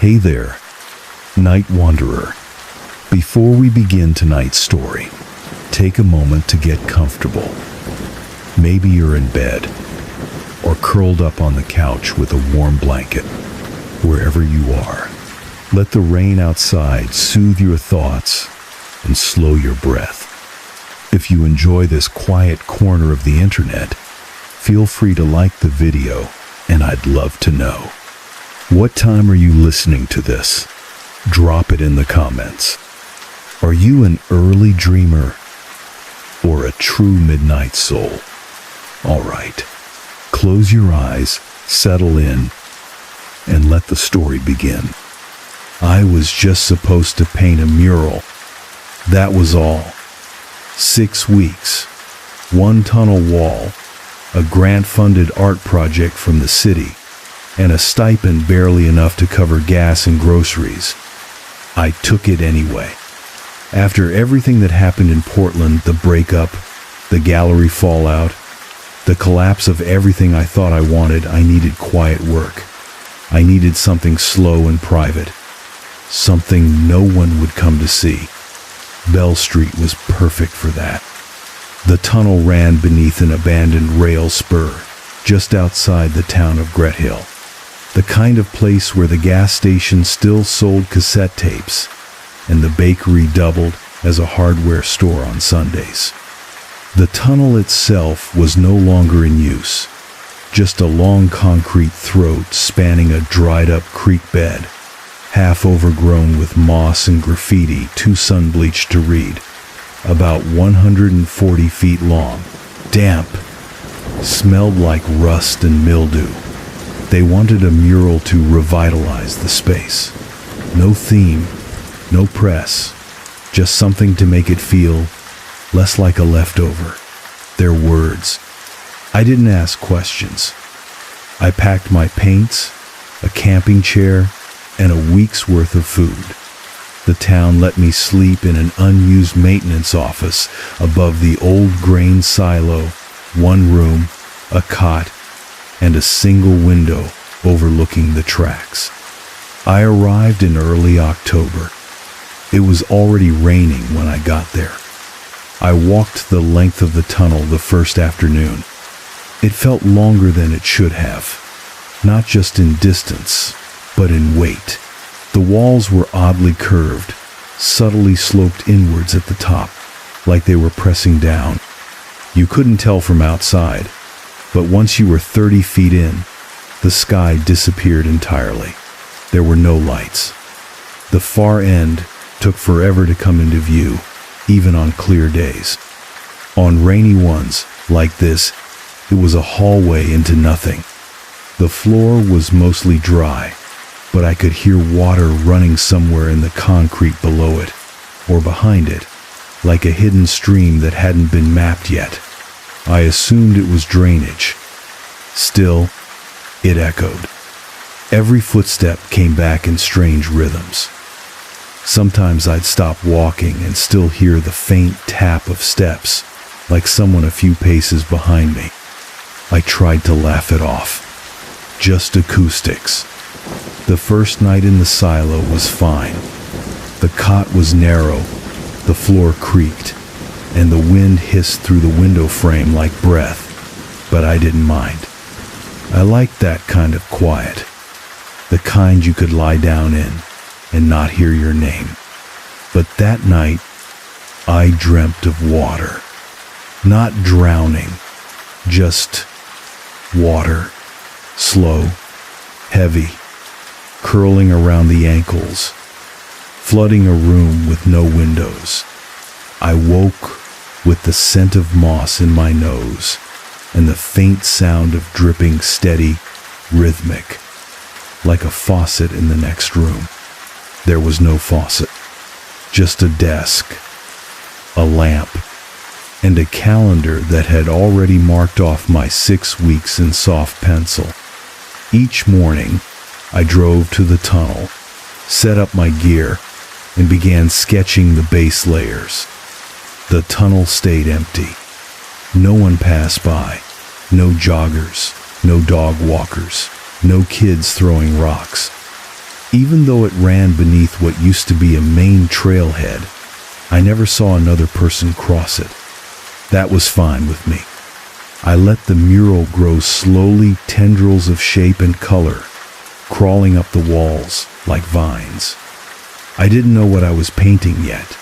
Hey there, Night Wanderer. Before we begin tonight's story, take a moment to get comfortable. Maybe you're in bed or curled up on the couch with a warm blanket. Wherever you are, let the rain outside soothe your thoughts and slow your breath. If you enjoy this quiet corner of the internet, feel free to like the video, and I'd love to know. What time are you listening to this? Drop it in the comments. Are you an early dreamer or a true midnight soul? All right, close your eyes, settle in, and let the story begin. I was just supposed to paint a mural. That was all. 6 weeks, 1 tunnel wall, a grant-funded art project from the city, and a stipend barely enough to cover gas and groceries. I took it anyway. After everything that happened in Portland, the breakup, the gallery fallout, the collapse of everything I thought I wanted, I needed quiet work. I needed something slow and private. Something no one would come to see. Bell Street was perfect for that. The tunnel ran beneath an abandoned rail spur, just outside the town of Gret Hill. The kind of place where the gas station still sold cassette tapes, and the bakery doubled as a hardware store on Sundays. The tunnel itself was no longer in use, just a long concrete throat spanning a dried-up creek bed, half overgrown with moss and graffiti too sun-bleached to read, about 140 feet long, damp, smelled like rust and mildew. They wanted a mural to revitalize the space. No theme, no press, just something to make it feel less like a leftover. Their words. I didn't ask questions. I packed my paints, a camping chair, and a week's worth of food. The town let me sleep in an unused maintenance office above the old grain silo, 1 room, a cot, and a single window overlooking the tracks. I arrived in early October. It was already raining when I got there. I walked the length of the tunnel the first afternoon. It felt longer than it should have, not just in distance, but in weight. The walls were oddly curved, subtly sloped inwards at the top, like they were pressing down. You couldn't tell from outside, but once you were 30 feet in, the sky disappeared entirely. There were no lights. The far end took forever to come into view, even on clear days. On rainy ones, like this, it was a hallway into nothing. The floor was mostly dry, but I could hear water running somewhere in the concrete below it, or behind it, like a hidden stream that hadn't been mapped yet. I assumed it was drainage. Still, it echoed. Every footstep came back in strange rhythms. Sometimes I'd stop walking and still hear the faint tap of steps, like someone a few paces behind me. I tried to laugh it off. Just acoustics. The first night in the silo was fine. The cot was narrow, the floor creaked, and the wind hissed through the window frame like breath, but I didn't mind. I liked that kind of quiet, the kind you could lie down in and not hear your name. But that night, I dreamt of water. Not drowning, just water, slow, heavy, curling around the ankles, flooding a room with no windows. I woke with the scent of moss in my nose and the faint sound of dripping steady, rhythmic, like a faucet in the next room. There was no faucet, just a desk, a lamp, and a calendar that had already marked off my 6 weeks in soft pencil. Each morning, I drove to the tunnel, set up my gear, and began sketching the base layers. The tunnel stayed empty. No one passed by. No joggers, no dog walkers, no kids throwing rocks. Even though it ran beneath what used to be a main trailhead, I never saw another person cross it. That was fine with me. I let the mural grow slowly, tendrils of shape and color, crawling up the walls like vines. I didn't know what I was painting yet.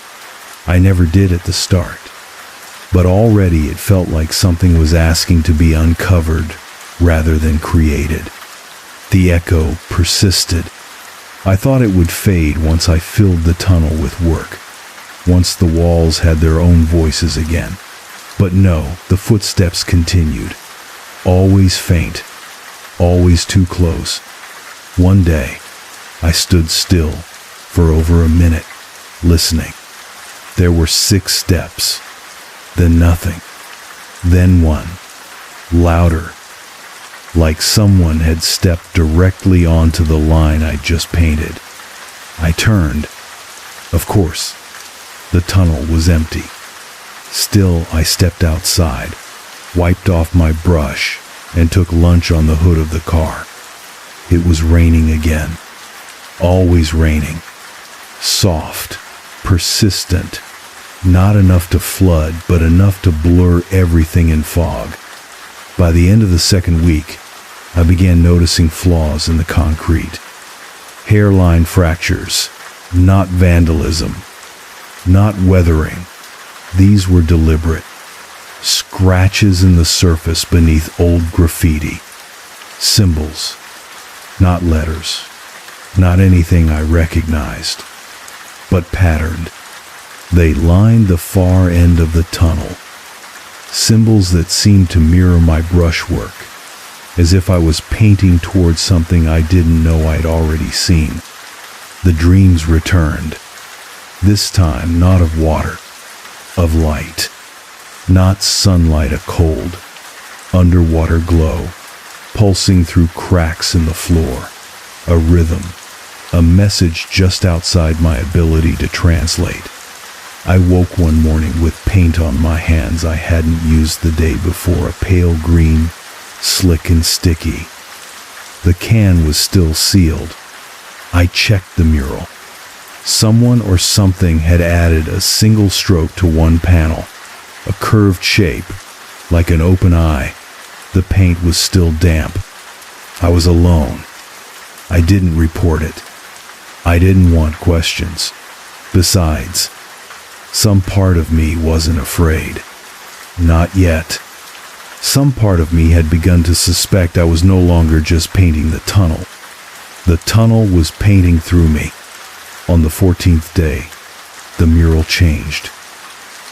I never did at the start. But already it felt like something was asking to be uncovered rather than created. The echo persisted. I thought it would fade once I filled the tunnel with work, once the walls had their own voices again. But no, the footsteps continued. Always faint, always too close. One day, I stood still for over a minute, listening. There were 6 steps, then nothing, then one, louder, like someone had stepped directly onto the line I'd just painted. I turned. Of course, the tunnel was empty. Still, I stepped outside, wiped off my brush, and took lunch on the hood of the car. It was raining again. Always raining. Soft, persistent, not enough to flood, but enough to blur everything in fog. By the end of the second week, I began noticing flaws in the concrete. Hairline fractures, not vandalism, not weathering. These were deliberate. Scratches in the surface beneath old graffiti. Symbols, not letters, not anything I recognized, but patterned. They lined the far end of the tunnel. Symbols that seemed to mirror my brushwork, as if I was painting towards something I didn't know I'd already seen. The dreams returned. This time not of water, of light. Not sunlight, a cold, underwater glow, pulsing through cracks in the floor. A rhythm, a message just outside my ability to translate. I woke one morning with paint on my hands I hadn't used the day before, a pale green, slick and sticky. The can was still sealed. I checked the mural. Someone or something had added a single stroke to one panel, a curved shape, like an open eye. The paint was still damp. I was alone. I didn't report it. I didn't want questions. Besides, some part of me wasn't afraid. Not yet. Some part of me had begun to suspect I was no longer just painting the tunnel. The tunnel was painting through me. On the 14th day, the mural changed.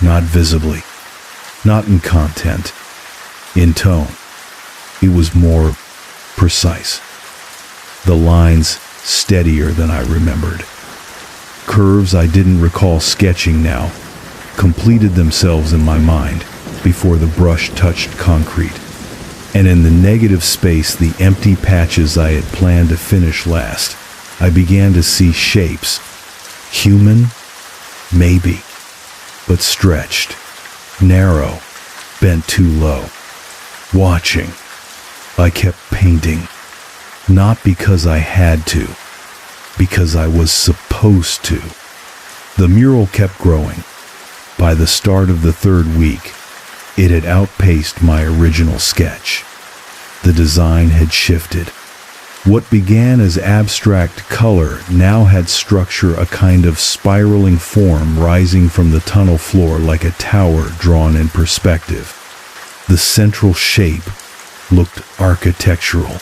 Not visibly, not in content, in tone. It was more precise. The lines steadier than I remembered. Curves I didn't recall sketching now completed themselves in my mind before the brush touched concrete. And in the negative space, the empty patches I had planned to finish last, I began to see shapes. Human? Maybe. But stretched. Narrow. Bent too low. Watching. I kept painting. Not because I had to. Because I was supposed to. The mural kept growing. By the start of the 3rd week, it had outpaced my original sketch. The design had shifted. What began as abstract color now had structure, a kind of spiraling form rising from the tunnel floor like a tower drawn in perspective. The central shape looked architectural.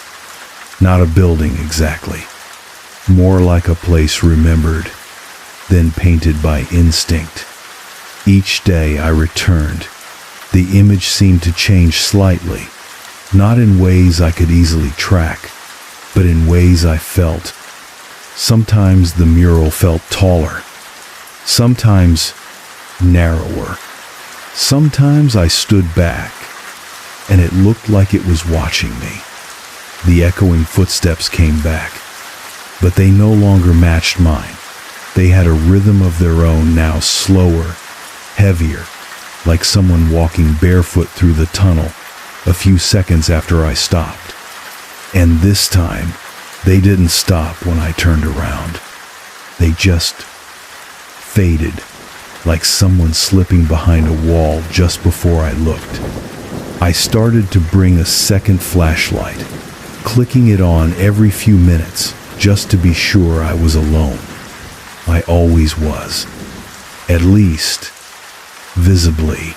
Not a building exactly. More like a place remembered, then painted by instinct. Each day I returned. The image seemed to change slightly, not in ways I could easily track, but in ways I felt. Sometimes the mural felt taller, sometimes narrower. Sometimes I stood back, and it looked like it was watching me. The echoing footsteps came back, but they no longer matched mine. They had a rhythm of their own, now slower, heavier, like someone walking barefoot through the tunnel a few seconds after I stopped. And this time, They didn't stop when I turned around. They just faded, like someone slipping behind a wall just before I looked. I started to bring a second flashlight, clicking it on every few minutes just to be sure I was alone. I always was. At least, visibly.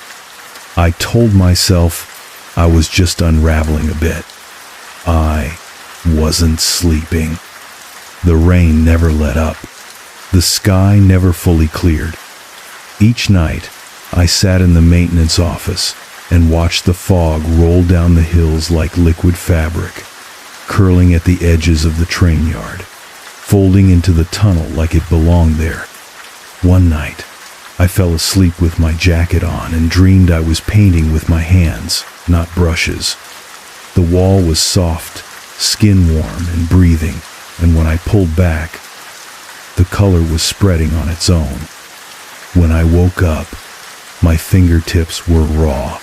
I told myself I was just unraveling a bit. I wasn't sleeping. The rain never let up. The sky never fully cleared. Each night, I sat in the maintenance office and watched the fog roll down the hills like liquid fabric, curling at the edges of the train yard, folding into the tunnel like it belonged there. One night, I fell asleep with my jacket on and dreamed I was painting with my hands, not brushes. The wall was soft, skin warm and breathing, and when I pulled back, the color was spreading on its own. When I woke up, my fingertips were raw,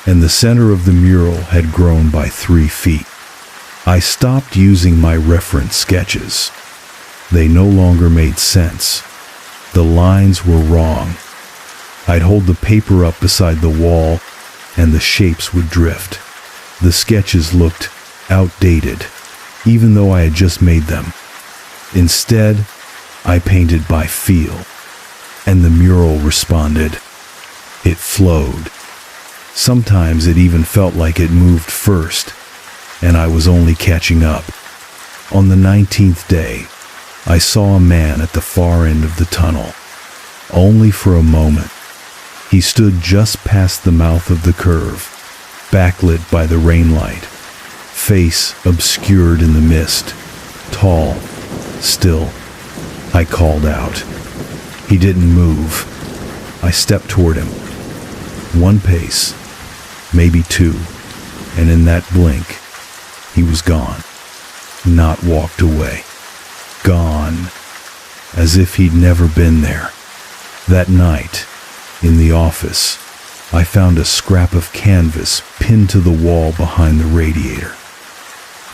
and the center of the mural had grown by 3 feet. I stopped using my reference sketches. They no longer made sense. The lines were wrong. I'd hold the paper up beside the wall, and the shapes would drift. The sketches looked outdated, even though I had just made them. Instead, I painted by feel, and the mural responded. It flowed. Sometimes it even felt like it moved first, and I was only catching up. On the 19th day, I saw a man at the far end of the tunnel. Only for a moment. He stood just past the mouth of the curve, backlit by the rain light, face obscured in the mist, tall, still. I called out. He didn't move. I stepped toward him. 1 pace, maybe 2, and in that blink, he was gone. Not walked away. Gone, as if he'd never been there. That night, in the office, I found a scrap of canvas pinned to the wall behind the radiator.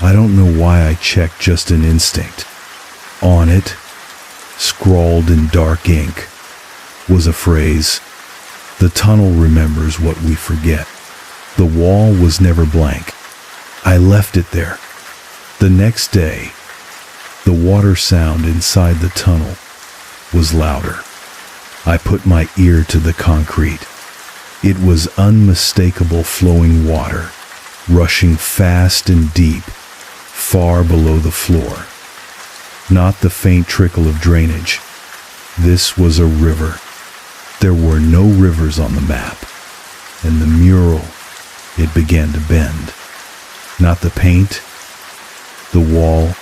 I don't know why I checked, just an instinct. On it, scrawled in dark ink, was a phrase, "The tunnel remembers what we forget." The wall was never blank. I left it there. The next day, the water sound inside the tunnel was louder. I put my ear to the concrete. It was unmistakable flowing water, rushing fast and deep, far below the floor. Not the faint trickle of drainage. This was a river. There were no rivers on the map, and the mural, it began to bend. Not the paint, the wall.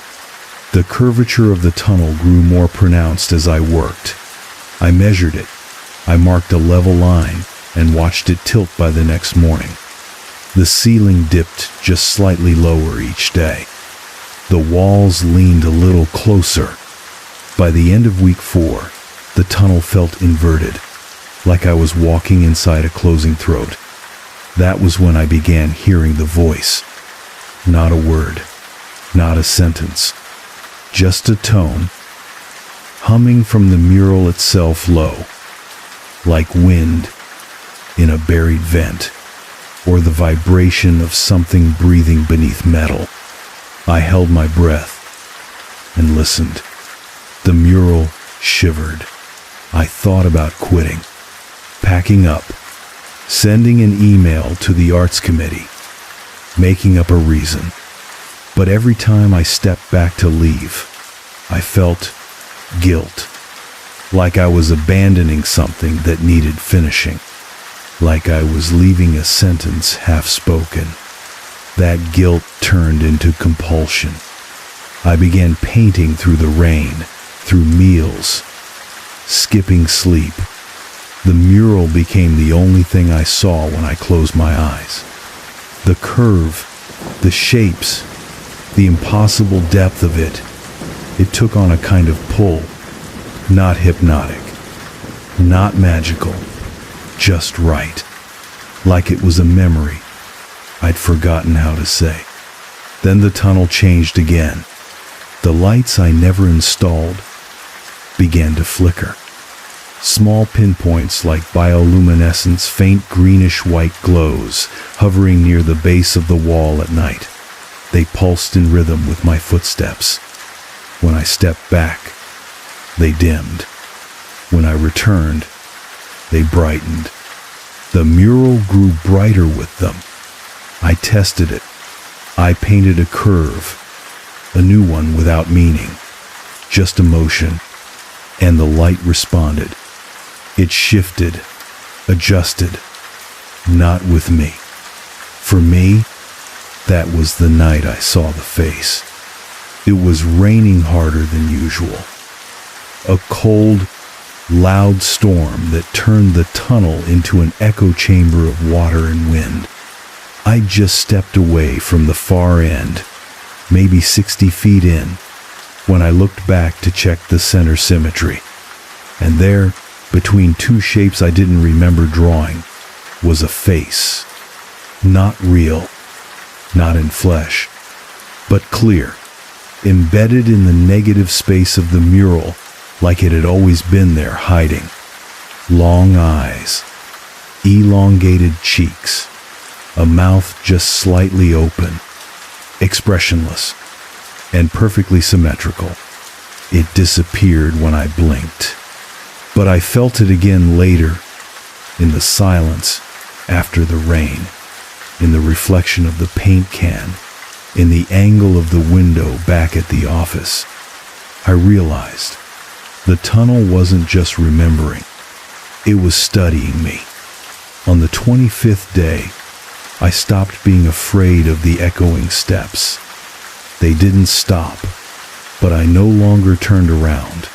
The curvature of the tunnel grew more pronounced as I worked. I measured it. I marked a level line and watched it tilt by the next morning. The ceiling dipped just slightly lower each day. The walls leaned a little closer. By the end of week 4, the tunnel felt inverted, like I was walking inside a closing throat. That was when I began hearing the voice. Not a word, not a sentence, just a tone, humming from the mural itself low, like wind in a buried vent, or the vibration of something breathing beneath metal. I held my breath and listened. The mural shivered. I thought about quitting, packing up, sending an email to the arts committee, making up a reason. But every time I stepped back to leave, I felt guilt, like I was abandoning something that needed finishing, like I was leaving a sentence half-spoken. That guilt turned into compulsion. I began painting through the rain, through meals, skipping sleep. The mural became the only thing I saw when I closed my eyes. The curve, the shapes, the impossible depth of it, it took on a kind of pull, not hypnotic, not magical, just right, like it was a memory I'd forgotten how to say. Then the tunnel changed again. The lights I never installed began to flicker. Small pinpoints like bioluminescence, faint greenish-white glows hovering near the base of the wall at night. They pulsed in rhythm with my footsteps. When I stepped back, they dimmed. When I returned, they brightened. The mural grew brighter with them. I tested it. I painted a curve, a new one without meaning, just emotion, and the light responded. It shifted, adjusted, not with me. For me, that was the night I saw the face. It was raining harder than usual. A cold, loud storm that turned the tunnel into an echo chamber of water and wind. I just stepped away from the far end, maybe 60 feet in, when I looked back to check the center symmetry. And there, between two shapes I didn't remember drawing, was a face. Not real, not in flesh, but clear, embedded in the negative space of the mural, like it had always been there hiding. Long eyes, elongated cheeks, a mouth just slightly open, expressionless, and perfectly symmetrical. It disappeared when I blinked. But I felt it again later, in the silence after the rain, in the reflection of the paint can, in the angle of the window back at the office. I realized the tunnel wasn't just remembering, it was studying me. On the 25th day, I stopped being afraid of the echoing steps. They didn't stop, but I no longer turned around,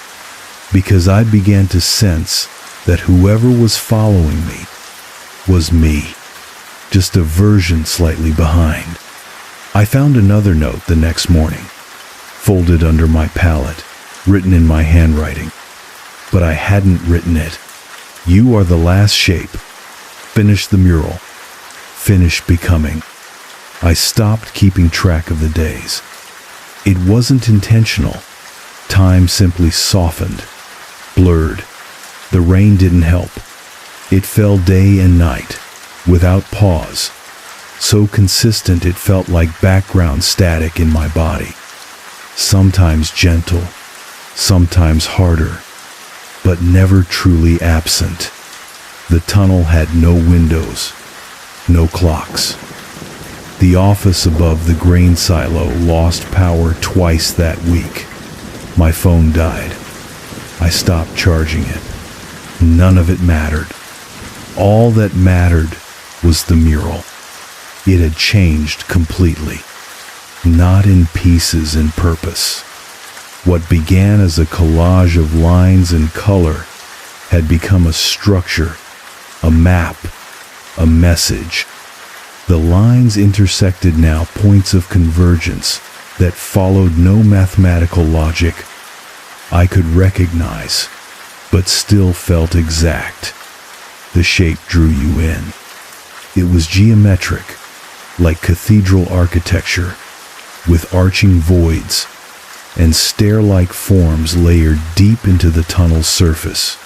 because I began to sense that whoever was following me was me, just a version slightly behind. I found another note the next morning, folded under my palette, written in my handwriting. But I hadn't written it. You are the last shape. Finish the mural. Finish becoming. I stopped keeping track of the days. It wasn't intentional. Time simply softened, blurred. The rain didn't help. It fell day and night, without pause, so consistent it felt like background static in my body. Sometimes gentle, sometimes harder, but never truly absent. The tunnel had no windows, no clocks. The office above the grain silo lost power twice that week. My phone died. I stopped charging it. None of it mattered. All that mattered was the mural. It had changed completely, not in pieces in purpose. What began as a collage of lines and color had become a structure, a map, a message. The lines intersected now, points of convergence that followed no mathematical logic. I could recognize, but still felt exact. The shape drew you in. It was geometric, like cathedral architecture, with arching voids and stair-like forms layered deep into the tunnel's surface.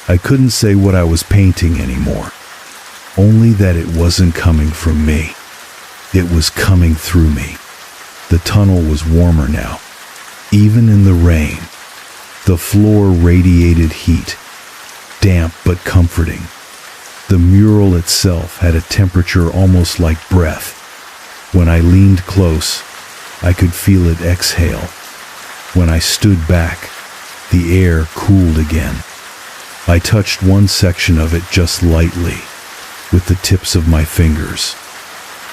I couldn't say what I was painting anymore, only that it wasn't coming from me. It was coming through me. The tunnel was warmer now, even in the rain. The floor radiated heat, damp but comforting. The mural itself had a temperature almost like breath. When I leaned close, I could feel it exhale. When I stood back, the air cooled again. I touched one section of it just lightly, with the tips of my fingers.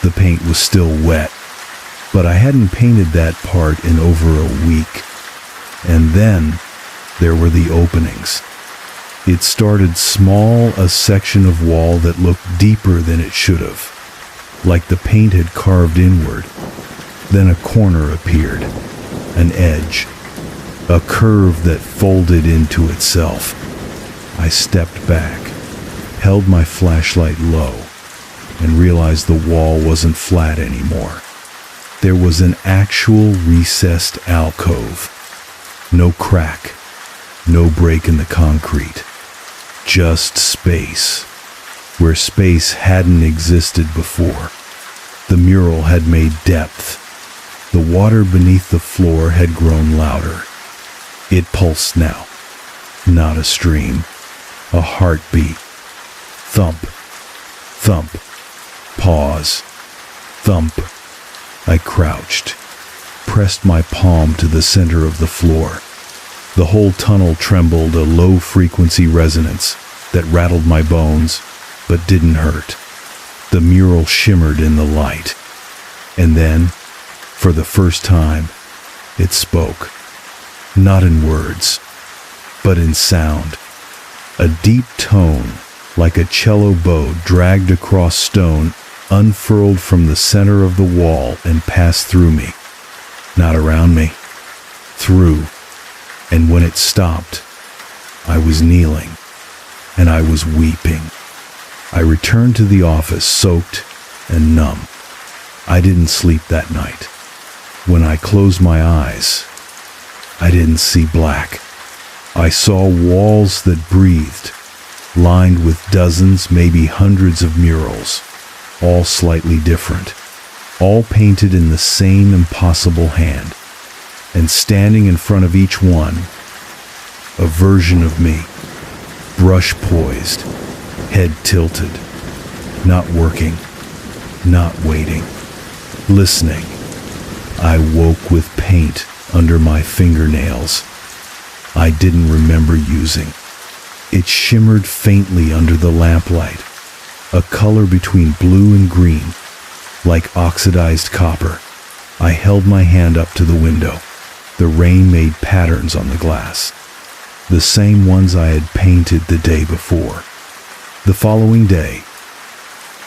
The paint was still wet, but I hadn't painted that part in over a week. And then there were the openings. It started small, a section of wall that looked deeper than it should have, like the paint had carved inward. Then a corner appeared, an edge, a curve that folded into itself. I stepped back, held my flashlight low, and realized the wall wasn't flat anymore. There was an actual recessed alcove. No crack, no break in the concrete. Just space, where space hadn't existed before. The mural had made depth. The water beneath the floor had grown louder. It pulsed now. Not a stream, a heartbeat. Thump, thump, pause, thump. I crouched, pressed my palm to the center of the floor. The whole tunnel trembled, a low-frequency resonance that rattled my bones, but didn't hurt. The mural shimmered in the light. And then, for the first time, it spoke. Not in words, but in sound. A deep tone, like a cello bow dragged across stone, unfurled from the center of the wall and passed through me. Not around me. Through. And when it stopped, I was kneeling, and I was weeping. I returned to the office soaked and numb. I didn't sleep that night. When I closed my eyes, I didn't see black. I saw walls that breathed, lined with dozens, maybe hundreds of murals, all slightly different, all painted in the same impossible hand. And standing in front of each one, a version of me, brush poised, head tilted, not working, not waiting, listening. I woke with paint under my fingernails I didn't remember using. It shimmered faintly under the lamplight, a color between blue and green, like oxidized copper. I held my hand up to the window. The rain made patterns on the glass, the same ones I had painted the day before. The following day,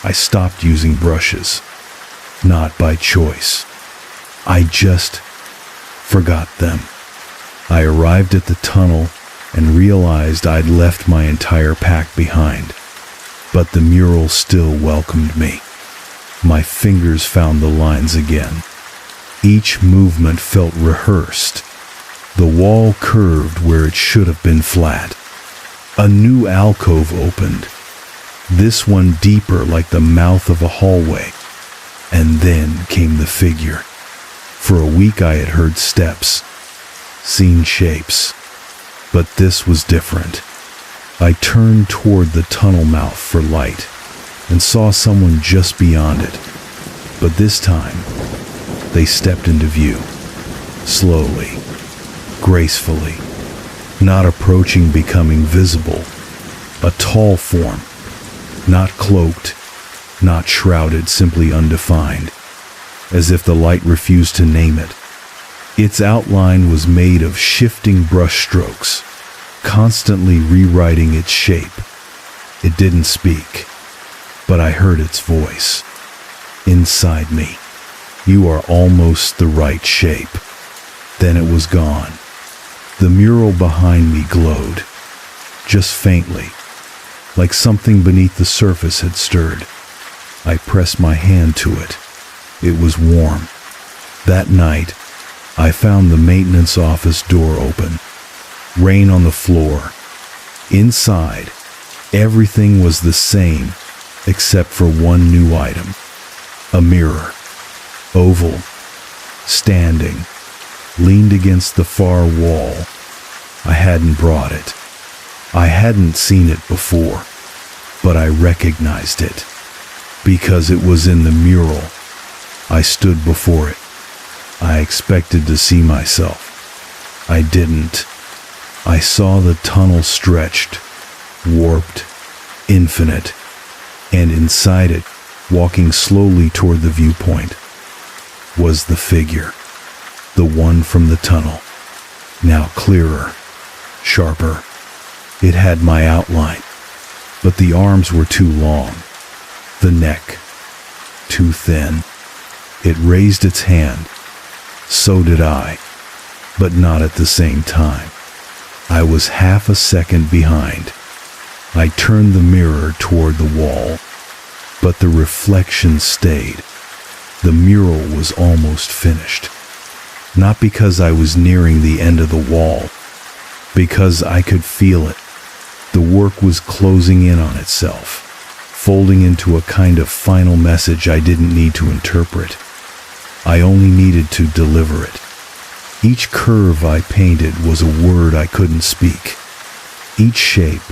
I stopped using brushes, not by choice. I just forgot them. I arrived at the tunnel and realized I'd left my entire pack behind, but the mural still welcomed me. My fingers found the lines again. Each movement felt rehearsed. The wall curved where it should have been flat. A new alcove opened, this one deeper like the mouth of a hallway. And then came the figure. For a week I had heard steps, seen shapes, but this was different. I turned toward the tunnel mouth for light and saw someone just beyond it. But this time, they stepped into view, slowly, gracefully, not approaching, becoming visible. A tall form, not cloaked, not shrouded, simply undefined, as if the light refused to name it. Its outline was made of shifting brush strokes, constantly rewriting its shape. It didn't speak, but I heard its voice. Inside me, "You are almost the right shape." Then it was gone. The mural behind me glowed, just faintly, like something beneath the surface had stirred. I pressed my hand to it. It was warm. That night, I found the maintenance office door open, rain on the floor. Inside, everything was the same except for one new item. A mirror, oval, standing, leaned against the far wall. I hadn't brought it. I hadn't seen it before, but I recognized it because it was in the mural. I stood before it. I expected to see myself. I didn't. I saw the tunnel stretched, warped, infinite, and inside it, walking slowly toward the viewpoint, was the figure, the one from the tunnel, now clearer, sharper. It had my outline, but the arms were too long, the neck too thin. It raised its hand. So did I, but not at the same time. I was half a second behind. I turned the mirror toward the wall, but the reflection stayed. The mural was almost finished. Not because I was nearing the end of the wall, because I could feel it. The work was closing in on itself, folding into a kind of final message I didn't need to interpret. I only needed to deliver it. Each curve I painted was a word I couldn't speak. Each shape,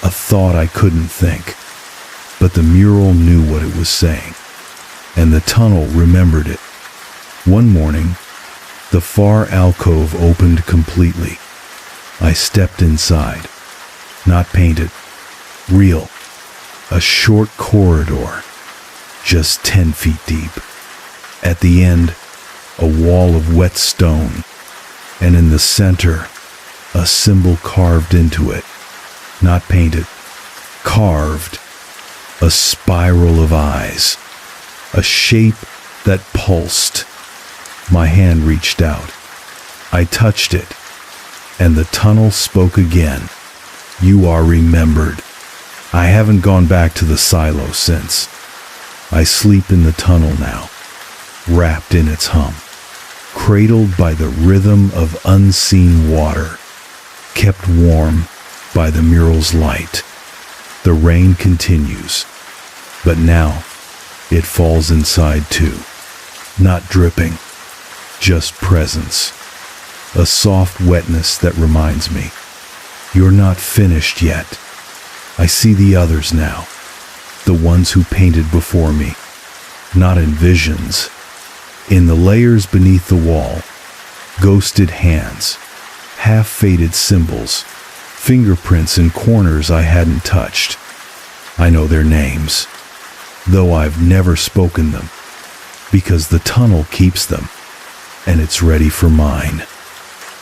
a thought I couldn't think. But the mural knew what it was saying, and the tunnel remembered it. One morning, the far alcove opened completely. I stepped inside. Not painted, real. A short corridor, just 10 feet deep. At the end, a wall of wet stone, and in the center, a symbol carved into it. Not painted, carved. A spiral of eyes, a shape that pulsed. My hand reached out. I touched it, and the tunnel spoke again. You are remembered. I haven't gone back to the silo since. I sleep in the tunnel now, wrapped in its hum, cradled by the rhythm of unseen water, kept warm by the mural's light. The rain continues, but now it falls inside too. Not dripping, just presence. A soft wetness that reminds me, you're not finished yet. I see the others now, the ones who painted before me, not in visions. In the layers beneath the wall, ghosted hands, half-faded symbols, fingerprints in corners I hadn't touched. I know their names, though I've never spoken them, because the tunnel keeps them, and it's ready for mine.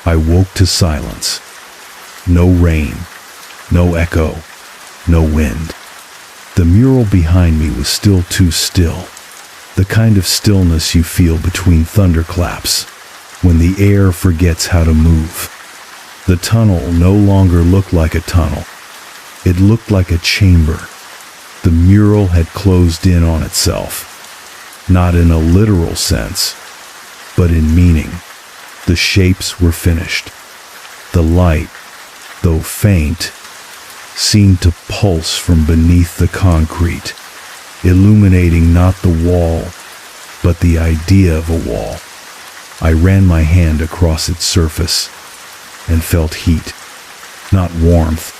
I woke to silence. No rain, no echo, no wind. The mural behind me was still too still, the kind of stillness you feel between thunderclaps, when the air forgets how to move. The tunnel no longer looked like a tunnel. It looked like a chamber. The mural had closed in on itself, not in a literal sense, but in meaning. The shapes were finished. The light, though faint, seemed to pulse from beneath the concrete, illuminating not the wall, but the idea of a wall. I ran my hand across its surface and felt heat, not warmth.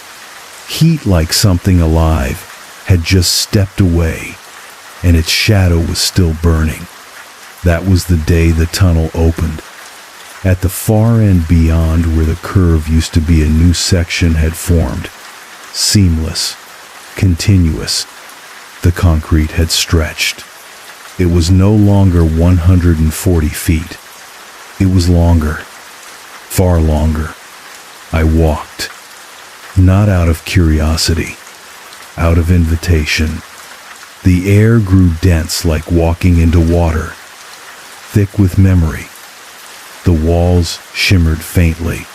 Heat like something alive had just stepped away, and its shadow was still burning. That was the day the tunnel opened. At the far end beyond where the curve used to be, a new section had formed. Seamless, continuous. The concrete had stretched. It was no longer 140 feet. It was longer. Far longer. I walked, not out of curiosity, out of invitation. The air grew dense like walking into water, thick with memory. The walls shimmered faintly.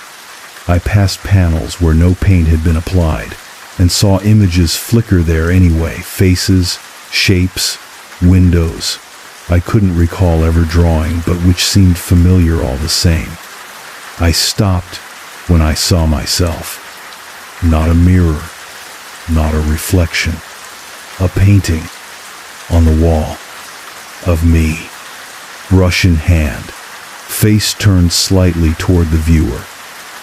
I passed panels where no paint had been applied, and saw images flicker there anyway, faces, shapes, windows I couldn't recall ever drawing, but which seemed familiar all the same. I stopped when I saw myself. Not a mirror, not a reflection. A painting on the wall of me. Brush in hand, face turned slightly toward the viewer,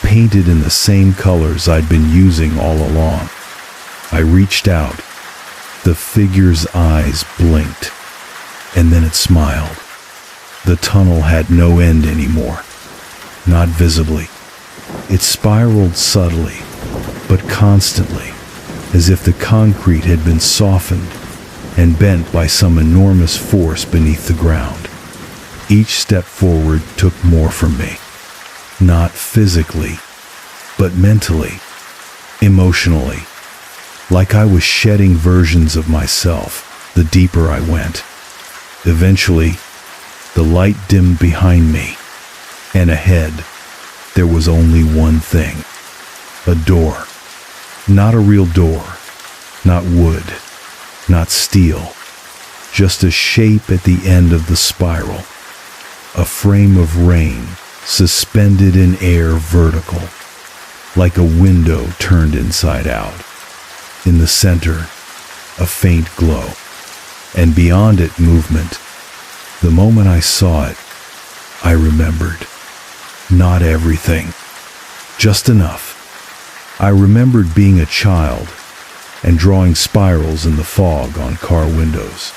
painted in the same colors I'd been using all along. I reached out. The figure's eyes blinked, and then it smiled. The tunnel had no end anymore. Not visibly. It spiraled subtly, but constantly, as if the concrete had been softened and bent by some enormous force beneath the ground. Each step forward took more from me. Not physically, but mentally, emotionally. Like I was shedding versions of myself the deeper I went. Eventually, the light dimmed behind me, and ahead, there was only one thing. A door. Not a real door. Not wood. Not steel. just a shape at the end of the spiral, a frame of rain suspended in air vertical, like a window turned inside out. In the center, a faint glow, and beyond it, movement. The moment I saw it, I remembered. Not everything, just enough. I remembered being a child and drawing spirals in the fog on car windows.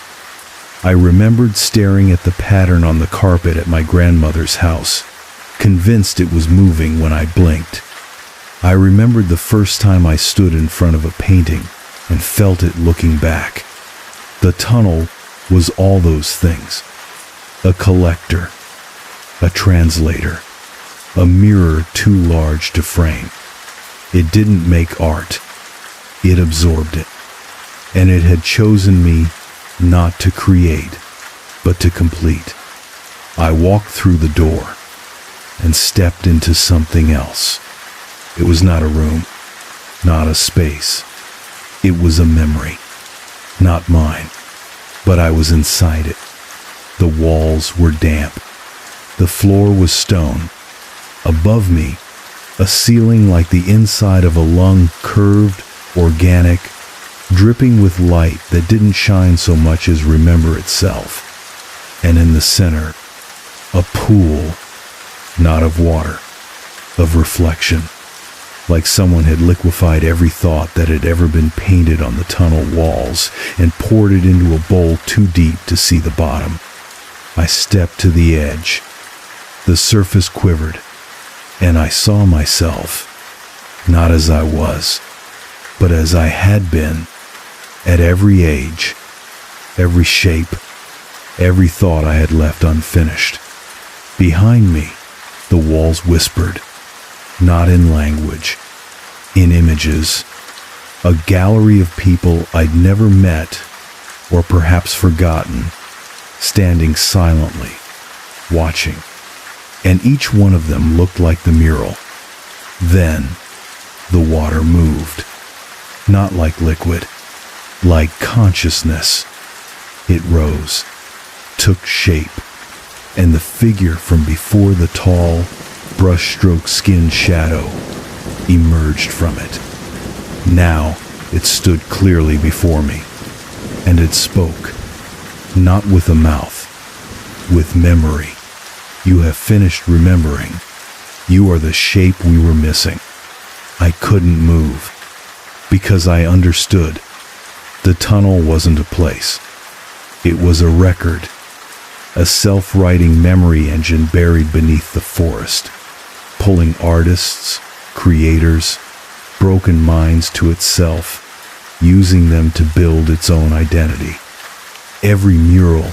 I remembered staring at the pattern on the carpet at my grandmother's house, convinced it was moving when I blinked. I remembered the first time I stood in front of a painting and felt it looking back. The tunnel was all those things. A collector, a translator, a mirror too large to frame. It didn't make art. It absorbed it. And it had chosen me not to create, but to complete. I walked through the door and stepped into something else. It was not a room, not a space. It was a memory, not mine, but I was inside it. The walls were damp. The floor was stone. Above me, a ceiling like the inside of a lung, curved, organic, dripping with light that didn't shine so much as remember itself. And in the center, a pool, not of water, of reflection, like someone had liquefied every thought that had ever been painted on the tunnel walls and poured it into a bowl too deep to see the bottom. I stepped to the edge. The surface quivered, and I saw myself, not as I was, but as I had been, at every age, every shape, every thought I had left unfinished. Behind me, the walls whispered, not in language, in images, a gallery of people I'd never met or perhaps forgotten, standing silently, watching, and each one of them looked like the mural. Then, the water moved, not like liquid, like consciousness. It rose, took shape, and the figure from before the tall, brushstroke skin shadow emerged from it. Now it stood clearly before me, and it spoke, not with a mouth, with memory. You have finished remembering. You are the shape we were missing. I couldn't move, because I understood. The tunnel wasn't a place. It was a record, a self-writing memory engine buried beneath the forest, pulling artists, creators, broken minds to itself, using them to build its own identity. Every mural,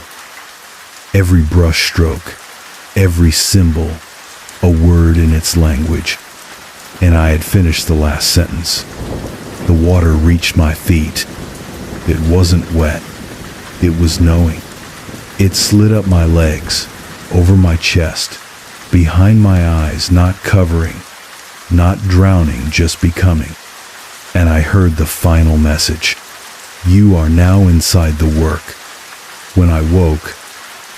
every brushstroke, every symbol, a word in its language. And I had finished the last sentence. The water reached my feet. It wasn't wet. It was knowing. It slid up my legs, over my chest, behind my eyes, not covering, not drowning, just becoming. And I heard the final message. You are now inside the work. When I woke,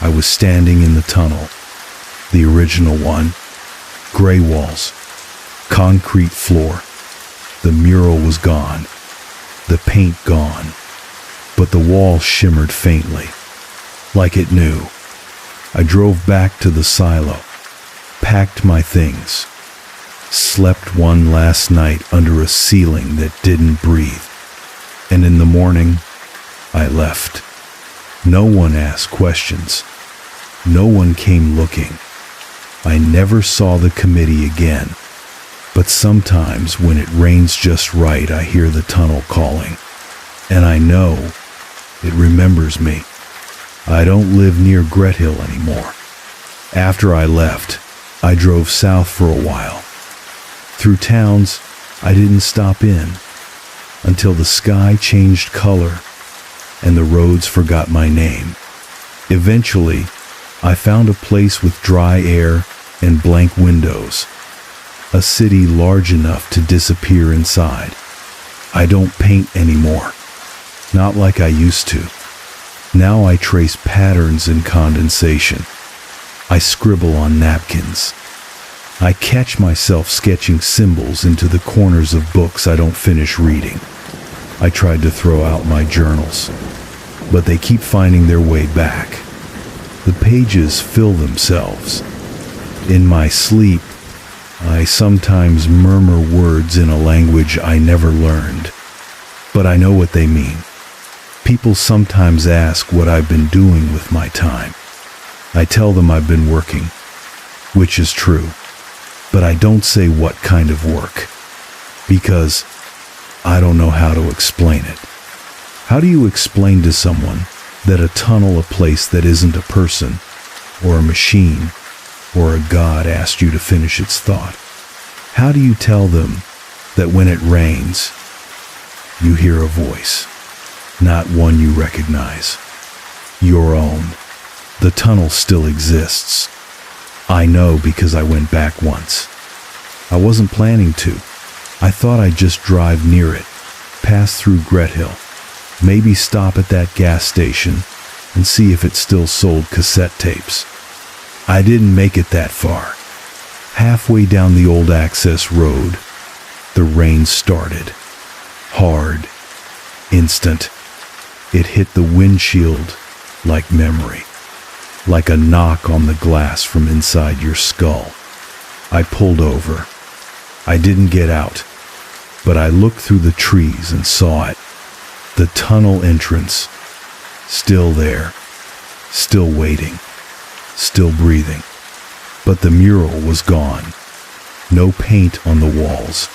I was standing in the tunnel, the original one. Gray walls, concrete floor. The mural was gone, the paint gone, but the wall shimmered faintly, like it knew. I drove back to the silo, packed my things, slept one last night under a ceiling that didn't breathe, and in the morning, I left. No one asked questions. No one came looking. I never saw the committee again. But sometimes when it rains just right, I hear the tunnel calling. And I know it remembers me. I don't live near Gret Hill anymore. After I left, I drove south for a while. Through towns I didn't stop in, until the sky changed color and the roads forgot my name. Eventually, I found a place with dry air and blank windows, a city large enough to disappear inside. I don't paint anymore, not like I used to. Now I trace patterns in condensation. I scribble on napkins. I catch myself sketching symbols into the corners of books I don't finish reading. I tried to throw out my journals, but they keep finding their way back. The pages fill themselves. In my sleep, I sometimes murmur words in a language I never learned, but I know what they mean. People sometimes ask what I've been doing with my time. I tell them I've been working, which is true, but I don't say what kind of work, because I don't know how to explain it. How do you explain to someone that a tunnel, a place that isn't a person, or a machine, or a god asked you to finish its thought? How do you tell them that when it rains, you hear a voice, not one you recognize, your own? The tunnel still exists. I know because I went back once. I wasn't planning to. I thought I'd just drive near it, pass through Gret Hill, maybe stop at that gas station and see if it still sold cassette tapes. I didn't make it that far. Halfway down the old access road, the rain started. Hard, instant. It hit the windshield like memory, like a knock on the glass from inside your skull. I pulled over. I didn't get out, but I looked through the trees and saw it. The tunnel entrance, still there, still waiting, still breathing. But the mural was gone. No paint on the walls,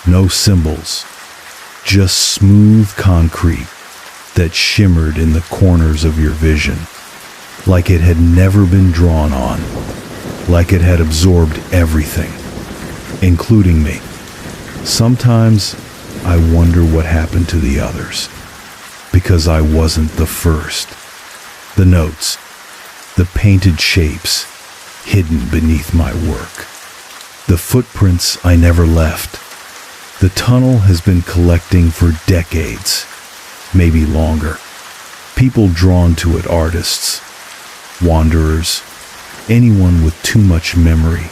no symbols, just smooth concrete that shimmered in the corners of your vision, like it had never been drawn on, like it had absorbed everything, including me. Sometimes I wonder what happened to the others, because I wasn't the first. The notes, the painted shapes hidden beneath my work, the footprints I never left. The tunnel has been collecting for decades, maybe longer. People drawn to it, artists, wanderers, anyone with too much memory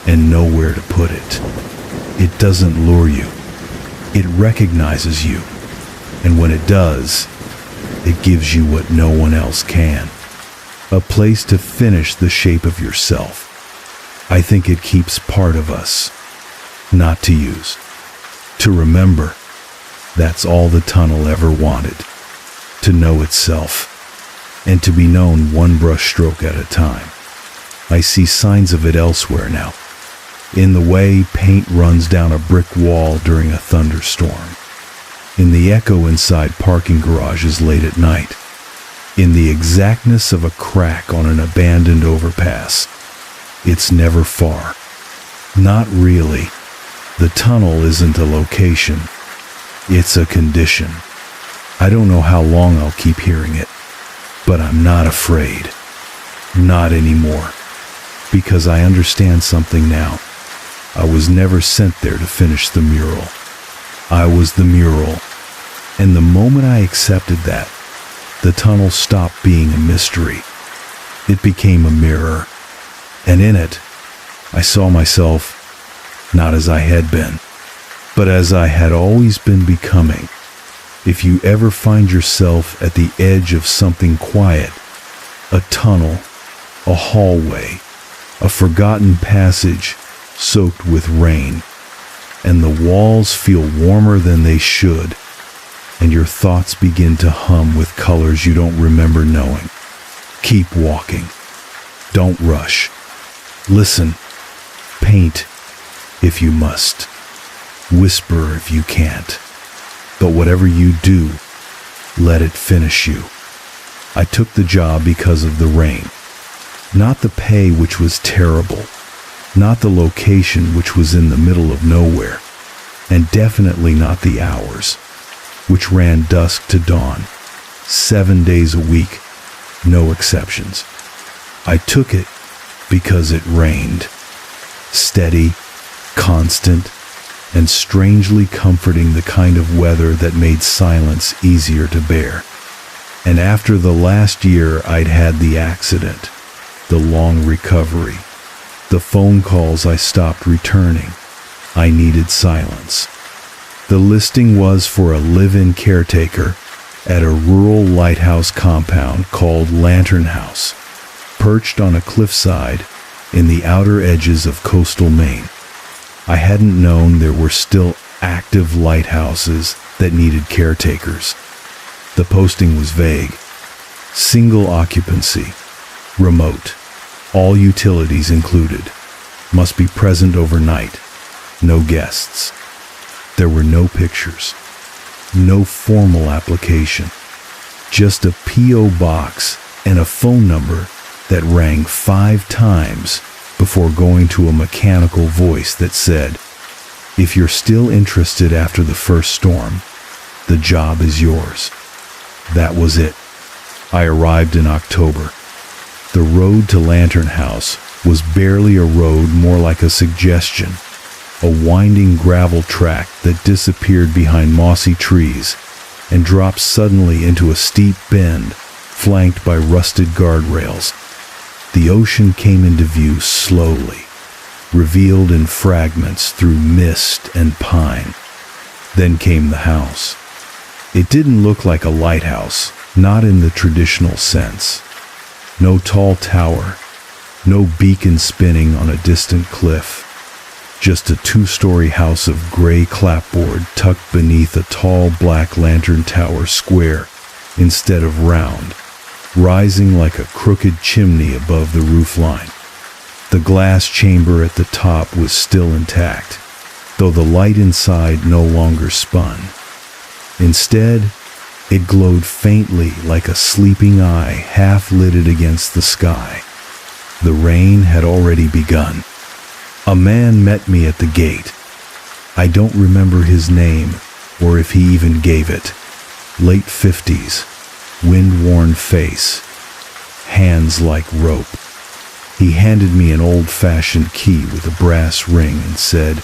and nowhere to put it. It doesn't lure you. It recognizes you. And when it does, it gives you what no one else can. A place to finish the shape of yourself. I think it keeps part of us, not to use. To remember, that's all the tunnel ever wanted. To know itself, and to be known one brushstroke at a time. I see signs of it elsewhere now. In the way paint runs down a brick wall during a thunderstorm. In the echo inside parking garages late at night. In the exactness of a crack on an abandoned overpass. It's never far. Not really. The tunnel isn't a location. It's a condition. I don't know how long I'll keep hearing it, but I'm not afraid. Not anymore. Because I understand something now. I was never sent there to finish the mural. I was the mural. And the moment I accepted that, the tunnel stopped being a mystery. It became a mirror. And in it, I saw myself not as I had been, but as I had always been becoming. If you ever find yourself at the edge of something quiet, a tunnel, a hallway, a forgotten passage soaked with rain, and the walls feel warmer than they should, and your thoughts begin to hum with colors you don't remember knowing, keep walking. Don't rush. Listen. Paint if you must. Whisper if you can't. But whatever you do, let it finish you. I took the job because of the rain. Not the pay, which was terrible. Not the location, which was in the middle of nowhere. And definitely not the hours, which ran dusk to dawn. 7 days a week, no exceptions. I took it because it rained. Steady, constant, and strangely comforting, the kind of weather that made silence easier to bear. And after the last year I'd had the accident, the long recovery, the phone calls I stopped returning, I needed silence. The listing was for a live-in caretaker at a rural lighthouse compound called Lantern House, perched on a cliffside in the outer edges of coastal Maine. I hadn't known there were still active lighthouses that needed caretakers. The posting was vague. Single occupancy, remote, all utilities included, must be present overnight, no guests. There were no pictures, no formal application, just a P.O. box and a phone number that rang 5 times before going to a mechanical voice that said, "If you're still interested after the first storm, the job is yours." That was it. I arrived in October. The road to Lantern House was barely a road, more like a suggestion, a winding gravel track that disappeared behind mossy trees and dropped suddenly into a steep bend flanked by rusted guardrails. The ocean came into view slowly, revealed in fragments through mist and pine. Then came the house. It didn't look like a lighthouse, not in the traditional sense. No tall tower, no beacon spinning on a distant cliff. Just a 2-story house of gray clapboard tucked beneath a tall black lantern tower, square instead of round, rising like a crooked chimney above the roofline. The glass chamber at the top was still intact, though the light inside no longer spun. Instead, it glowed faintly like a sleeping eye half-lidded against the sky. The rain had already begun. A man met me at the gate. I don't remember his name or if he even gave it. Late 50s, wind-worn face, hands like rope. He handed me an old-fashioned key with a brass ring and said,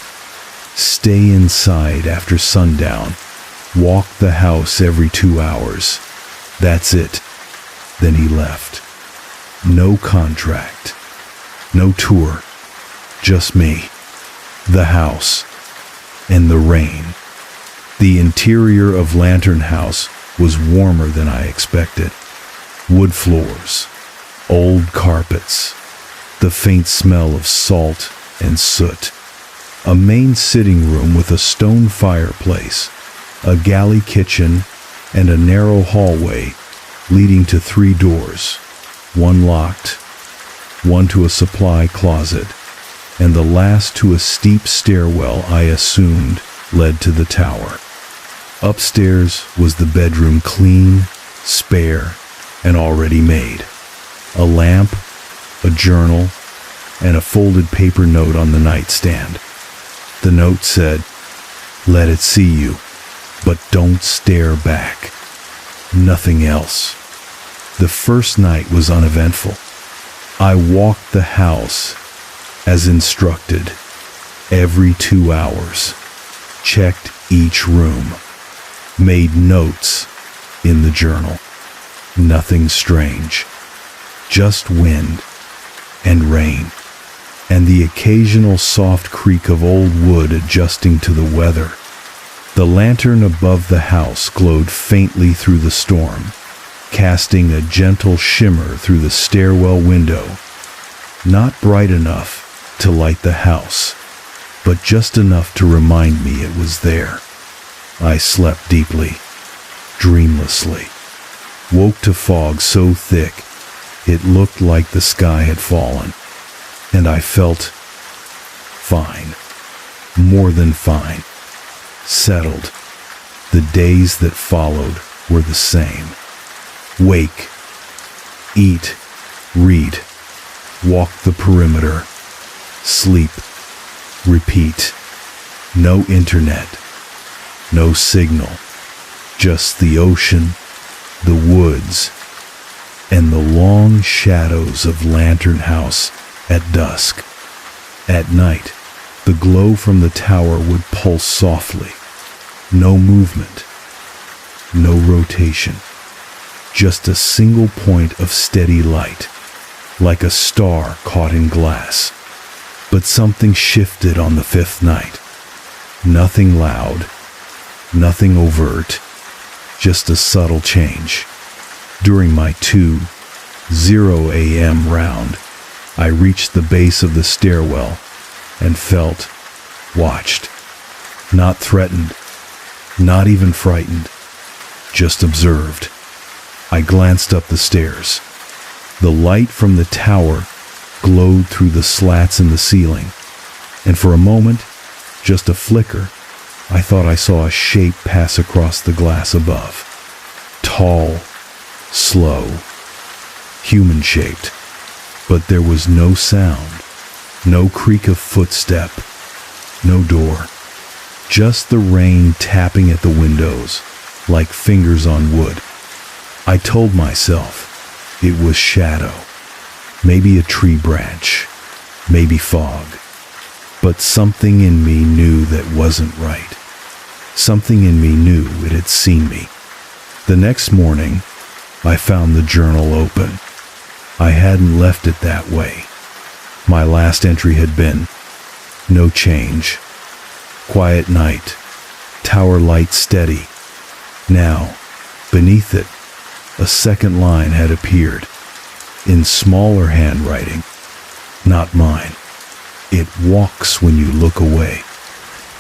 "Stay inside after sundown. Walk the house every 2 hours. That's it." Then he left. No contract. No tour. Just me, the house, and the rain. The interior of Lantern House was warmer than I expected. Wood floors, old carpets, the faint smell of salt and soot. A main sitting room with a stone fireplace, a galley kitchen, and a narrow hallway leading to 3 doors, one locked, one to a supply closet, and the last to a steep stairwell I assumed led to the tower. Upstairs was the bedroom, clean, spare, and already made. A lamp, a journal, and a folded paper note on the nightstand. The note said, "Let it see you, but don't stare back." Nothing else. The first night was uneventful. I walked the house as instructed, every 2 hours, checked each room, made notes in the journal. Nothing strange, just wind and rain, and the occasional soft creak of old wood adjusting to the weather. The lantern above the house glowed faintly through the storm, casting a gentle shimmer through the stairwell window, not bright enough to light the house, but just enough to remind me it was there. I slept deeply, dreamlessly, woke to fog so thick it looked like the sky had fallen, and I felt fine, more than fine, settled. The days that followed were the same. Wake, eat, read, walk the perimeter, sleep, repeat. No internet, no signal, just the ocean, the woods, and the long shadows of Lantern House at dusk. At night, the glow from the tower would pulse softly. No movement, no rotation, just a single point of steady light, like a star caught in glass. But something shifted on the fifth night. Nothing loud, nothing overt, just a subtle change. During my 2:00 a.m. round, I reached the base of the stairwell and felt watched. Not threatened, not even frightened, just observed. I glanced up the stairs. The light from the tower glowed through the slats in the ceiling, and for a moment, just a flicker, I thought I saw a shape pass across the glass above. Tall, slow, human-shaped, but there was no sound, no creak of footstep, no door, just the rain tapping at the windows like fingers on wood. I told myself it was shadow, maybe a tree branch, maybe fog, but something in me knew that wasn't right. Something in me knew it had seen me. The next morning, I found the journal open. I hadn't left it that way. My last entry had been, no change. Quiet night. Tower light steady. Now, beneath it, a second line had appeared, in smaller handwriting. Not mine. It walks when you look away.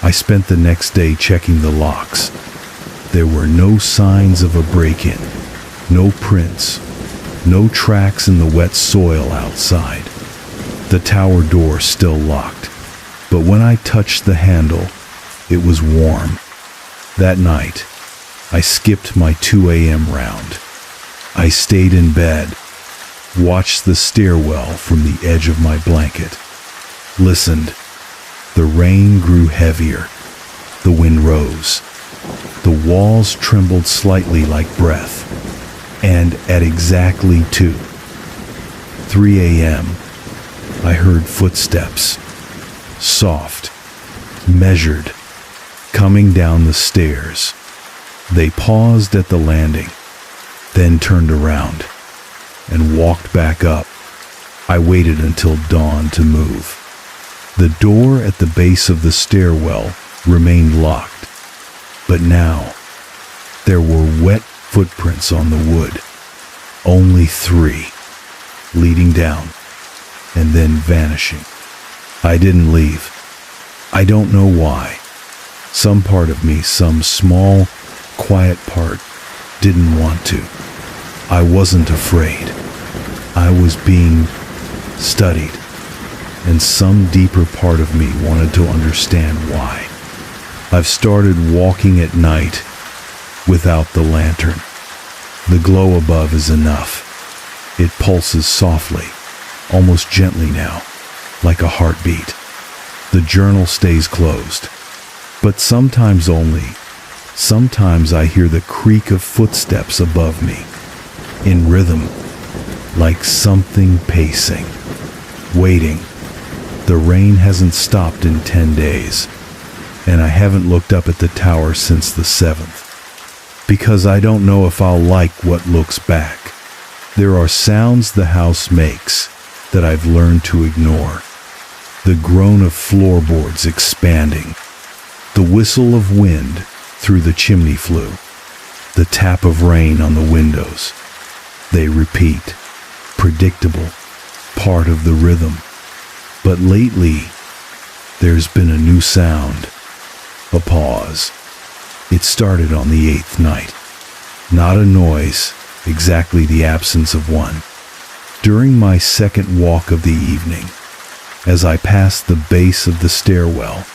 I spent the next day checking the locks. There were no signs of a break-in, no prints, no tracks in the wet soil outside. The tower door still locked, but when I touched the handle, it was warm. That night, I skipped my 2 a.m. round. I stayed in bed, watched the stairwell from the edge of my blanket, listened. The rain grew heavier. The wind rose. The walls trembled slightly like breath. And at exactly 2:03 a.m., I heard footsteps, soft, measured, coming down the stairs. They paused at the landing, then turned around and walked back up. I waited until dawn to move. The door at the base of the stairwell remained locked, but now there were wet footprints on the wood. Only 3, leading down and then vanishing. I didn't leave. I don't know why. Some part of me, some small, quiet part, didn't want to. I wasn't afraid. I was being studied, and some deeper part of me wanted to understand why. I've started walking at night without the lantern. The glow above is enough. It pulses softly, almost gently now, like a heartbeat. The journal stays closed, but sometimes only. Sometimes I hear the creak of footsteps above me, in rhythm, like something pacing, waiting. The rain hasn't stopped in 10 days, and I haven't looked up at the tower since the 7th, because I don't know if I'll like what looks back. There are sounds the house makes that I've learned to ignore. The groan of floorboards expanding, the whistle of wind through the chimney flue, the tap of rain on the windows. They repeat, predictable, part of the rhythm. But lately, there's been a new sound, a pause. It started on the 8th night. Not a noise, exactly the absence of one. During my second walk of the evening, as I passed the base of the stairwell,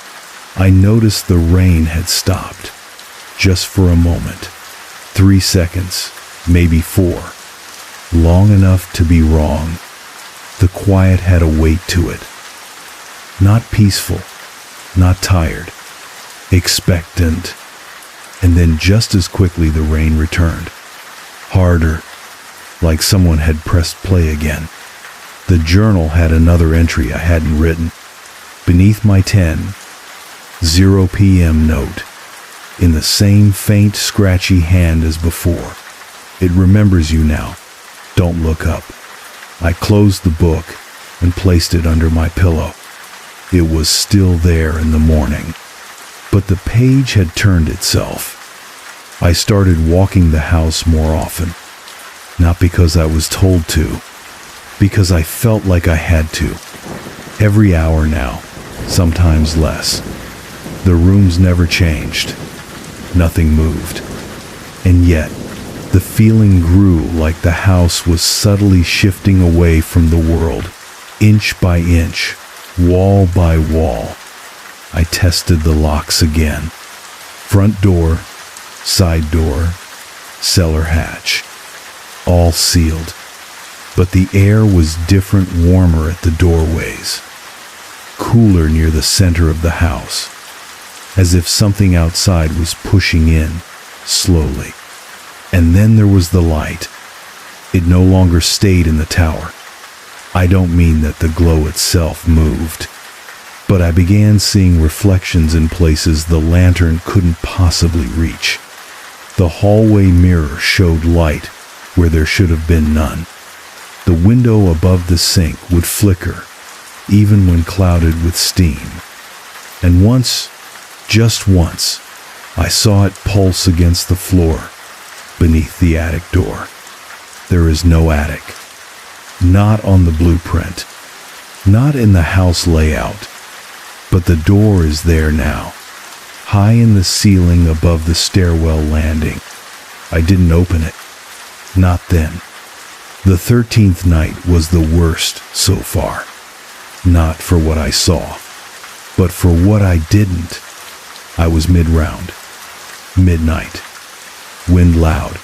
I noticed the rain had stopped, just for a moment. 3 seconds, maybe 4. Long enough to be wrong. The quiet had a weight to it. Not peaceful, not tired, expectant. And then just as quickly the rain returned. Harder, like someone had pressed play again. The journal had another entry I hadn't written. Beneath my 10:00 p.m. note, in the same faint, scratchy hand as before. It remembers you now. Don't look up. I closed the book and placed it under my pillow. It was still there in the morning, but the page had turned itself. I started walking the house more often, not because I was told to, because I felt like I had to. Every hour now, sometimes less. The rooms never changed. Nothing moved. And yet, the feeling grew like the house was subtly shifting away from the world, inch by inch, wall by wall. I tested the locks again. Front door, side door, cellar hatch. All sealed. But the air was different, warmer at the doorways. Cooler near the center of the house. As if something outside was pushing in, slowly. And then there was the light. It no longer stayed in the tower. I don't mean that the glow itself moved, but I began seeing reflections in places the lantern couldn't possibly reach. The hallway mirror showed light where there should have been none. The window above the sink would flicker, even when clouded with steam. And once, just once, I saw it pulse against the floor beneath the attic door. There is no attic. Not on the blueprint. Not in the house layout. But the door is there now, high in the ceiling above the stairwell landing. I didn't open it. Not then. The 13th night was the worst so far. Not for what I saw, but for what I didn't. I was mid-round. Midnight. Wind loud.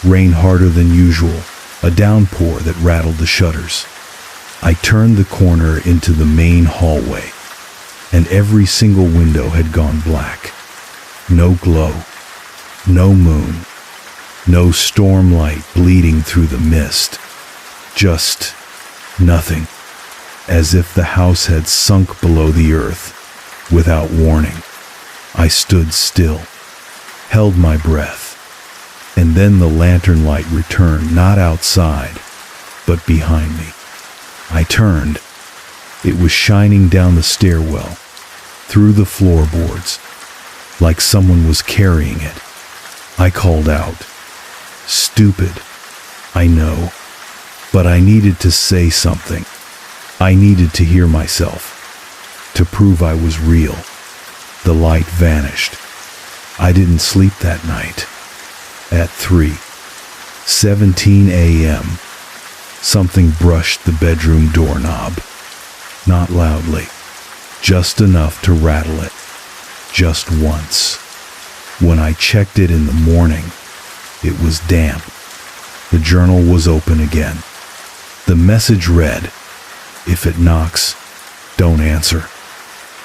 Rain harder than usual. A downpour that rattled the shutters. I turned the corner into the main hallway, and every single window had gone black. No glow. No moon. No storm light bleeding through the mist. Just nothing. As if the house had sunk below the earth, without warning. I stood still, held my breath, and then the lantern light returned, not outside, but behind me. I turned. It was shining down the stairwell, through the floorboards, like someone was carrying it. I called out. Stupid, I know, but I needed to say something. I needed to hear myself, to prove I was real. The light vanished. I didn't sleep that night. At 3:17 a.m., something brushed the bedroom doorknob. Not loudly, just enough to rattle it. Just once. When I checked it in the morning, it was damp. The journal was open again. The message read, "If it knocks, don't answer."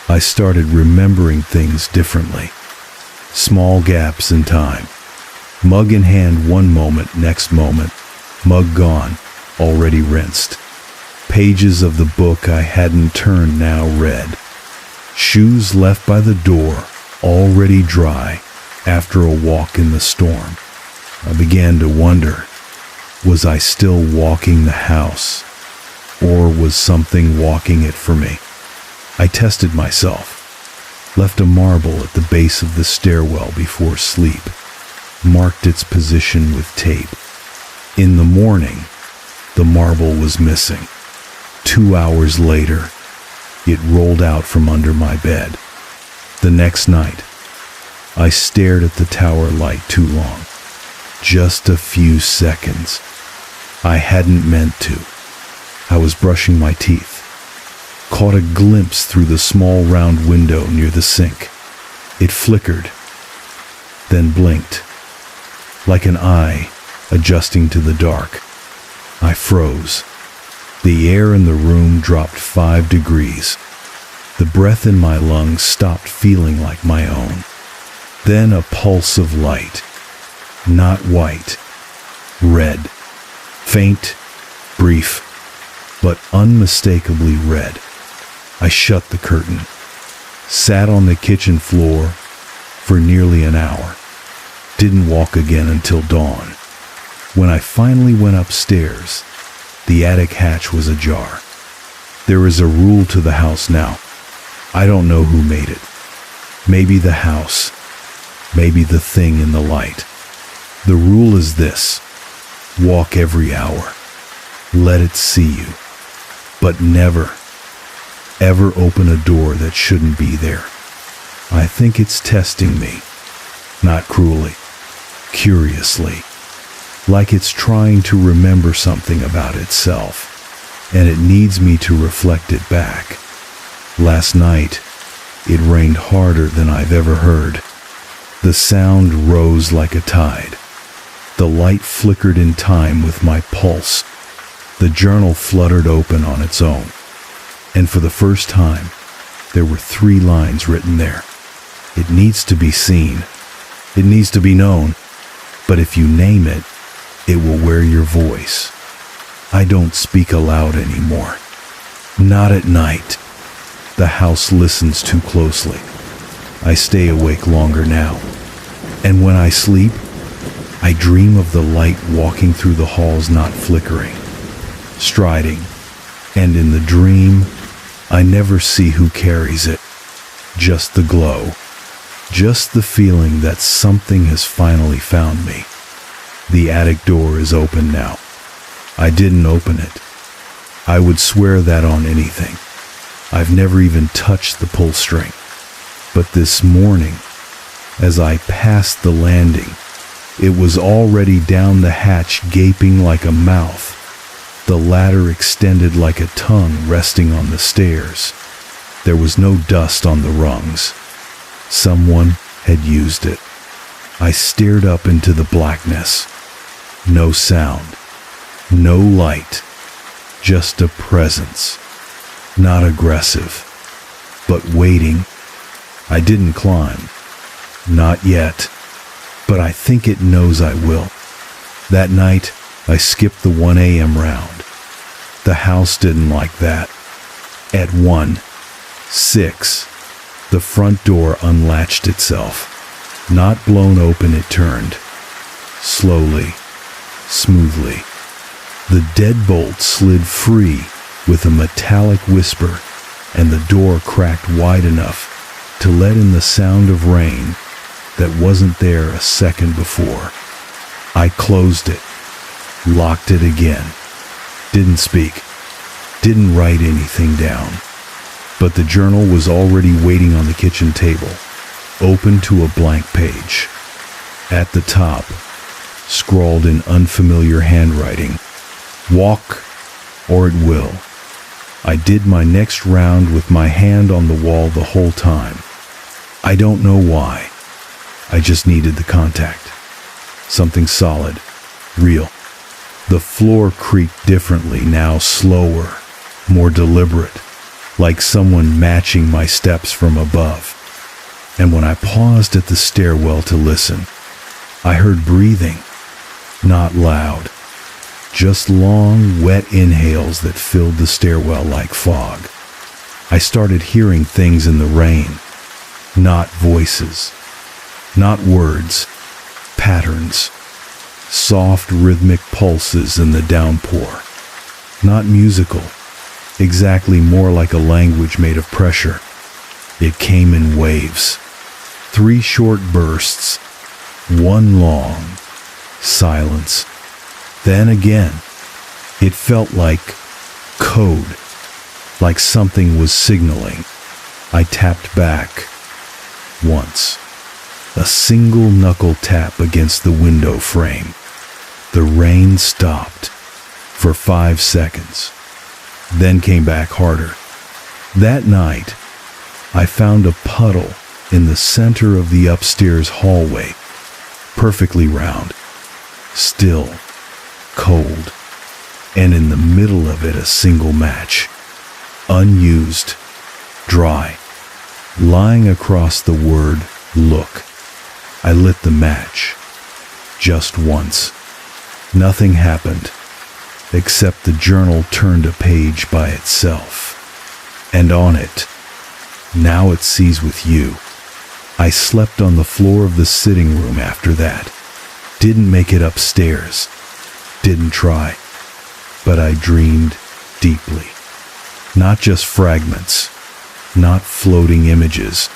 I started remembering things differently. Small gaps in time. Mug in hand one moment, next moment. Mug gone, already rinsed. Pages of the book I hadn't turned now read. Shoes left by the door, already dry after a walk in the storm. I began to wonder, was I still walking the house? Or was something walking it for me? I tested myself. Left a marble at the base of the stairwell before sleep. Marked its position with tape. In the morning, the marble was missing. 2 hours later, it rolled out from under my bed. The next night, I stared at the tower light too long. Just a few seconds. I hadn't meant to. I was brushing my teeth. Caught a glimpse through the small round window near the sink. It flickered, then blinked, like an eye adjusting to the dark. I froze. The air in the room dropped 5 degrees. The breath in my lungs stopped feeling like my own. Then a pulse of light. Not white. Red. Faint, brief, but unmistakably red. I shut the curtain. Sat on the kitchen floor for nearly an hour. Didn't walk again until dawn. When I finally went upstairs, the attic hatch was ajar. There is a rule to the house now. I don't know who made it. Maybe the house, maybe the thing in the light. The rule is this: walk every hour. Let it see you. But never, ever open a door that shouldn't be there. I think it's testing me, not cruelly, curiously, like it's trying to remember something about itself, and it needs me to reflect it back. Last night, it rained harder than I've ever heard. The sound rose like a tide. The light flickered in time with my pulse. The journal fluttered open on its own. And for the first time, there were 3 lines written there. It needs to be seen. It needs to be known. But if you name it, it will wear your voice. I don't speak aloud anymore. Not at night. The house listens too closely. I stay awake longer now. And when I sleep, I dream of the light walking through the halls, not flickering, striding. And in the dream, I never see who carries it. Just the glow. Just the feeling that something has finally found me. The attic door is open now. I didn't open it. I would swear that on anything. I've never even touched the pull string. But this morning, as I passed the landing, it was already down the hatch, gaping like a mouth. The ladder extended like a tongue resting on the stairs. There was no dust on the rungs. Someone had used it. I stared up into the blackness. No sound. No light. Just a presence. Not aggressive, but waiting. I didn't climb. Not yet. But I think it knows I will. That night, I skipped the 1 a.m. round. The house didn't like that. At 1:06, the front door unlatched itself. Not blown open, it turned. Slowly, smoothly. The deadbolt slid free with a metallic whisper, and the door cracked wide enough to let in the sound of rain that wasn't there a second before. I closed it, locked it again. Didn't speak, didn't write anything down. But the journal was already waiting on the kitchen table, open to a blank page. At the top, scrawled in unfamiliar handwriting, "Walk, or it will." I did my next round with my hand on the wall the whole time. I don't know why. I just needed the contact. Something solid, real. The floor creaked differently now, slower, more deliberate, like someone matching my steps from above. And when I paused at the stairwell to listen, I heard breathing, not loud, just long, wet inhales that filled the stairwell like fog. I started hearing things in the rain, not voices, not words, patterns, soft rhythmic pulses in the downpour. Not musical, exactly, more like a language made of pressure. It came in waves, 3 short bursts, 1 long, silence. Then again, it felt like code, like something was signaling. I tapped back. Once. A single knuckle tap against the window frame. The rain stopped for 5 seconds, then came back harder. That night, I found a puddle in the center of the upstairs hallway, perfectly round, still, cold, and in the middle of it a single match, unused, dry, lying across the word "look." I lit the match, just once. Nothing happened, except the journal turned a page by itself. And on it, "Now it sees with you." I slept on the floor of the sitting room after that. Didn't make it upstairs. didn't try, but I dreamed deeply. Not just fragments, not floating images,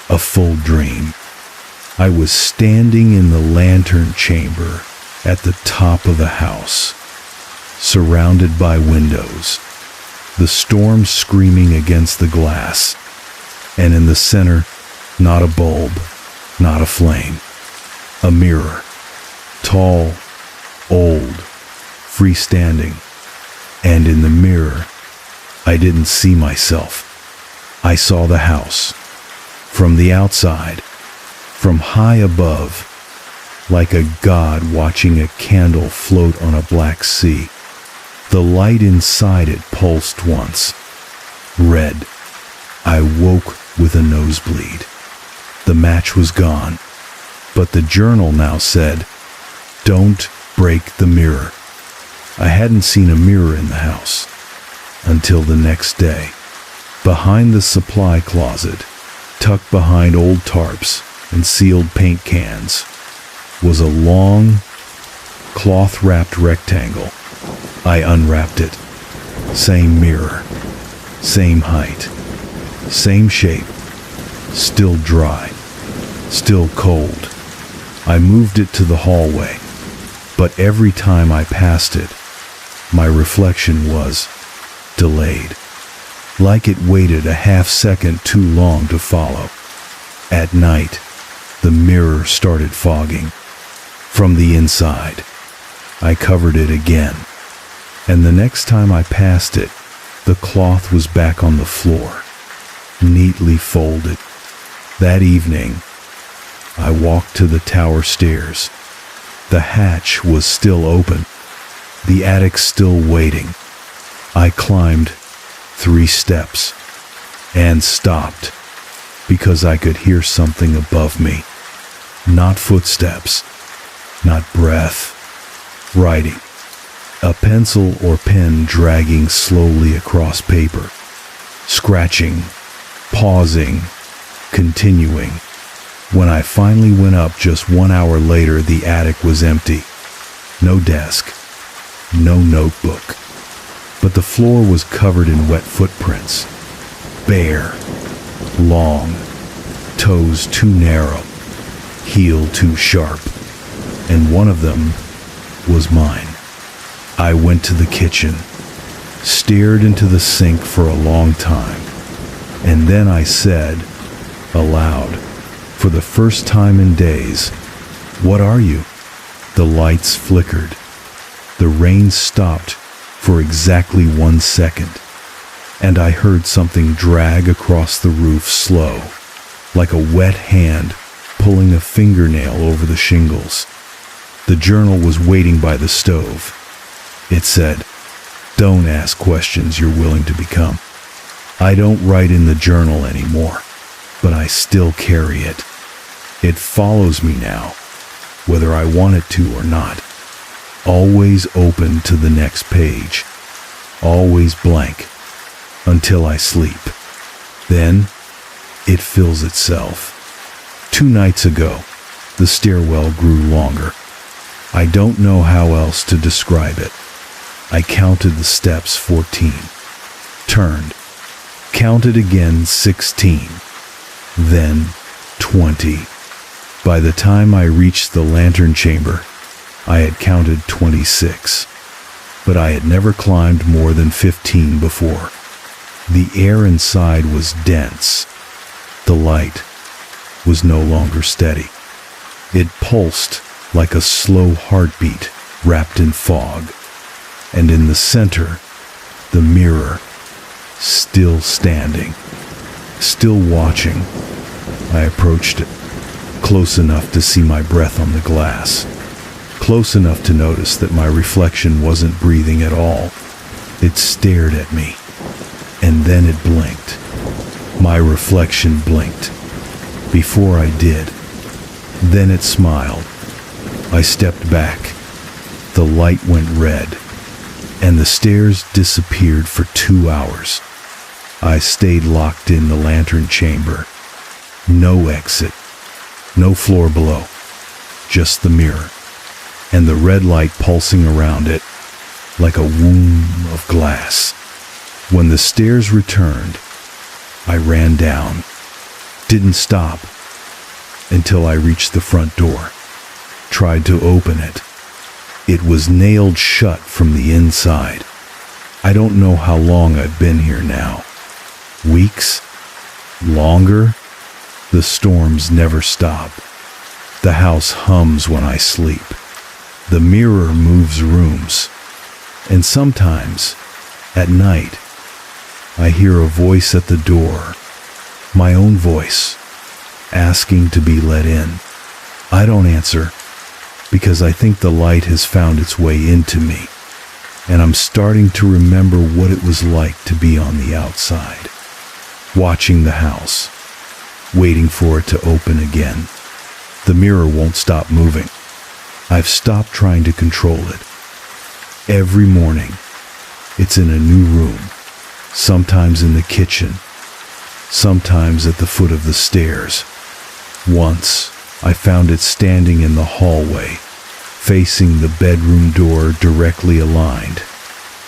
a full dream. I was standing in the lantern chamber at the top of the house, surrounded by windows, the storm screaming against the glass, and in the center, not a bulb, not a flame, a mirror, tall, old, freestanding, and in the mirror, I didn't see myself. I saw the house, from the outside, from high above, like a god watching a candle float on a black sea. The light inside it pulsed once. Red. I woke with a nosebleed. The match was gone, but the journal now said, "Don't break the mirror." I hadn't seen a mirror in the house until the next day. Behind the supply closet, tucked behind old tarps and sealed paint cans, was a long, cloth-wrapped rectangle. I unwrapped it. Same mirror, same height, same shape, still dry, still cold. I moved it to the hallway, but every time I passed it, my reflection was delayed, like it waited a half second too long to follow. At night, the mirror started fogging. From the inside, I covered it again, and the next time I passed it, the cloth was back on the floor, neatly folded. That evening, I walked to the tower stairs. The hatch was still open, the attic still waiting. I climbed 3 steps and stopped because I could hear something above me. Not footsteps, not breath, writing. A pencil or pen dragging slowly across paper, scratching, pausing, continuing. When I finally went up just 1 hour later, the attic was empty. No desk, no notebook, but the floor was covered in wet footprints. Bare, long, toes too narrow, heel too sharp, and one of them was mine. I went to the kitchen, stared into the sink for a long time, and then I said, aloud, for the first time in days, "What are you?" The lights flickered. The rain stopped for exactly 1 second, and I heard something drag across the roof slow, like a wet hand pulling a fingernail over the shingles. The journal was waiting by the stove. It said, "Don't ask questions you're willing to become." I don't write in the journal anymore, but I still carry it. It follows me now, whether I want it to or not. Always open to the next page, always blank, until I sleep. Then, it fills itself. 2 nights ago, the stairwell grew longer. I don't know how else to describe it. I counted the steps 14, turned, counted again 16, then 20. By the time I reached the lantern chamber, I had counted 26, but I had never climbed more than 15 before. The air inside was dense. The light was no longer steady. It pulsed like a slow heartbeat wrapped in fog. And in the center, the mirror, still standing, still watching. I approached it, close enough to see my breath on the glass, close enough to notice that my reflection wasn't breathing at all. It stared at me, and then it blinked. My reflection blinked. Before I did, then it smiled. I stepped back. The light went red, and the stairs disappeared for 2 hours. I stayed locked in the lantern chamber. No exit, no floor below, just the mirror. and the red light pulsing around it like a womb of glass. When the stairs returned, I ran down, didn't stop until I reached the front door, tried to open it. It was nailed shut from the inside. I don't know how long I've been here now. Weeks? Longer? The storms never stop. The house hums when I sleep. The mirror moves rooms. And sometimes, at night, I hear a voice at the door, my own voice, asking to be let in. I don't answer because I think the light has found its way into me, and I'm starting to remember what it was like to be on the outside, watching the house, waiting for it to open again. The mirror won't stop moving. I've stopped trying to control it. Every morning, it's in a new room, sometimes in the kitchen, sometimes at the foot of the stairs. Once, I found it standing in the hallway, facing the bedroom door directly aligned,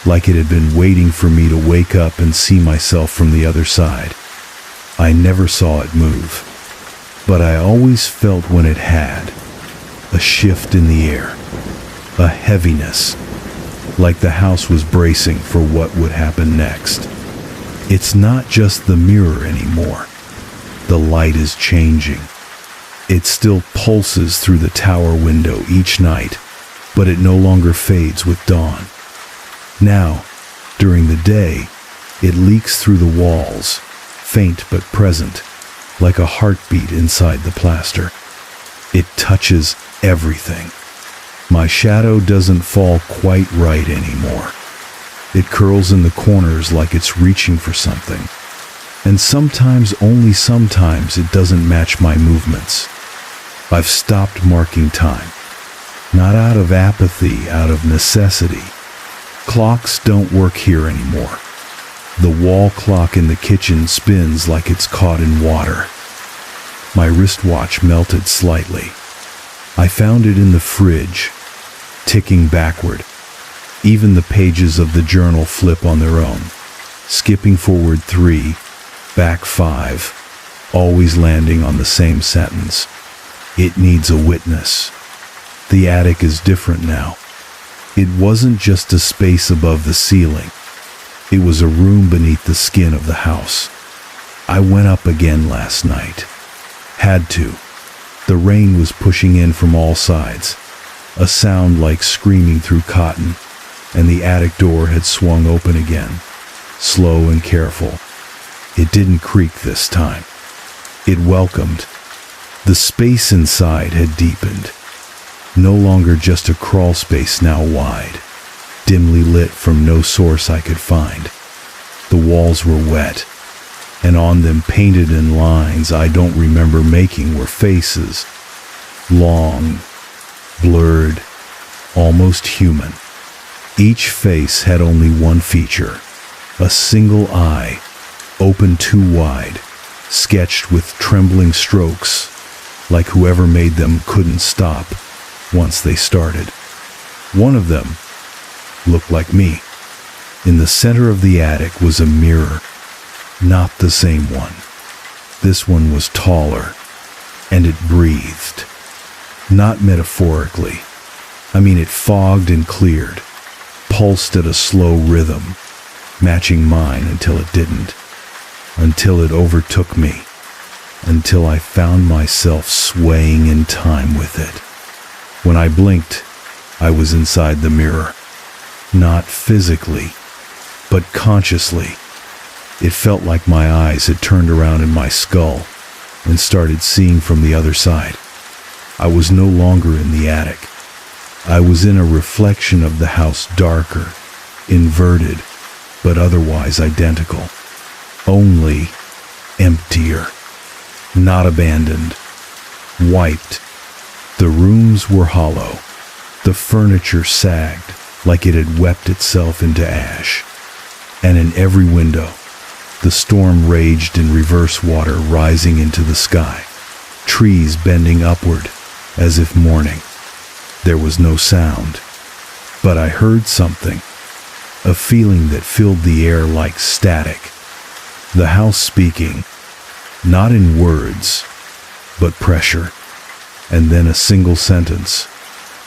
like it had been waiting for me to wake up and see myself from the other side. I never saw it move, but I always felt when it had, a shift in the air, a heaviness, like the house was bracing for what would happen next. It's not just the mirror anymore. The light is changing. It still pulses through the tower window each night, but it no longer fades with dawn. Now, during the day, it leaks through the walls, faint but present, like a heartbeat inside the plaster. It touches everything. My shadow doesn't fall quite right anymore. It curls in the corners like it's reaching for something. And sometimes, only sometimes, it doesn't match my movements. I've stopped marking time. Not out of apathy, out of necessity. Clocks don't work here anymore. The wall clock in the kitchen spins like it's caught in water. My wristwatch melted slightly. I found it in the fridge, ticking backward. Even the pages of the journal flip on their own, skipping forward 3, back 5, always landing on the same sentence. It needs a witness. The attic is different now. It wasn't just a space above the ceiling. It was a room beneath the skin of the house. I went up again last night. Had to. The rain was pushing in from all sides, a sound like screaming through cotton, and the attic door had swung open again, slow and careful. It didn't creak this time. It welcomed. The space inside had deepened. No longer just a crawl space, now wide, dimly lit from no source I could find. The walls were wet, and on them, painted in lines I don't remember making, were faces. Long, blurred, almost human. Each face had only one feature, a single eye, open too wide, sketched with trembling strokes, like whoever made them couldn't stop once they started. One of them looked like me. In the center of the attic was a mirror, not the same one. This one was taller, and it breathed. Not metaphorically. I mean, it fogged and cleared, pulsed at a slow rhythm, matching mine until it didn't, until it overtook me, until I found myself swaying in time with it. When I blinked, I was inside the mirror. Not physically, but consciously. It felt like my eyes had turned around in my skull and started seeing from the other side. I was no longer in the attic. I was in a reflection of the house, darker, inverted, but otherwise identical. Only emptier. Not abandoned. Wiped. The rooms were hollow. The furniture sagged like it had wept itself into ash. And in every window, the storm raged in reverse water rising into the sky, trees bending upward as if mourning. There was no sound, but I heard something, a feeling that filled the air like static. The house speaking, not in words, but pressure, and then a single sentence,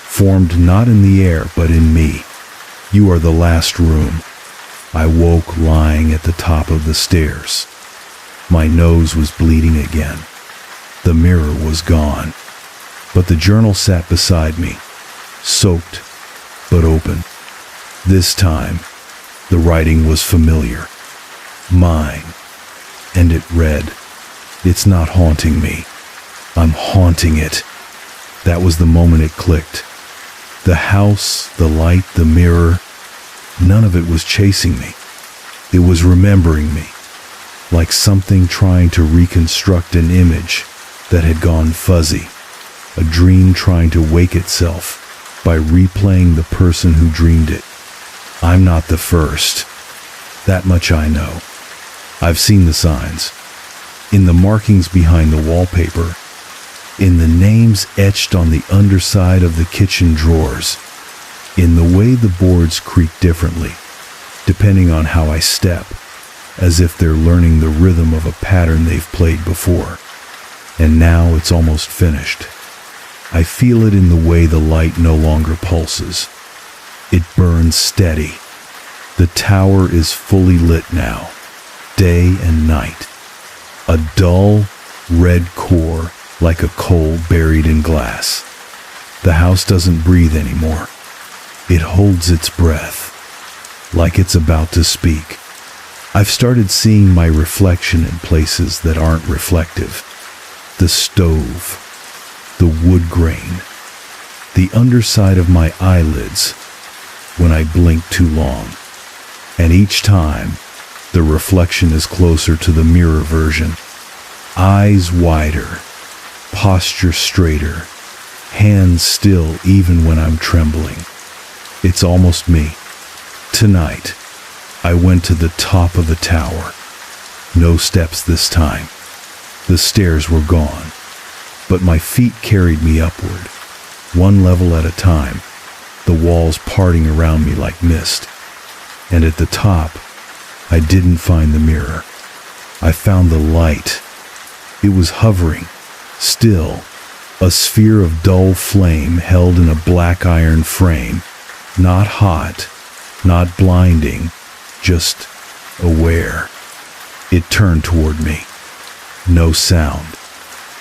formed not in the air but in me. "You are the last room." I woke lying at the top of the stairs. My nose was bleeding again. The mirror was gone, but the journal sat beside me, soaked but open. This time, the writing was familiar, mine, and it read, "It's not haunting me. I'm haunting it." That was the moment it clicked. The house, the light, the mirror, none of it was chasing me. It was remembering me, like something trying to reconstruct an image that had gone fuzzy, a dream trying to wake itself by replaying the person who dreamed it. I'm not the first. That much I know. I've seen the signs, in the markings behind the wallpaper, in the names etched on the underside of the kitchen drawers, in the way the boards creak differently, depending on how I step, as if they're learning the rhythm of a pattern they've played before. And now it's almost finished. I feel it in the way the light no longer pulses. It burns steady. The tower is fully lit now, day and night. A dull, red core like a coal buried in glass. The house doesn't breathe anymore. It holds its breath, like it's about to speak. I've started seeing my reflection in places that aren't reflective. The stove, the wood grain, the underside of my eyelids when I blink too long. And each time, the reflection is closer to the mirror version. Eyes wider, posture straighter, hands still even when I'm trembling. It's almost me. Tonight, I went to the top of the tower. No steps this time. The stairs were gone, but my feet carried me upward, one level at a time, the walls parting around me like mist. And at the top, I didn't find the mirror. I found the light. It was hovering, still, a sphere of dull flame held in a black iron frame, not hot, not blinding, just aware. It turned toward me. No sound,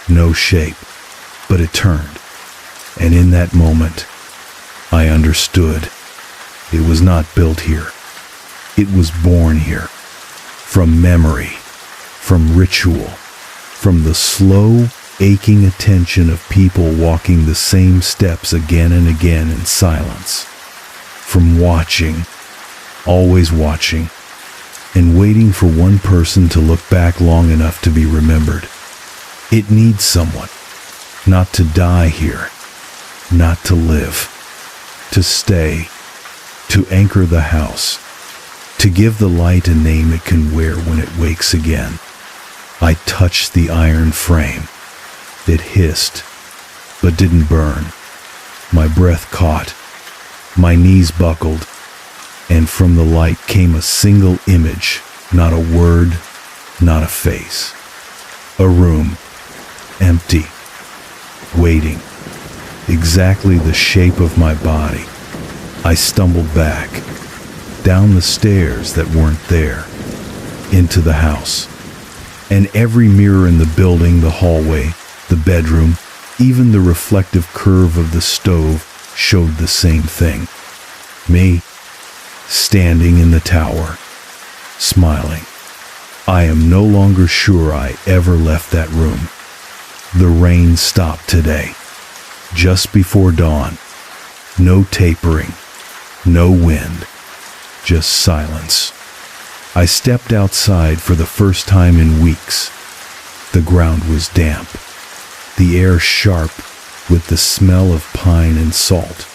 no shape, but it turned. And in that moment, I understood. It was not built here. It was born here. From memory, from ritual, from the slow, aching attention of people walking the same steps again and again in silence. From watching, always watching, and waiting for one person to look back long enough to be remembered. It needs someone, not to die here, not to live, to stay, to anchor the house, to give the light a name it can wear when it wakes again. I touched the iron frame. It hissed, but didn't burn. My breath caught, my knees buckled, and from the light came a single image, not a word, not a face. A room, empty, waiting, exactly the shape of my body. I stumbled back, down the stairs that weren't there, into the house. And every mirror in the building, the hallway, the bedroom, even the reflective curve of the stove showed the same thing. Me, standing in the tower, smiling. I am no longer sure I ever left that room. The rain stopped today, just before dawn. No tapering, no wind, just silence. I stepped outside for the first time in weeks. The ground was damp, the air sharp with the smell of pine and salt.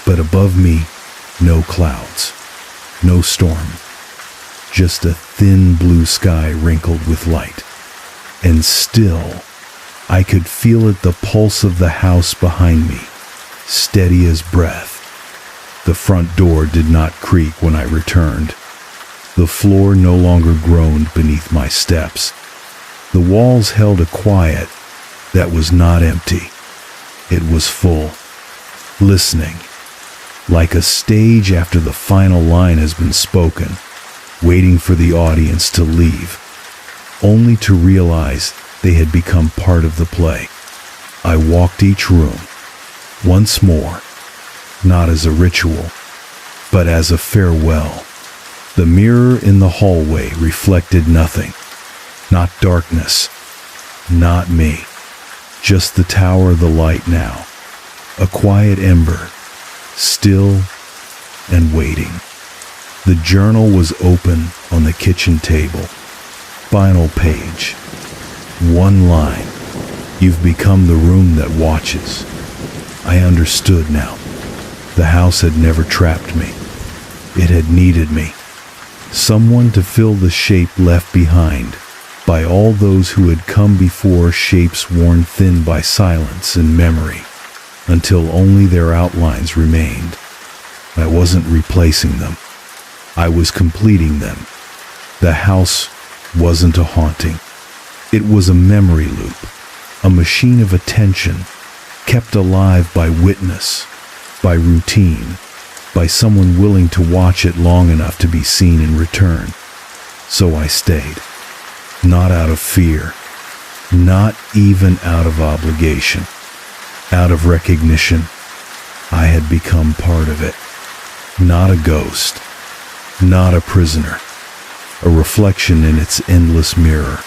But above me, no clouds, no storm, just a thin blue sky wrinkled with light. And still, I could feel it, the pulse of the house behind me, steady as breath. The front door did not creak when I returned. The floor no longer groaned beneath my steps. The walls held a quiet that was not empty. It was full, listening, like a stage after the final line has been spoken, waiting for the audience to leave, only to realize they had become part of the play. I walked each room, once more, not as a ritual, but as a farewell. The mirror in the hallway reflected nothing, not darkness, not me, just the tower of the light now, a quiet ember, still and waiting. The journal was open on the kitchen table. Final page. One line. You've become the room that watches. I understood now. The house had never trapped me. It had needed me. Someone to fill the shape left behind by all those who had come before, shapes worn thin by silence and memory, until only their outlines remained. I wasn't replacing them. I was completing them. The house wasn't a haunting. It was a memory loop, a machine of attention, kept alive by witness, by routine, by someone willing to watch it long enough to be seen in return. So I stayed, not out of fear, not even out of obligation, out of recognition. I had become part of it, not a ghost, not a prisoner, a reflection in its endless mirror.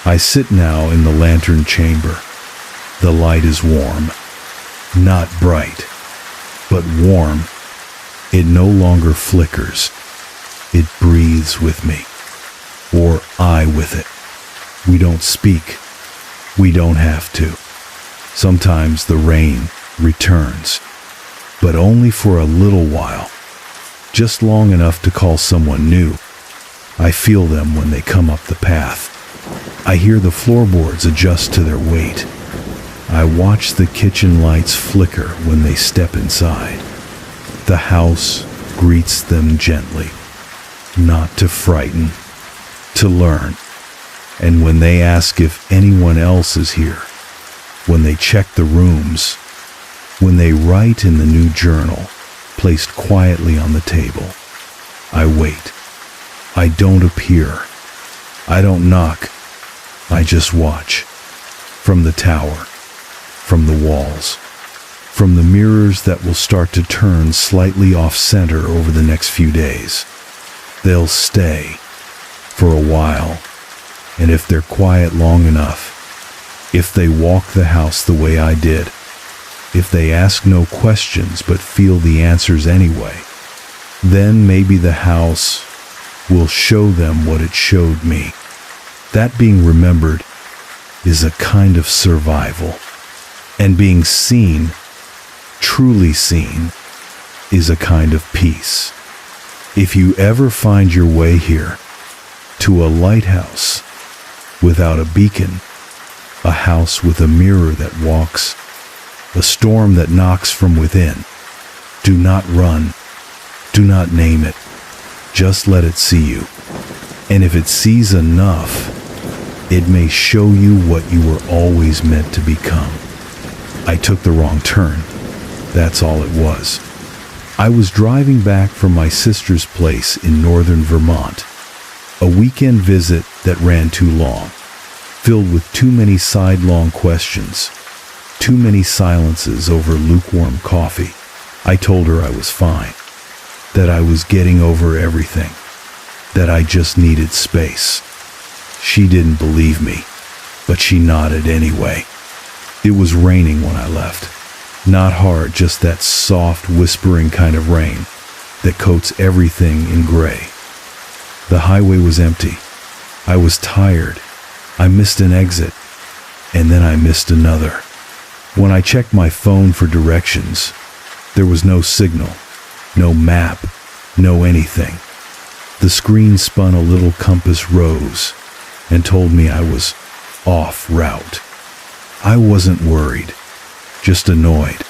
I sit now in the lantern chamber. The light is warm, not bright, but warm. It no longer flickers. It breathes with me, or I with it. We don't speak. We don't have to. Sometimes the rain returns, but only for a little while, just long enough to call someone new. I feel them when they come up the path. I hear the floorboards adjust to their weight. I watch the kitchen lights flicker when they step inside. The house greets them gently, not to frighten, to learn. And when they ask if anyone else is here, when they check the rooms, when they write in the new journal, placed quietly on the table, I wait. I don't appear. I don't knock. I just watch. From the tower, from the walls, from the mirrors that will start to turn slightly off-center over the next few days. They'll stay for a while, and if they're quiet long enough, if they walk the house the way I did, if they ask no questions but feel the answers anyway, then maybe the house will show them what it showed me. That being remembered is a kind of survival, and being seen, truly seen, is a kind of peace. If you ever find your way here, to a lighthouse without a beacon, a house with a mirror that walks, a storm that knocks from within, do not run, do not name it, just let it see you. And if it sees enough, it may show you what you were always meant to become. I took the wrong turn. That's all it was. I was driving back from my sister's place in northern Vermont. A weekend visit that ran too long, filled with too many sidelong questions, too many silences over lukewarm coffee. I told her I was fine, that I was getting over everything, that I just needed space. She didn't believe me, but she nodded anyway. It was raining when I left. Not hard, just that soft, whispering kind of rain that coats everything in gray. The highway was empty. I was tired. I missed an exit, and then I missed another. When I checked my phone for directions, there was no signal, no map, no anything. The screen spun a little compass rose and told me I was off route. I wasn't worried, just annoyed.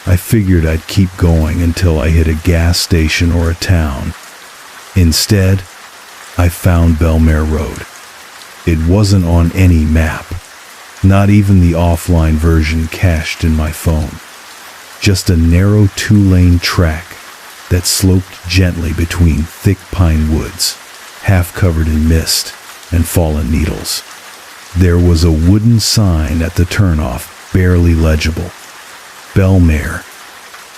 I figured I'd keep going until I hit a gas station or a town. Instead, I found Belmare Road. It wasn't on any map, not even the offline version cached in my phone. Just a narrow 2-lane track that sloped gently between thick pine woods, half covered in mist and fallen needles. There was a wooden sign at the turnoff, barely legible. Belmare,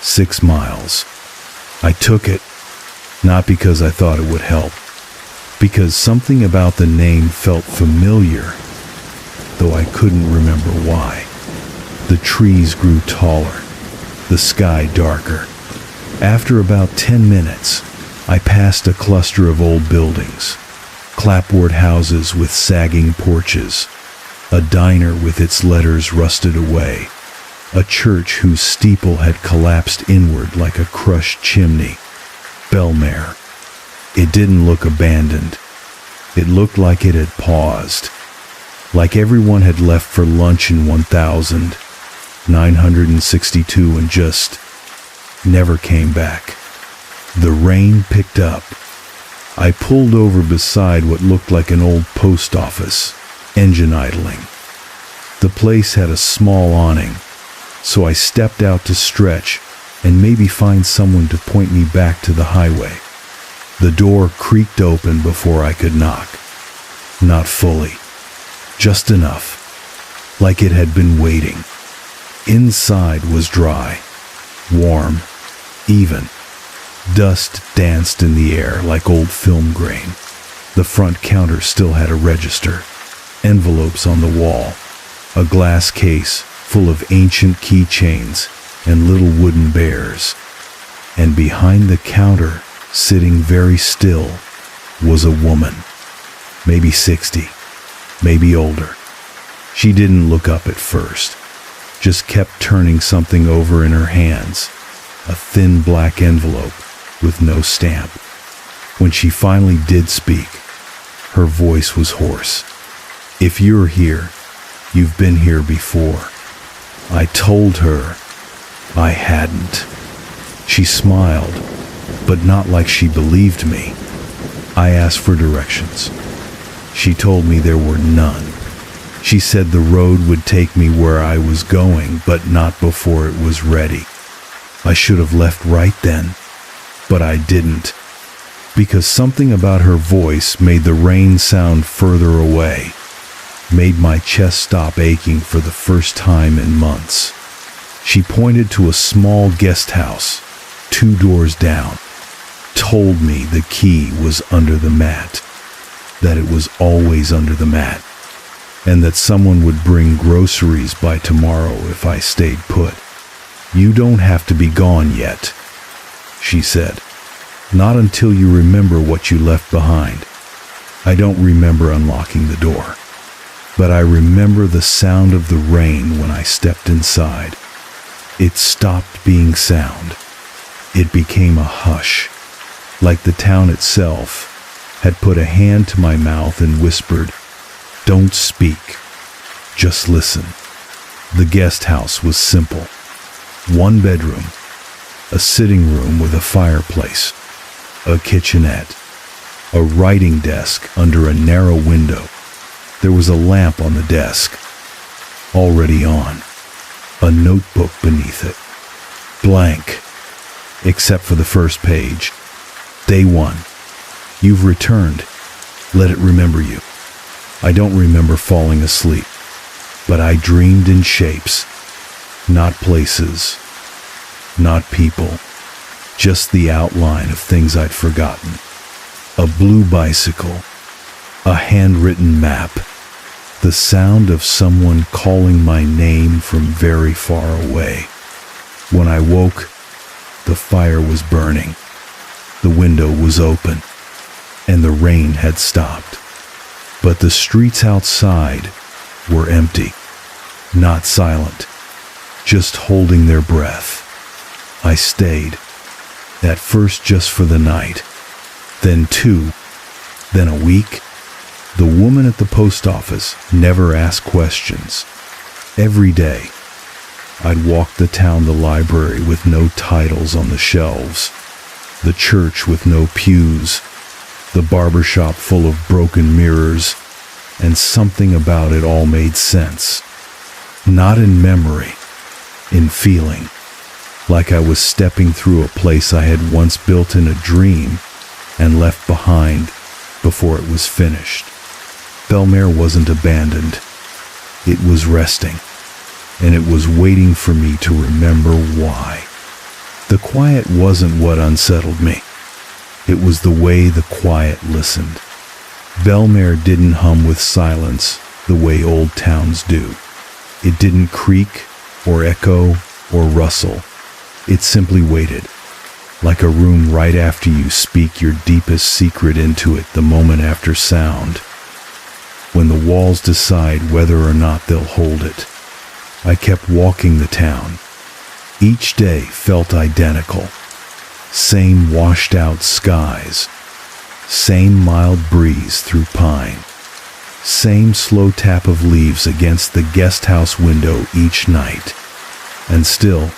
6 miles. I took it, not because I thought it would help, because something about the name felt familiar, though I couldn't remember why. The trees grew taller, the sky darker. After about 10 minutes, I passed a cluster of old buildings, clapboard houses with sagging porches, a diner with its letters rusted away, a church whose steeple had collapsed inward like a crushed chimney. Belmare. It didn't look abandoned. It looked like it had paused, like everyone had left for lunch in 1962 and just never came back. The rain picked up. I pulled over beside what looked like an old post office, engine idling. The place had a small awning, so I stepped out to stretch and maybe find someone to point me back to the highway. The door creaked open before I could knock. Not fully, just enough, like it had been waiting. Inside was dry, warm, even. Dust danced in the air like old film grain. The front counter still had a register, envelopes on the wall, a glass case full of ancient keychains and little wooden bears. And behind the counter, sitting very still, was a woman, maybe 60, maybe older. She didn't look up at first, just kept turning something over in her hands, a thin black envelope with no stamp. When she finally did speak, her voice was hoarse. "If you're here, you've been here before." I told her I hadn't. She smiled, but not like she believed me. I asked for directions. She told me there were none. She said the road would take me where I was going, but not before it was ready. I should have left right then, but I didn't, because something about her voice made the rain sound further away, made my chest stop aching for the first time in months. She pointed to a small guest house, 2 doors down, told me the key was under the mat, that it was always under the mat, and that someone would bring groceries by tomorrow if I stayed put. "You don't have to be gone yet," she said. "Not until you remember what you left behind." I don't remember unlocking the door, but I remember the sound of the rain when I stepped inside. It stopped being sound. It became a hush, like the town itself had put a hand to my mouth and whispered, "Don't speak, just listen." The guest house was simple. 1 bedroom, a sitting room with a fireplace, a kitchenette, a writing desk under a narrow window. There was a lamp on the desk, already on, a notebook beneath it, blank, except for the first page. "Day 1. You've returned. Let it remember you." I don't remember falling asleep, but I dreamed in shapes, not places, not people, just the outline of things I'd forgotten. A blue bicycle, a handwritten map, the sound of someone calling my name from very far away. When I woke, the fire was burning, the window was open, and the rain had stopped. But the streets outside were empty, not silent, just holding their breath. I stayed, at first just for the night, then 2, then a week. The woman at the post office never asked questions. Every day, I'd walk the town, the library with no titles on the shelves, the church with no pews, the barbershop full of broken mirrors, and something about it all made sense. Not in memory, in feeling, like I was stepping through a place I had once built in a dream and left behind before it was finished. Belmare wasn't abandoned. It was resting, and it was waiting for me to remember why. The quiet wasn't what unsettled me. It was the way the quiet listened. Belmare didn't hum with silence the way old towns do. It didn't creak or echo or rustle. It simply waited, like a room right after you speak your deepest secret into it the moment after sound. When the walls decide whether or not they'll hold it. I kept walking the town. Each day felt identical. Same washed out skies. Same mild breeze through pine. Same slow tap of leaves against the guest house window each night. And still,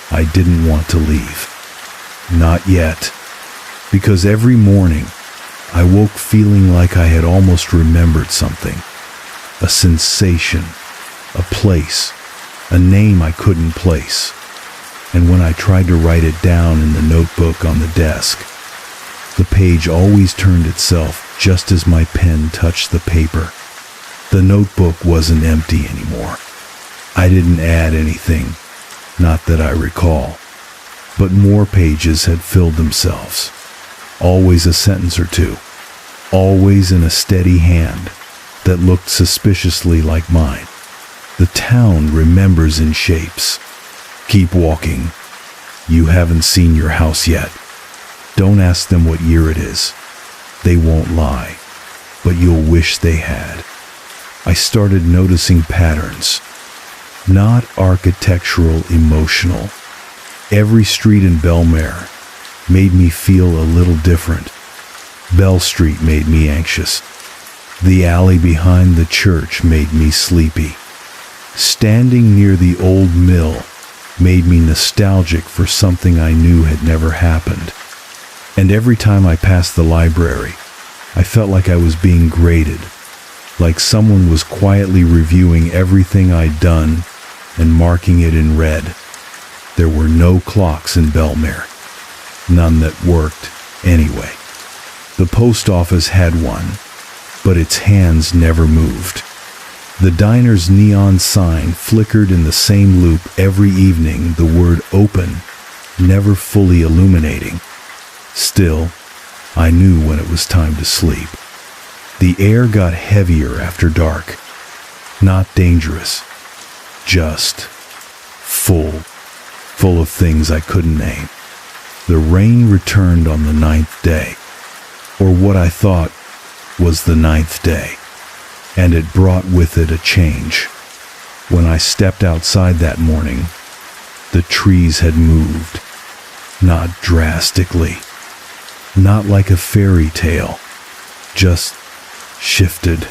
I didn't want to leave. Not yet. Because every morning, I woke feeling like I had almost remembered something. A sensation, a place, a name I couldn't place. And when I tried to write it down in the notebook on the desk, the page always turned itself just as my pen touched the paper. The notebook wasn't empty anymore. I didn't add anything, not that I recall. But more pages had filled themselves. Always a sentence or two. Always in a steady hand that looked suspiciously like mine. The town remembers in shapes. Keep walking. You haven't seen your house yet. Don't ask them what year it is. They won't lie, but you'll wish they had. I started noticing patterns. Not architectural, emotional. Every street in Belmare made me feel a little different. Bell Street made me anxious. The alley behind the church made me sleepy. Standing near the old mill made me nostalgic for something I knew had never happened. And every time I passed the library, I felt like I was being graded, like someone was quietly reviewing everything I'd done and marking it in red. There were no clocks in Belmare, none that worked anyway. The post office had one, but its hands never moved. The diner's neon sign flickered in the same loop every evening, the word open never fully illuminating. Still, I knew when it was time to sleep. The air got heavier after dark. Not dangerous, just full of things I couldn't name. The rain returned on the 9th day, or what I thought was the 9th day, and it brought with it a change. When I stepped outside that morning, the trees had moved, not drastically, not like a fairy tale, just shifted.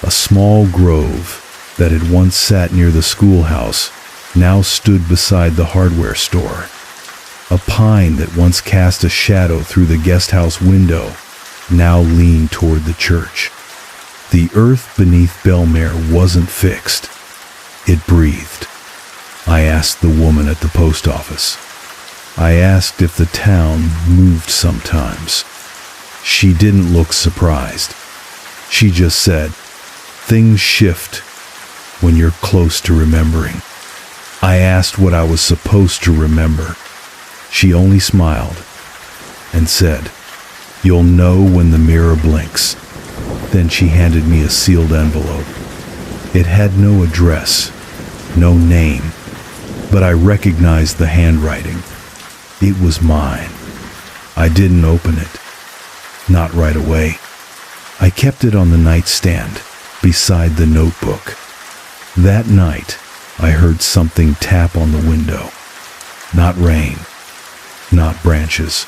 A small grove that had once sat near the schoolhouse now stood beside the hardware store. A pine that once cast a shadow through the guest house window now leaned toward the church. The earth beneath Belmare wasn't fixed. It breathed. I asked the woman at the post office. I asked if the town moved sometimes. She didn't look surprised. She just said, "Things shift when you're close to remembering." I asked what I was supposed to remember. She only smiled and said, "You'll know when the mirror blinks." Then she handed me a sealed envelope. It had no address, no name, but I recognized the handwriting. It was mine. I didn't open it. Not right away. I kept it on the nightstand beside the notebook. That night, I heard something tap on the window. Not rain, not branches.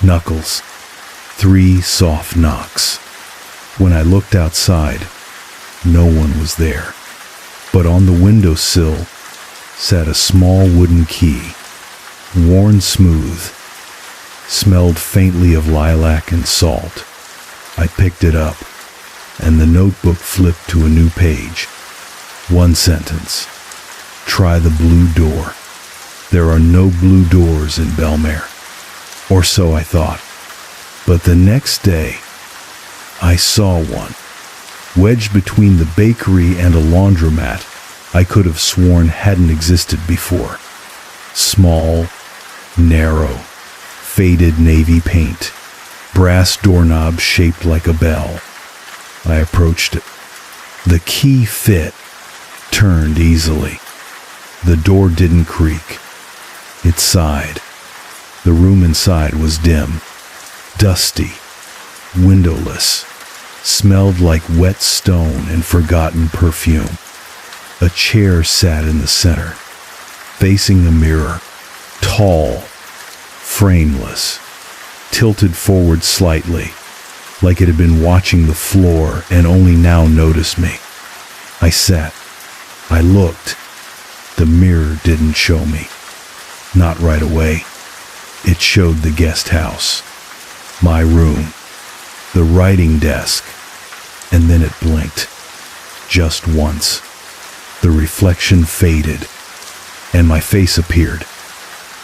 Knuckles. 3 soft knocks. When I looked outside, no one was there. But on the windowsill, sat a small wooden key, worn smooth, smelled faintly of lilac and salt. I picked it up, and the notebook flipped to a new page. One sentence. Try the blue door. There are no blue doors in Belmare. Or so I thought. But the next day, I saw one. Wedged between the bakery and a laundromat I could have sworn hadn't existed before. Small, narrow, faded navy paint, brass doorknob shaped like a bell. I approached it. The key fit, turned easily. The door didn't creak. It sighed. The room inside was dim, dusty, windowless, smelled like wet stone and forgotten perfume. A chair sat in the center, facing a mirror, tall, frameless, tilted forward slightly, like it had been watching the floor and only now noticed me. I sat. I looked. The mirror didn't show me. Not right away. It showed the guest house, my room, the writing desk, and then it blinked. Just once. The reflection faded, and my face appeared.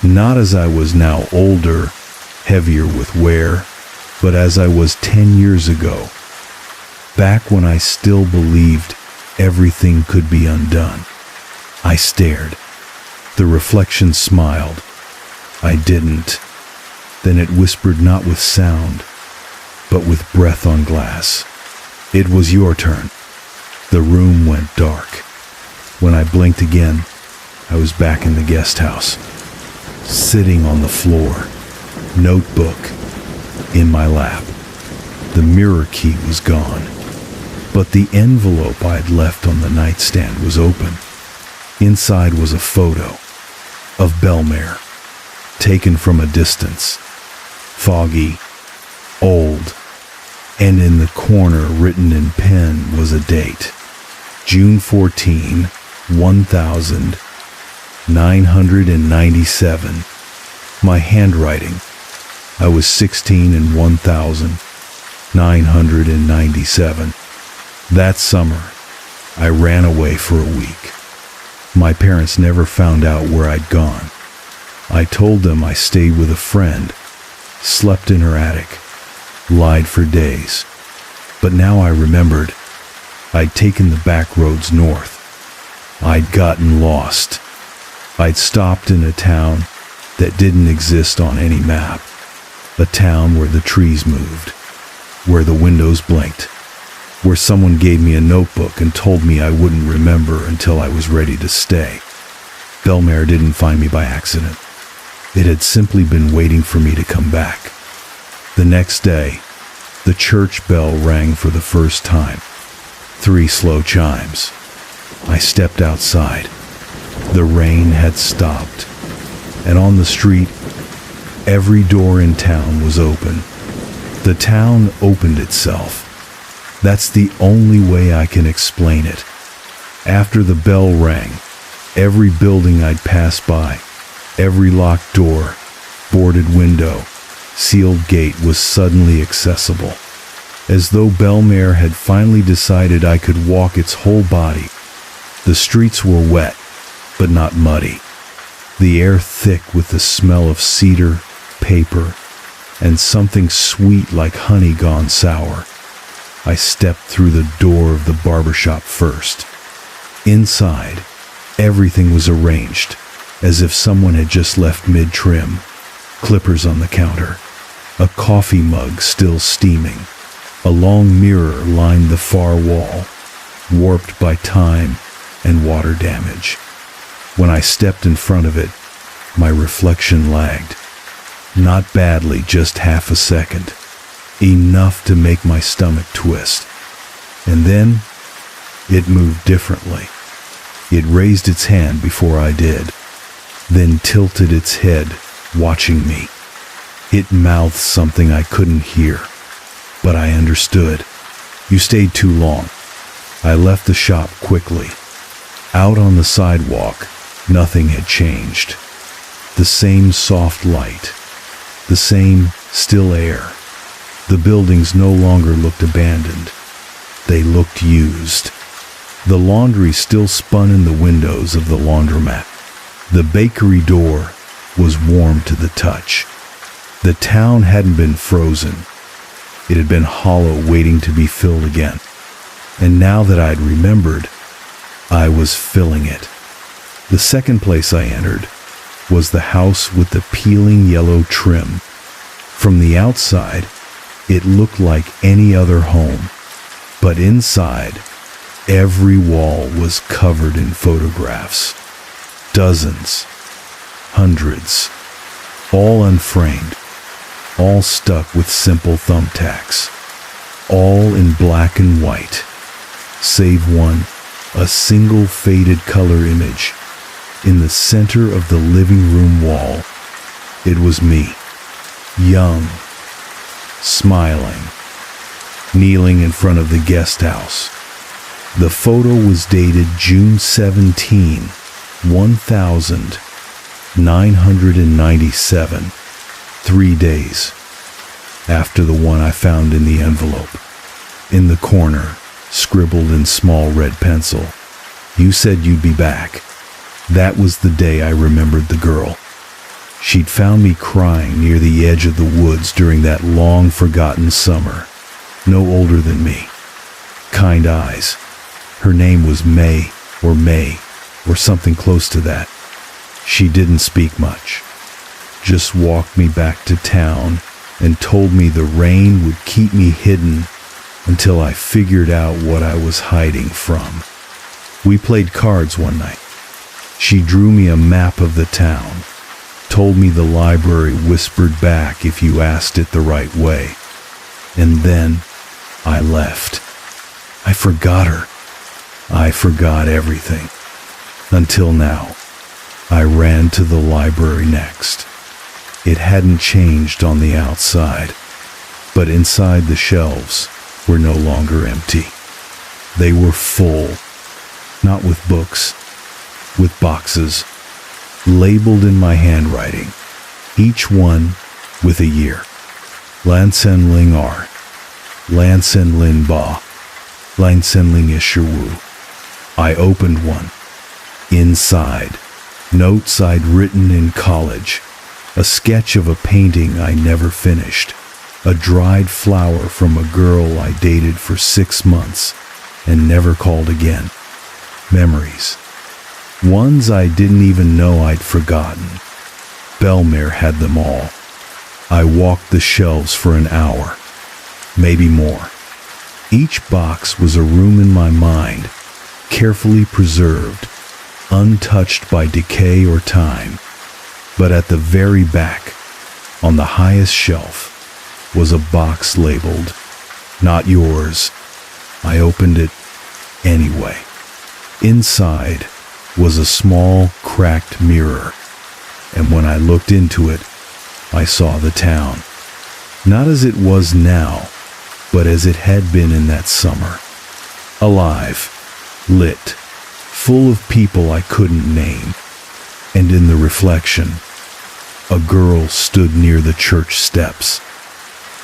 Not as I was now older, heavier with wear, but as I was 10 years ago, back when I still believed everything could be undone. I stared. The reflection smiled. I didn't. Then it whispered not with sound, but with breath on glass. It was your turn. The room went dark. When I blinked again, I was back in the guest house, sitting on the floor, notebook in my lap. The mirror key was gone, but the envelope I'd left on the nightstand was open. Inside was a photo of Belmare, taken from a distance, foggy, old, and in the corner, written in pen, was a date. June 14, 1997. My handwriting. I was 16 in 1997. That summer, I ran away for a week. My parents never found out where I'd gone. I told them I stayed with a friend, slept in her attic, lied for days. But now I remembered. I'd taken the back roads north. I'd gotten lost. I'd stopped in a town that didn't exist on any map. A town where the trees moved, where the windows blinked, where someone gave me a notebook and told me I wouldn't remember until I was ready to stay. Belmare didn't find me by accident. It had simply been waiting for me to come back. The next day, the church bell rang for the first time. 3 slow chimes. I stepped outside. The rain had stopped, and on the street, every door in town was open. The town opened itself. That's the only way I can explain it. After the bell rang, every building I'd passed by, every locked door, boarded window, sealed gate was suddenly accessible. As though Belmare had finally decided I could walk its whole body. The streets were wet, but not muddy. The air thick with the smell of cedar, paper, and something sweet like honey gone sour. I stepped through the door of the barbershop first. Inside, everything was arranged, as if someone had just left mid-trim. Clippers on the counter, a coffee mug still steaming. A long mirror lined the far wall, warped by time and water damage. When I stepped in front of it, my reflection lagged. Not badly, just half a second. Enough to make my stomach twist. And then, it moved differently. It raised its hand before I did, then tilted its head, watching me. It mouthed something I couldn't hear, but I understood. You stayed too long. I left the shop quickly. Out on the sidewalk, Nothing had changed. The same soft light, the same still air. The buildings no longer looked abandoned. They looked used. The laundry still spun in the windows of the laundromat. The bakery door was warm to the touch. The town hadn't been frozen. It had been hollow, waiting to be filled again. And now that I'd remembered, I was filling it. The second place I entered was the house with the peeling yellow trim. From the outside, it looked like any other home, but inside, every wall was covered in photographs. Dozens, hundreds, all unframed, all stuck with simple thumbtacks, all in black and white, save one, a single faded color image. In the center of the living room wall, it was me, young, smiling, kneeling in front of the guest house. The photo was dated June 17, 1997, 3 days after the one I found in the envelope. In the corner, scribbled in small red pencil, "You said you'd be back." That was the day I remembered the girl. She'd found me crying near the edge of the woods during that long-forgotten summer. No older than me. Kind eyes. Her name was May, or something close to that. She didn't speak much. Just walked me back to town and told me the rain would keep me hidden until I figured out what I was hiding from. We played cards one night. She drew me a map of the town, told me the library whispered back if you asked it the right way. And then I left. I forgot her. I forgot everything. Until now, I ran to the library next. It hadn't changed on the outside, but inside the shelves were no longer empty. They were full, not with books, with boxes, labeled in my handwriting, each one with a year. Lansenling R, Lansenlin Ba, Lansenling Isherwu. I opened one. Inside, notes I'd written in college, a sketch of a painting I never finished, a dried flower from a girl I dated for 6 months and never called again. Memories. Ones I didn't even know I'd forgotten. Belmere had them all. I walked the shelves for an hour, maybe more. Each box was a room in my mind, carefully preserved, untouched by decay or time. But at the very back, on the highest shelf, was a box labeled, "Not yours." I opened it anyway. Inside was a small, cracked mirror, and when I looked into it, I saw the town. Not as it was now, but as it had been in that summer. Alive, lit, full of people I couldn't name. And in the reflection, a girl stood near the church steps,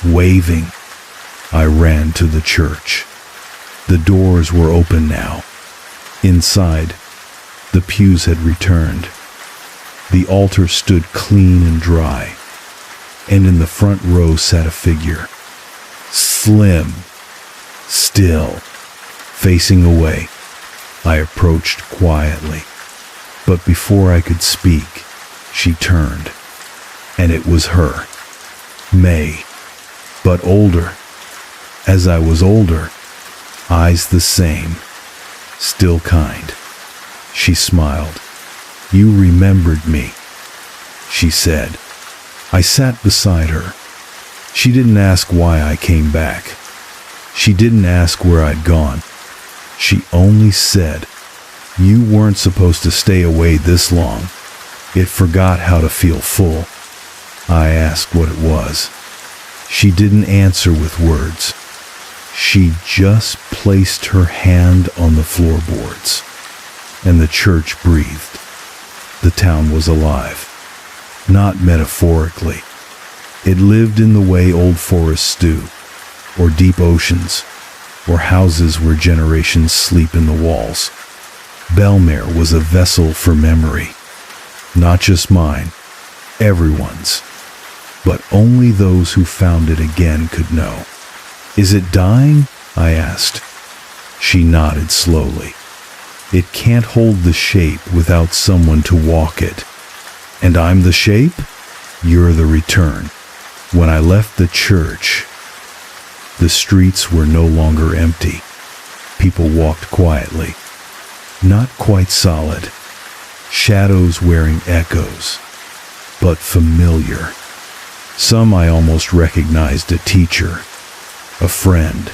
waving. I ran to the church. The doors were open now. Inside, the pews had returned. The altar stood clean and dry, and in the front row sat a figure, slim, still, facing away. I approached quietly, but before I could speak, she turned, and it was her, May, but older. As I was older, eyes the same, still kind. She smiled. "You remembered me," she said. I sat beside her. She didn't ask why I came back. She didn't ask where I'd gone. She only said, "You weren't supposed to stay away this long. It forgot how to feel full." I asked what it was. She didn't answer with words. She just placed her hand on the floorboards, and the church breathed. The town was alive. Not metaphorically. It lived in the way old forests do, or deep oceans, or houses where generations sleep in the walls. Belmare was a vessel for memory. Not just mine, everyone's. But only those who found it again could know. Is it dying? I asked. She nodded slowly. It can't hold the shape without someone to walk it. And I'm the shape? You're the return. When I left the church, the streets were no longer empty. People walked quietly. Not quite solid. Shadows wearing echoes, but familiar. Some I almost recognized: a teacher, a friend,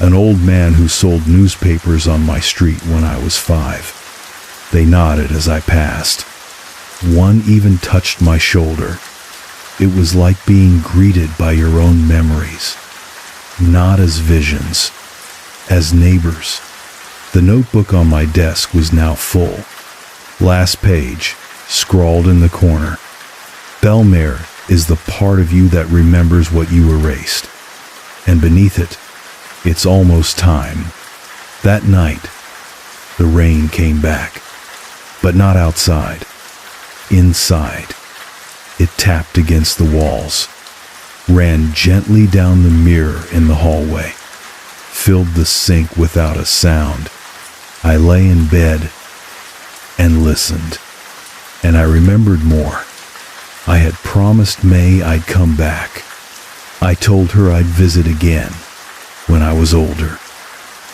an old man who sold newspapers on my street when I was 5. They nodded as I passed. One even touched my shoulder. It was like being greeted by your own memories, not as visions, as neighbors. The notebook on my desk was now full. Last page, scrawled in the corner. Belmare is the part of you that remembers what you erased. And beneath it, it's almost time. That night, the rain came back, but not outside. Inside. It tapped against the walls, ran gently down the mirror in the hallway, filled the sink without a sound. I lay in bed and listened, and I remembered more. I had promised May I'd come back. I told her I'd visit again when I was older,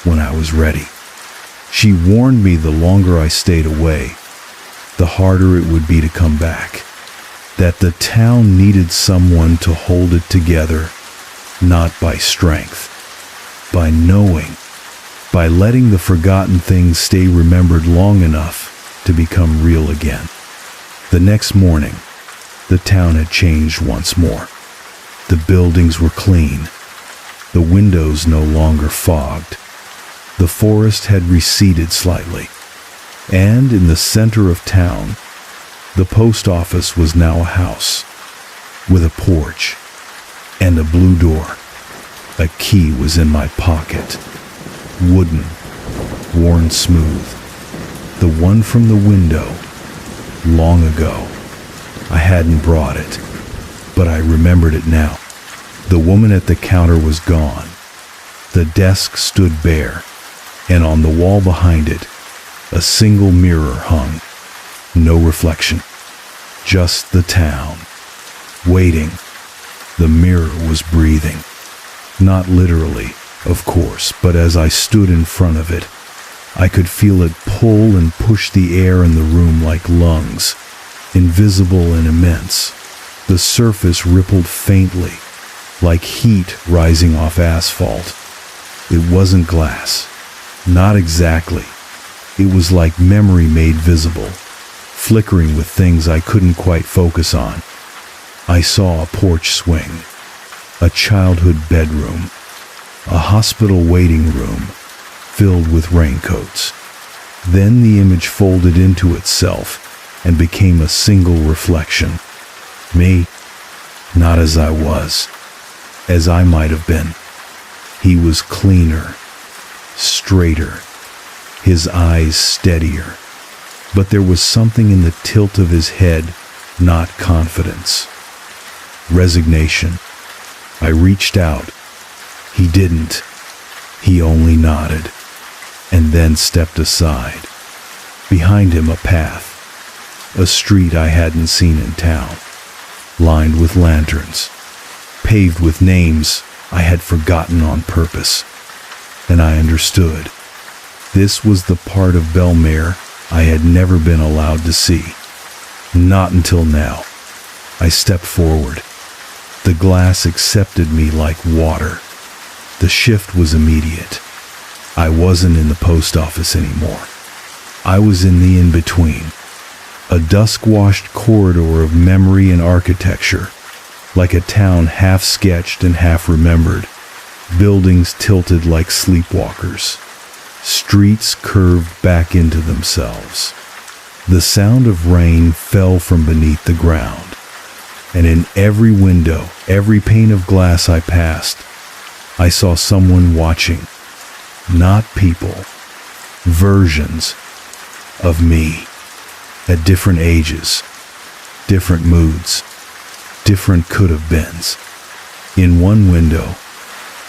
when I was ready. She warned me the longer I stayed away, the harder it would be to come back. That the town needed someone to hold it together, not by strength, by knowing, by letting the forgotten things stay remembered long enough to become real again. The next morning, the town had changed once more. The buildings were clean, the windows no longer fogged. The forest had receded slightly, and in the center of town, the post office was now a house, with a porch and a blue door. A key was in my pocket, wooden, worn smooth. The one from the window, long ago. I hadn't brought it, but I remembered it now. The woman at the counter was gone. The desk stood bare, and on the wall behind it, a single mirror hung. No reflection, just the town, waiting. The mirror was breathing. Not literally, of course, but as I stood in front of it, I could feel it pull and push the air in the room like lungs, invisible and immense. The surface rippled faintly, like heat rising off asphalt. It wasn't glass, not exactly. It was like memory made visible, flickering with things I couldn't quite focus on. I saw a porch swing, a childhood bedroom, a hospital waiting room filled with raincoats. Then the image folded into itself and became a single reflection. Me, not as I was, as I might have been. He was cleaner, straighter, his eyes steadier, but there was something in the tilt of his head, not confidence. Resignation. I reached out. He didn't. He only nodded, and then stepped aside. Behind him, a path, a street I hadn't seen in town, lined with lanterns, paved with names I had forgotten on purpose. And I understood. This was the part of Belmare I had never been allowed to see. Not until now. I stepped forward. The glass accepted me like water. The shift was immediate. I wasn't in the post office anymore. I was in the in-between. A dusk-washed corridor of memory and architecture, like a town half-sketched and half-remembered. Buildings tilted like sleepwalkers. Streets curved back into themselves. The sound of rain fell from beneath the ground, and in every window, every pane of glass I passed, I saw someone watching. Not people, versions of me, at different ages, different moods, different could-have-beens. In one window,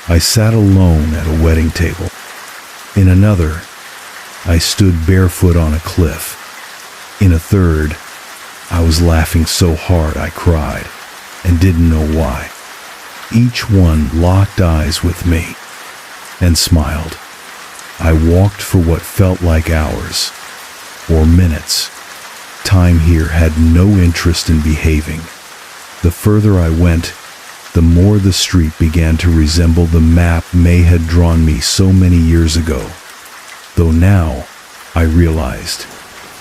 I sat alone at a wedding table. In another, I stood barefoot on a cliff. In a third, I was laughing so hard I cried and didn't know why. Each one locked eyes with me and smiled. I walked for what felt like hours or minutes. Time here had no interest in behaving. The further I went, the more the street began to resemble the map May had drawn me so many years ago. Though now, I realized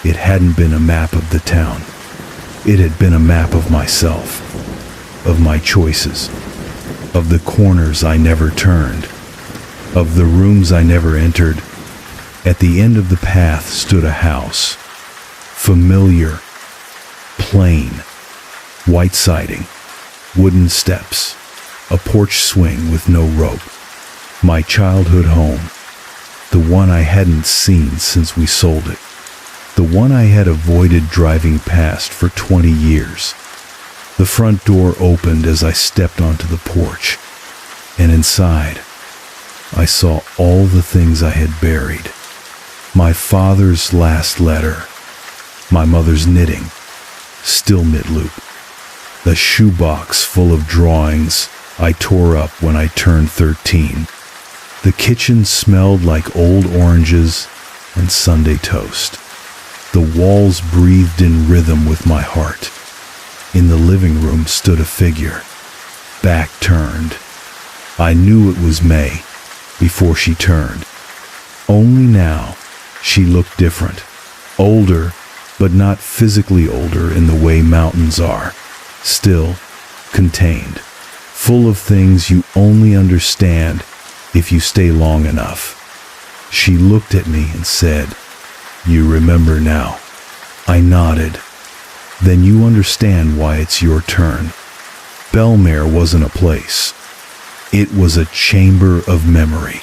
it hadn't been a map of the town. It had been a map of myself, of my choices, of the corners I never turned, of the rooms I never entered. At the end of the path stood a house, familiar, plain, white siding, wooden steps, a porch swing with no rope. My childhood home, the one I hadn't seen since we sold it, the one I had avoided driving past for 20 years. The front door opened as I stepped onto the porch, and inside, I saw all the things I had buried. My father's last letter, my mother's knitting, still knit loop, the shoebox full of drawings I tore up when I turned 13. The kitchen smelled like old oranges and Sunday toast. The walls breathed in rhythm with my heart. In the living room stood a figure, back turned. I knew it was May before she turned. Only now, she looked different. Older, but not physically older in the way mountains are. Still, contained. Full of things you only understand if you stay long enough. She looked at me and said, "You remember now." I nodded. "Then you understand why it's your turn." Belmare wasn't a place. It was a chamber of memory.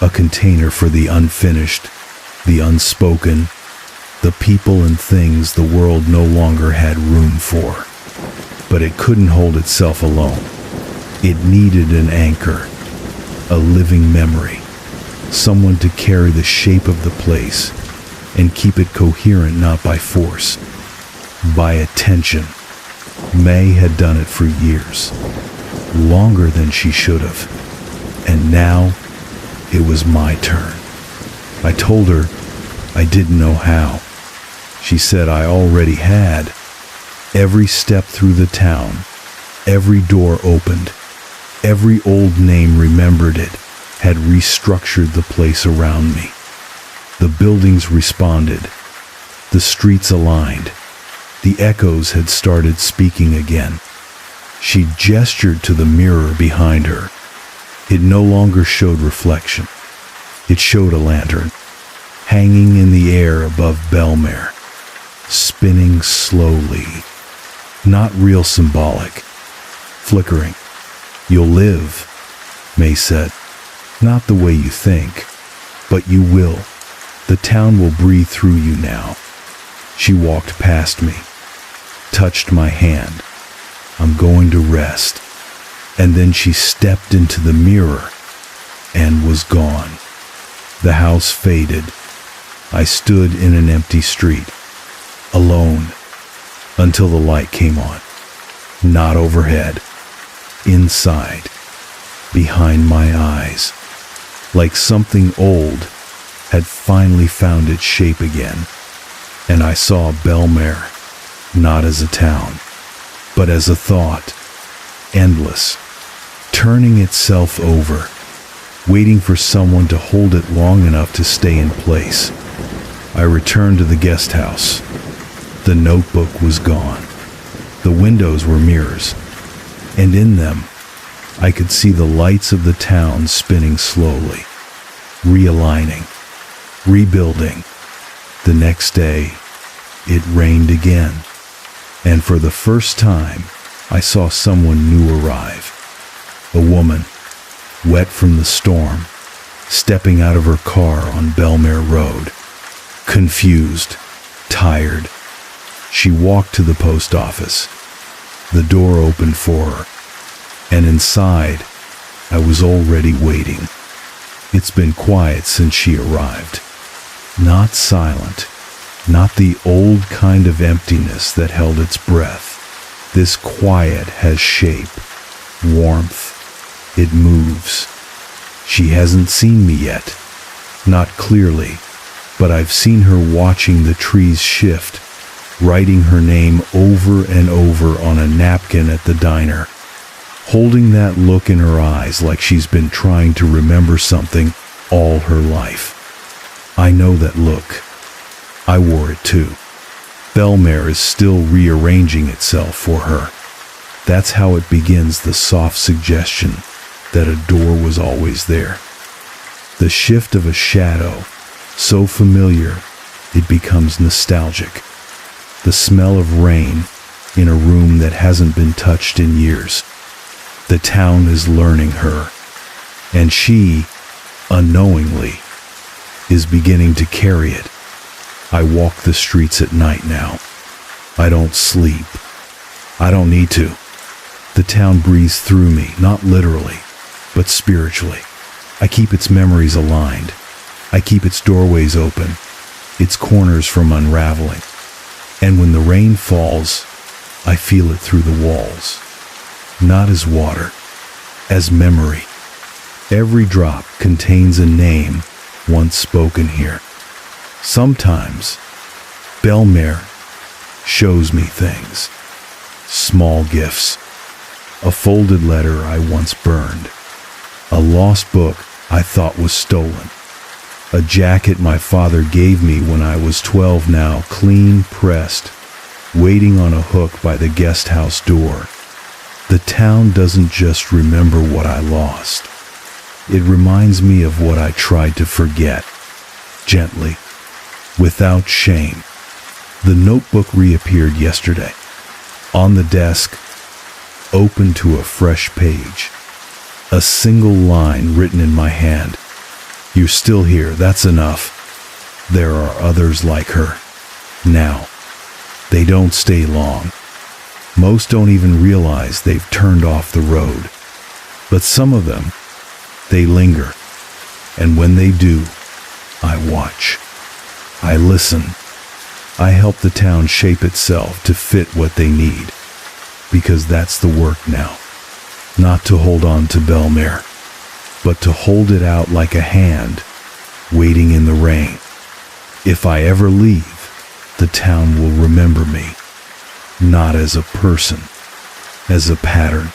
A container for the unfinished, the unspoken, the people and things the world no longer had room for. But it couldn't hold itself alone. It needed an anchor, a living memory, someone to carry the shape of the place and keep it coherent not by force, by attention. May had done it for years, longer than she should have, and now it was my turn. I told her I didn't know how. She said I already had. Every step through the town, every door opened, every old name remembered it, had restructured the place around me. The buildings responded, the streets aligned, the echoes had started speaking again. She gestured to the mirror behind her. It no longer showed reflection. It showed a lantern, hanging in the air above Belmare, spinning slowly. Not real symbolic, flickering. "You'll live," May said. "Not the way you think, but you will. The town will breathe through you now." She walked past me, touched my hand. "I'm going to rest." And then she stepped into the mirror and was gone. The house faded. I stood in an empty street, alone, until the light came on. Not overhead, inside, behind my eyes, like something old had finally found its shape again. And I saw Belmare, not as a town, but as a thought, endless, turning itself over, waiting for someone to hold it long enough to stay in place. I returned to the guest house. The notebook was gone. The windows were mirrors, and in them, I could see the lights of the town spinning slowly, realigning, rebuilding. The next day, It rained again, and for the first time, I saw someone new arrive. A woman, wet from the storm, stepping out of her car on Belmare Road. Confused, tired, she walked to the post office. The door opened for her, and inside, I was already waiting. It's been quiet since she arrived. Not silent, not the old kind of emptiness that held its breath. This quiet has shape, warmth. It moves. She hasn't seen me yet, not clearly, but I've seen her watching the trees shift, writing her name over and over on a napkin at the diner, holding that look in her eyes like she's been trying to remember something all her life. I know that look. I wore it too. Belmare is still rearranging itself for her. That's how it begins, the soft suggestion that a door was always there. The shift of a shadow, so familiar it becomes nostalgic. The smell of rain in a room that hasn't been touched in years. The town is learning her, and she, unknowingly, is beginning to carry it. I walk the streets at night now. I don't sleep. I don't need to. The town breathes through me, not literally, but spiritually. I keep its memories aligned. I keep its doorways open, its corners from unraveling. And when the rain falls, I feel it through the walls. Not as water, as memory. Every drop contains a name once spoken here. Sometimes, Belmare shows me things. Small gifts. A folded letter I once burned. A lost book I thought was stolen. A jacket my father gave me when I was 12, now clean pressed, waiting on a hook by the guest house door. The town doesn't just remember what I lost. It reminds me of what I tried to forget, gently, without shame. The notebook reappeared yesterday, on the desk, open to a fresh page. A single line written in my hand. You're still here, that's enough. There are others like her. Now, they don't stay long. Most don't even realize they've turned off the road. But some of them, they linger. And when they do, I watch. I listen. I help the town shape itself to fit what they need. Because that's the work now. Not to hold on to Belmare, but to hold it out like a hand, waiting in the rain. If I ever leave, the town will remember me. Not as a person, as a pattern.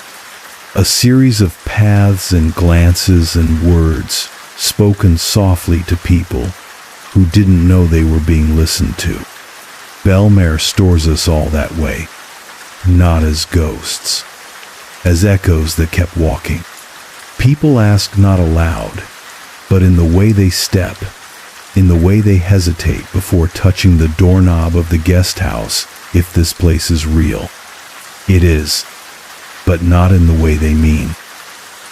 A series of paths and glances and words spoken softly to people who didn't know they were being listened to. Belmare stores us all that way, not as ghosts, as echoes that kept walking. People ask not aloud, but in the way they step, in the way they hesitate before touching the doorknob of the guest house, if this place is real. It is, but not in the way they mean.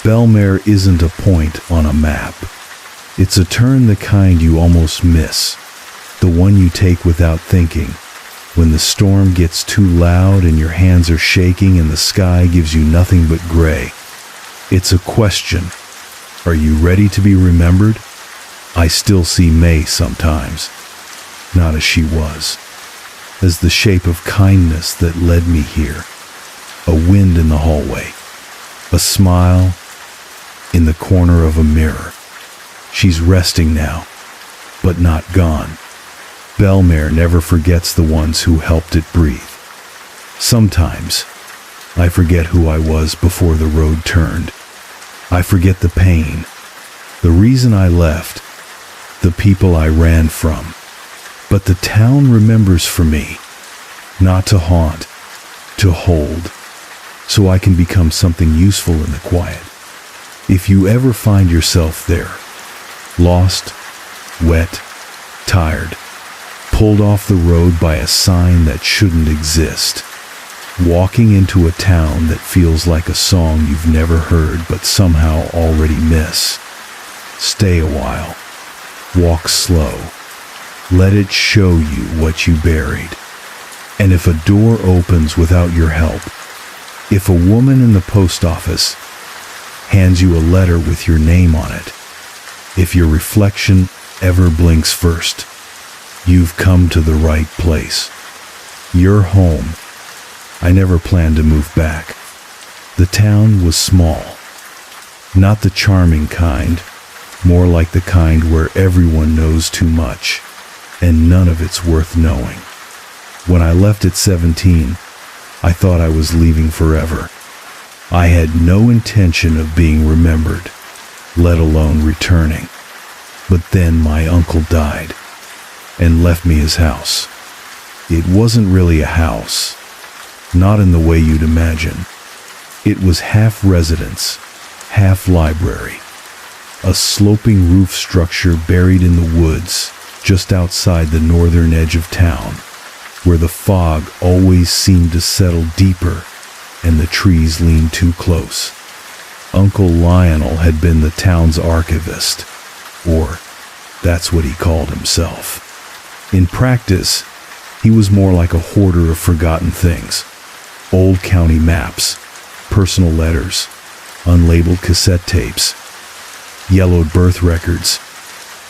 Belmare isn't a point on a map. It's a turn, the kind you almost miss, the one you take without thinking, when the storm gets too loud and your hands are shaking and the sky gives you nothing but gray. It's a question. Are you ready to be remembered? I still see May sometimes, not as she was, as the shape of kindness that led me here. A wind in the hallway, a smile in the corner of a mirror. She's resting now, but not gone. Belmare never forgets the ones who helped it breathe. Sometimes, I forget who I was before the road turned. I forget the pain, the reason I left, the people I ran from. But the town remembers for me, not to haunt, to hold, so I can become something useful in the quiet. If you ever find yourself there, lost, wet, tired, pulled off the road by a sign that shouldn't exist. Walking into a town that feels like a song you've never heard but somehow already miss. Stay a while. Walk slow. Let it show you what you buried. And if a door opens without your help, if a woman in the post office hands you a letter with your name on it, if your reflection ever blinks first, you've come to the right place. You're home. I never planned to move back. The town was small. Not the charming kind, more like the kind where everyone knows too much, and none of it's worth knowing. When I left at 17, I thought I was leaving forever. I had no intention of being remembered, let alone returning. But then my uncle died and left me his house. It wasn't really a house, not in the way you'd imagine. It was half residence, half library, a sloping roof structure buried in the woods just outside the northern edge of town, where the fog always seemed to settle deeper and the trees leaned too close. Uncle Lionel had been the town's archivist, or that's what he called himself. In practice, he was more like a hoarder of forgotten things. Old county maps, personal letters, unlabeled cassette tapes, yellowed birth records,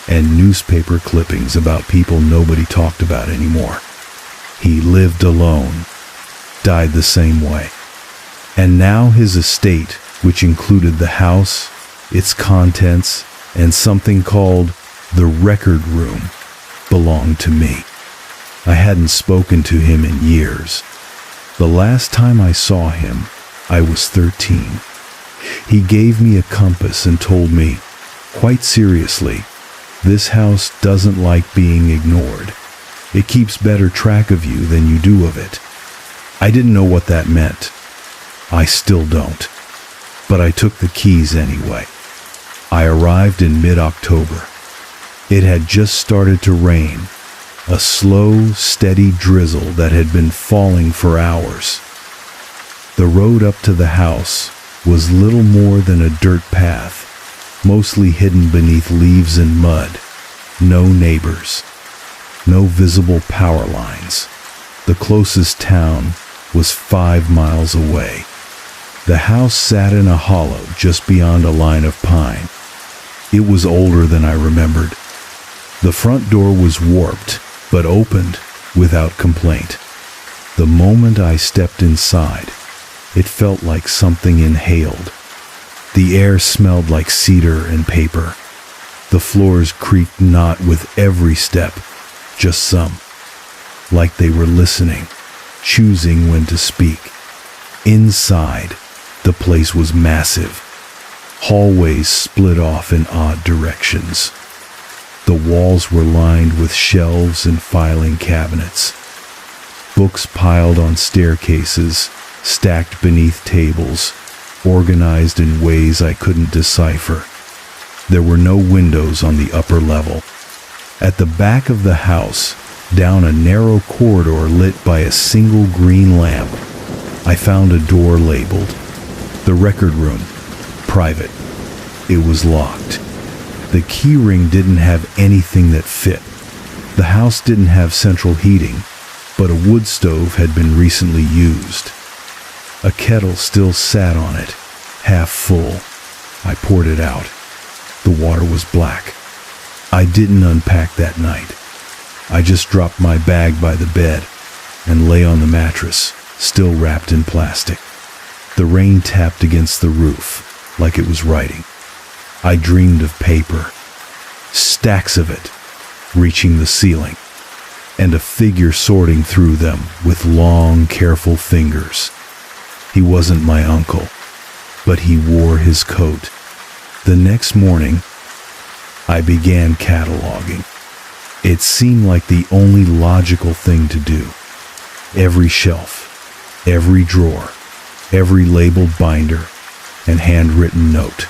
and newspaper clippings about people nobody talked about anymore. He lived alone, died the same way. And now his estate, which included the house, its contents, and something called the record room, belonged to me. I hadn't spoken to him in years. The last time I saw him, I was 13. He gave me a compass and told me, quite seriously, this house doesn't like being ignored. It keeps better track of you than you do of it. I didn't know what that meant. I still don't. But I took the keys anyway. I arrived in mid-October. It had just started to rain, a slow, steady drizzle that had been falling for hours. The road up to the house was little more than a dirt path, mostly hidden beneath leaves and mud. No neighbors. No visible power lines. The closest town was 5 miles away. The house sat in a hollow just beyond a line of pine. It was older than I remembered. The front door was warped, but opened without complaint. The moment I stepped inside, it felt like something inhaled. The air smelled like cedar and paper. The floors creaked not with every step, just some. Like they were listening, choosing when to speak. Inside, the place was massive. Hallways split off in odd directions. The walls were lined with shelves and filing cabinets. Books piled on staircases, stacked beneath tables, organized in ways I couldn't decipher. There were no windows on the upper level. At the back of the house, down a narrow corridor lit by a single green lamp, I found a door labeled, "The Record Room, Private." It was locked. The key ring didn't have anything that fit. The house didn't have central heating, but a wood stove had been recently used. A kettle still sat on it, half full. I poured it out. The water was black. I didn't unpack that night. I just dropped my bag by the bed and lay on the mattress, still wrapped in plastic. The rain tapped against the roof like it was writing. I dreamed of paper, stacks of it, reaching the ceiling, and a figure sorting through them with long, careful fingers. He wasn't my uncle, but he wore his coat. The next morning, I began cataloging. It seemed like the only logical thing to do. Every shelf, every drawer, every labeled binder, and handwritten note.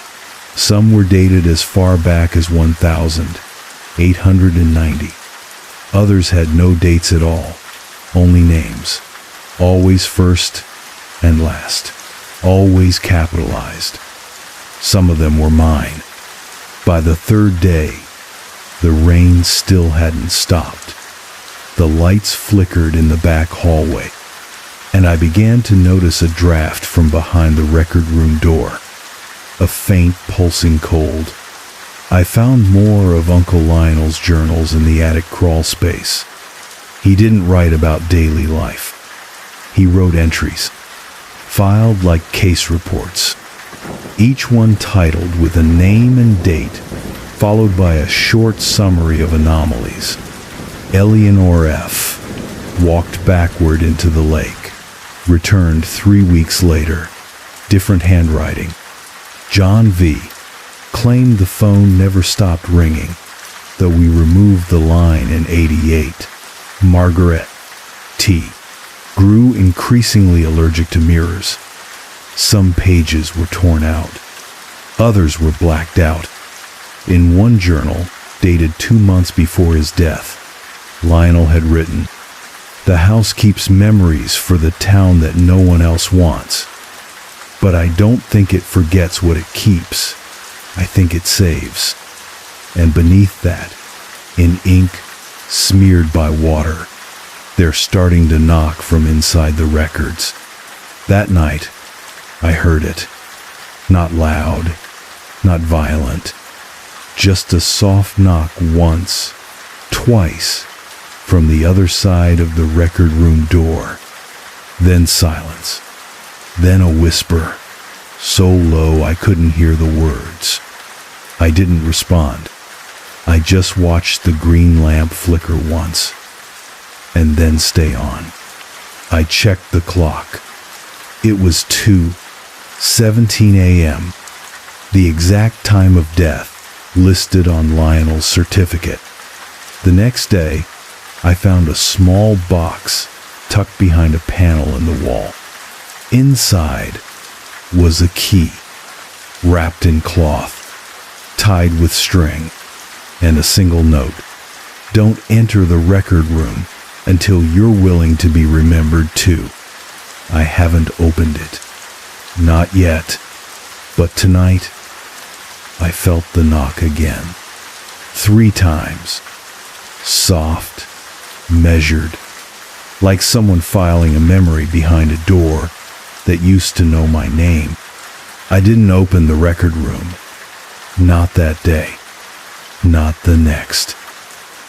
Some were dated as far back as 1890. Others had no dates at all, only names. Always first and last, always capitalized. Some of them were mine. By the third day, the rain still hadn't stopped. The lights flickered in the back hallway, and I began to notice a draft from behind the record room door, a faint pulsing cold. I found more of Uncle Lionel's journals in the attic crawl space. He didn't write about daily life. He wrote entries, filed like case reports, each one titled with a name and date, followed by a short summary of anomalies. Eleanor F. walked backward into the lake, returned 3 weeks later, different handwriting. John V. claimed the phone never stopped ringing, though we removed the line in '88. Margaret T. grew increasingly allergic to mirrors. Some pages were torn out. Others were blacked out. In one journal, dated 2 months before his death, Lionel had written, "The house keeps memories for the town that no one else wants. But I don't think it forgets what it keeps. I think it saves." And beneath that, in ink smeared by water, they're starting to knock from inside the records. That night, I heard it. Not loud, not violent. Just a soft knock once, twice, from the other side of the record room door. Then silence. Then a whisper, so low I couldn't hear the words. I didn't respond. I just watched the green lamp flicker once, and then stay on. I checked the clock. It was 2:17 a.m., the exact time of death listed on Lionel's certificate. The next day, I found a small box tucked behind a panel in the wall. Inside was a key, wrapped in cloth, tied with string, and a single note. "Don't enter the record room until you're willing to be remembered too." I haven't opened it. Not yet. But tonight, I felt the knock again. 3 times. Soft, measured, like someone filing a memory behind a door that used to know my name. I didn't open the record room. Not that day. Not the next.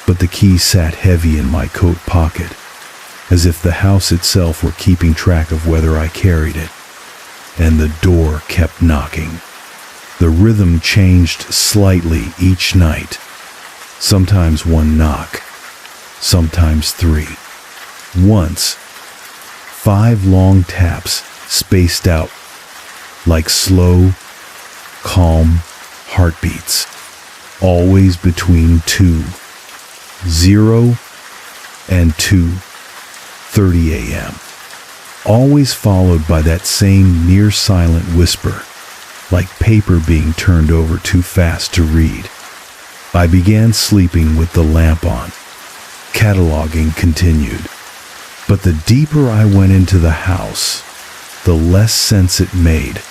But the key sat heavy in my coat pocket, as if the house itself were keeping track of whether I carried it. And the door kept knocking. The rhythm changed slightly each night. Sometimes 1 knock, sometimes 3. Once, 5 long taps spaced out like slow, calm heartbeats, always between 2:0 and 2:30 a.m., always followed by that same near-silent whisper, like paper being turned over too fast to read. I began sleeping with the lamp on. Cataloging continued. But the deeper I went into the house, the less sense it made.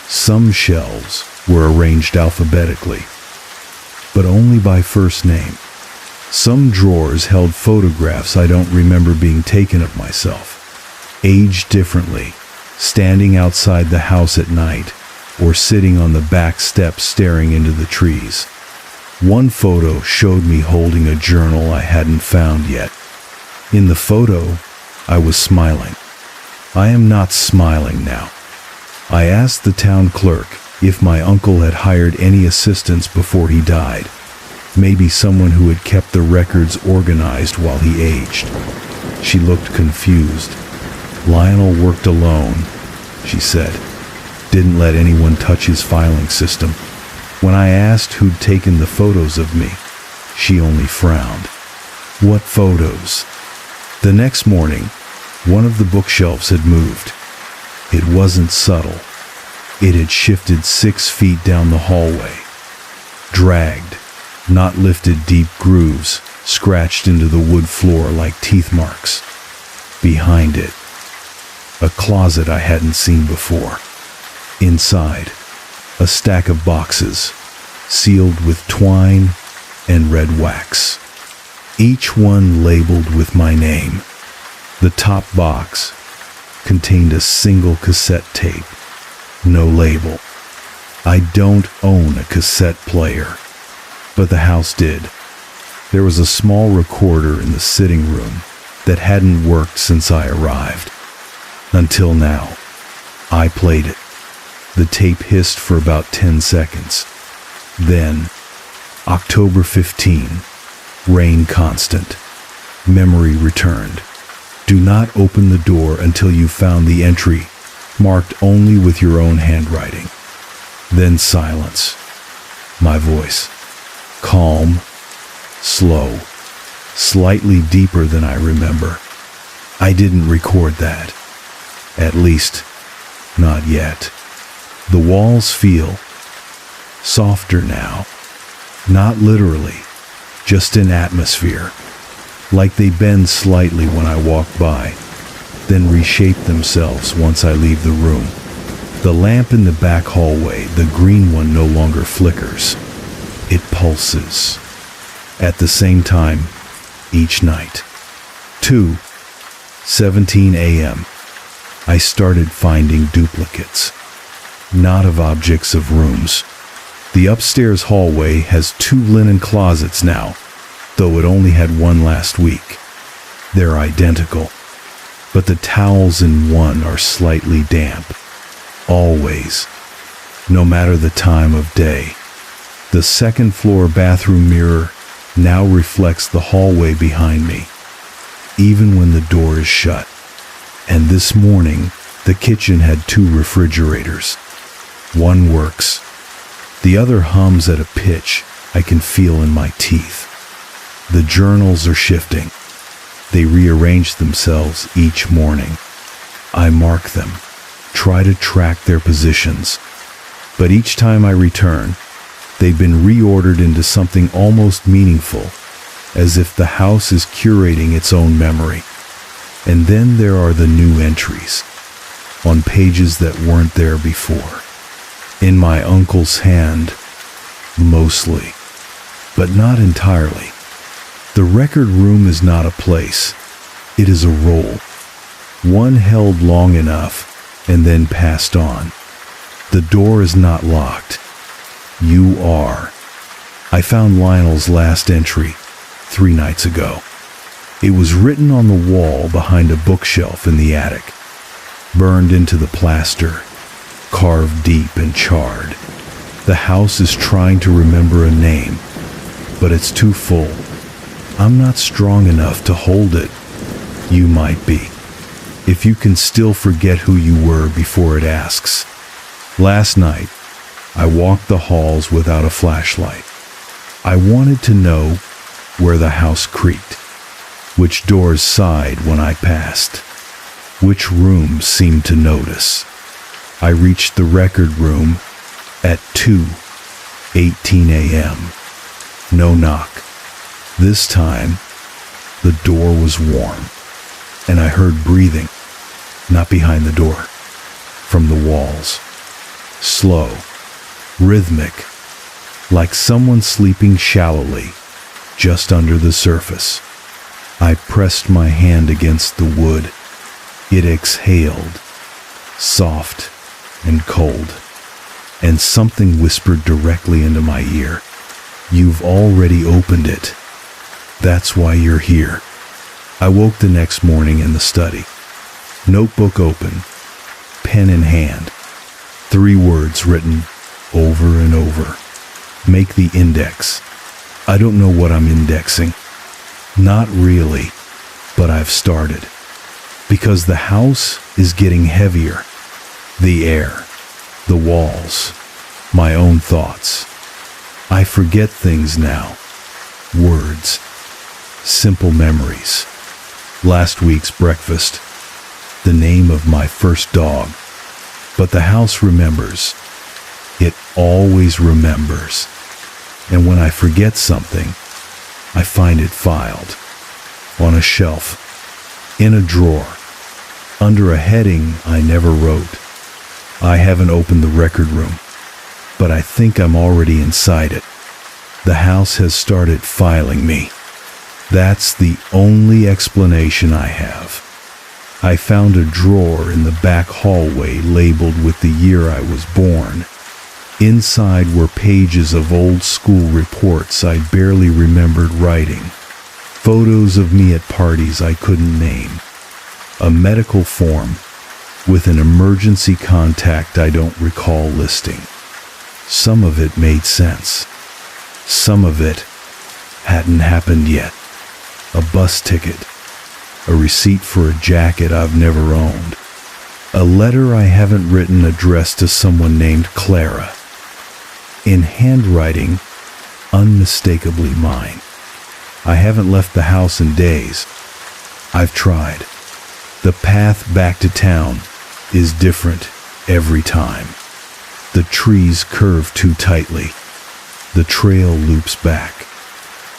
Some shelves were arranged alphabetically, but only by first name. Some drawers held photographs I don't remember being taken of myself, aged differently, standing outside the house at night, or sitting on the back steps staring into the trees. One photo showed me holding a journal I hadn't found yet. In the photo, I was smiling. I am not smiling now. I asked the town clerk if my uncle had hired any assistants before he died. Maybe someone who had kept the records organized while he aged. She looked confused. "Lionel worked alone," she said. "Didn't let anyone touch his filing system." When I asked who'd taken the photos of me, she only frowned. What photos? The next morning, one of the bookshelves had moved. It wasn't subtle. It had shifted 6 feet down the hallway. Dragged, not lifted deep grooves, scratched into the wood floor like teeth marks. Behind it, a closet I hadn't seen before. Inside, a stack of boxes, sealed with twine and red wax, each one labeled with my name. The top box contained a single cassette tape, no label. I don't own a cassette player, but the house did. There was a small recorder in the sitting room that hadn't worked since I arrived. Until now, I played it. The tape hissed for about 10 seconds. Then, October 15, rain constant. Memory returned. Do not open the door until you've found the entry, marked only with your own handwriting. Then silence. My voice. Calm, slow, slightly deeper than I remember. I didn't record that. At least, not yet. The walls feel softer now. Not literally, just in atmosphere. Like they bend slightly when I walk by, then reshape themselves once I leave the room. The lamp in the back hallway, the green one, no longer flickers. It pulses. At the same time, each night. 2:17 a.m. I started finding duplicates. Not of objects, of rooms. The upstairs hallway has 2 linen closets now, though it only had one last week. They're identical, but the towels in one are slightly damp. Always, no matter the time of day. The second floor bathroom mirror now reflects the hallway behind me, even when the door is shut. And this morning, the kitchen had 2 refrigerators. One works. The other hums at a pitch I can feel in my teeth. The journals are shifting. They rearrange themselves each morning. I mark them, try to track their positions. But each time I return, they've been reordered into something almost meaningful, as if the house is curating its own memory. And then there are the new entries, on pages that weren't there before. In my uncle's hand, mostly, but not entirely. The record room is not a place, it is a role. One held long enough and then passed on. The door is not locked. You are. I found Lionel's last entry 3 nights ago. It was written on the wall behind a bookshelf in the attic, burned into the plaster, carved deep and charred. The house is trying to remember a name, but it's too full. I'm not strong enough to hold it. You might be, if you can still forget who you were before it asks. Last night, I walked the halls without a flashlight. I wanted to know where the house creaked, which doors sighed when I passed, which rooms seemed to notice. I reached the record room at 2:18 a.m. No knock. This time, the door was warm, and I heard breathing, not behind the door, from the walls. Slow, rhythmic, like someone sleeping shallowly, just under the surface. I pressed my hand against the wood. It exhaled, soft and cold, and something whispered directly into my ear. You've already opened it. That's why you're here. I woke the next morning in the study. Notebook open, pen in hand. 3 words written over and over. Make the index. I don't know what I'm indexing. Not really, but I've started. Because the house is getting heavier. The air, the walls, my own thoughts. I forget things now. Words. Simple memories. Last week's breakfast. The name of my first dog. But the house remembers. It always remembers. And when I forget something, I find it filed on a shelf, in a drawer, under a heading I never wrote. I haven't opened the record room, but I think I'm already inside it. The house has started filing me. That's the only explanation I have. I found a drawer in the back hallway labeled with the year I was born. Inside were pages of old school reports I barely remembered writing, photos of me at parties I couldn't name, a medical form with an emergency contact I don't recall listing. Some of it made sense. Some of it hadn't happened yet. A bus ticket, a receipt for a jacket I've never owned, a letter I haven't written addressed to someone named Clara, in handwriting unmistakably mine. I haven't left the house in days. I've tried. The path back to town is different every time. The trees curve too tightly. The trail loops back.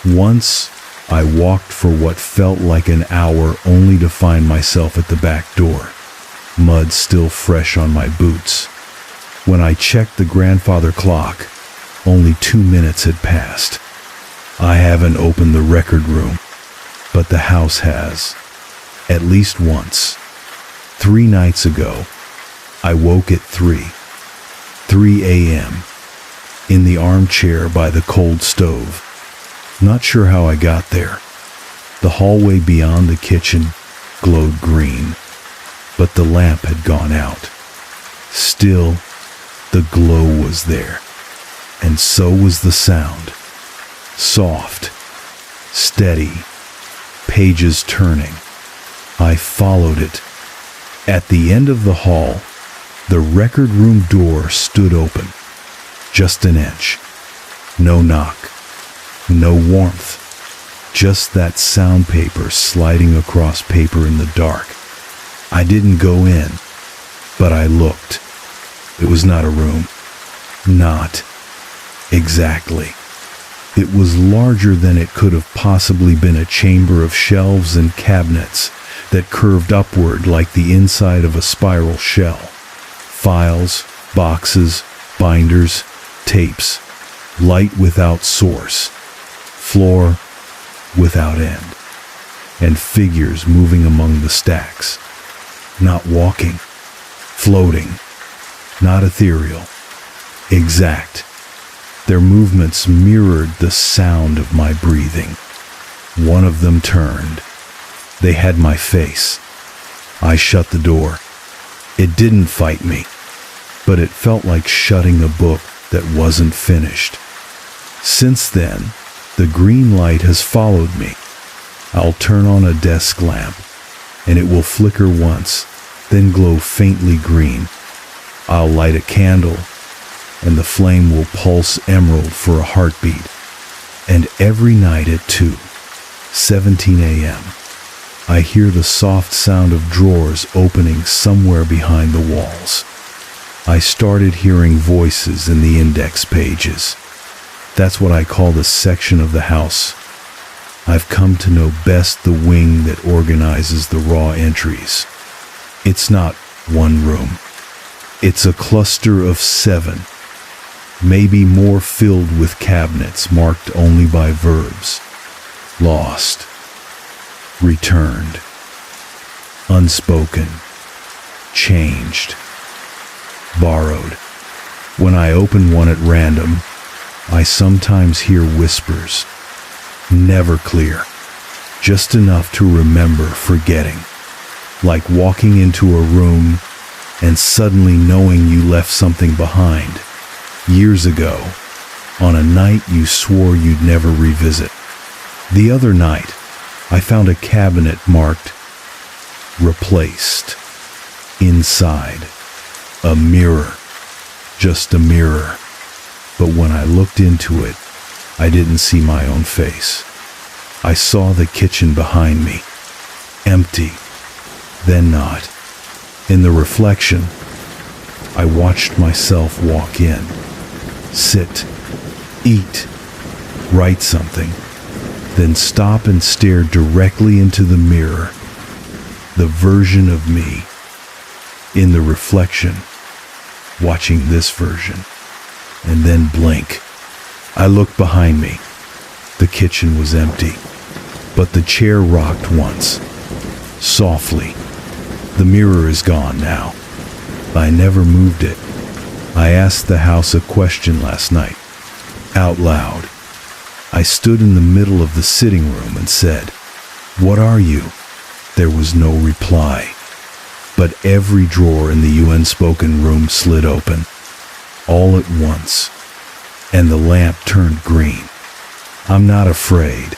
Once, I walked for what felt like an hour only to find myself at the back door, mud still fresh on my boots. When I checked the grandfather clock, only 2 minutes had passed. I haven't opened the record room, but the house has. At least once. 3 nights ago, I woke at 3 a.m., in the armchair by the cold stove. Not sure how I got there. The hallway beyond the kitchen glowed green, but the lamp had gone out. Still, the glow was there, and so was the sound. Soft, steady, pages turning. I followed it. At the end of the hall, the record room door stood open, just an inch. No knock, no warmth, just that sound paper sliding across paper in the dark. I didn't go in, but I looked. It was not a room. Not exactly. It was larger than it could have possibly been, a chamber of shelves and cabinets that curved upward like the inside of a spiral shell. Files, boxes, binders, tapes, light without source, floor without end, and figures moving among the stacks. Not walking, floating, not ethereal, exact. Their movements mirrored the sound of my breathing. One of them turned. They had my face. I shut the door. It didn't fight me, but it felt like shutting a book that wasn't finished. Since then, the green light has followed me. I'll turn on a desk lamp, and it will flicker once, then glow faintly green. I'll light a candle, and the flame will pulse emerald for a heartbeat. And every night at 2:17 a.m., I hear the soft sound of drawers opening somewhere behind the walls. I started hearing voices in the index pages. That's what I call the section of the house I've come to know best, the wing that organizes the raw entries. It's not one room. It's a cluster of 7, maybe more, filled with cabinets marked only by verbs. Lost, returned, unspoken, changed, borrowed. When I open one at random, I sometimes hear whispers, never clear, just enough to remember forgetting, like walking into a room and suddenly knowing you left something behind years ago, on a night you swore you'd never revisit. The other night, I found a cabinet marked replaced. Inside, a mirror, just a mirror. But when I looked into it, I didn't see my own face. I saw the kitchen behind me, empty, then not. In the reflection, I watched myself walk in, sit, eat, write something, then stop and stare directly into the mirror, the version of me in the reflection, watching this version, and then blink. I looked behind me. The kitchen was empty, but the chair rocked once, softly. The mirror is gone now. I never moved it. I asked the house a question last night, out loud. I stood in the middle of the sitting room and said, "What are you?" There was no reply, but every drawer in the unspoken room slid open, all at once, and the lamp turned green. I'm not afraid.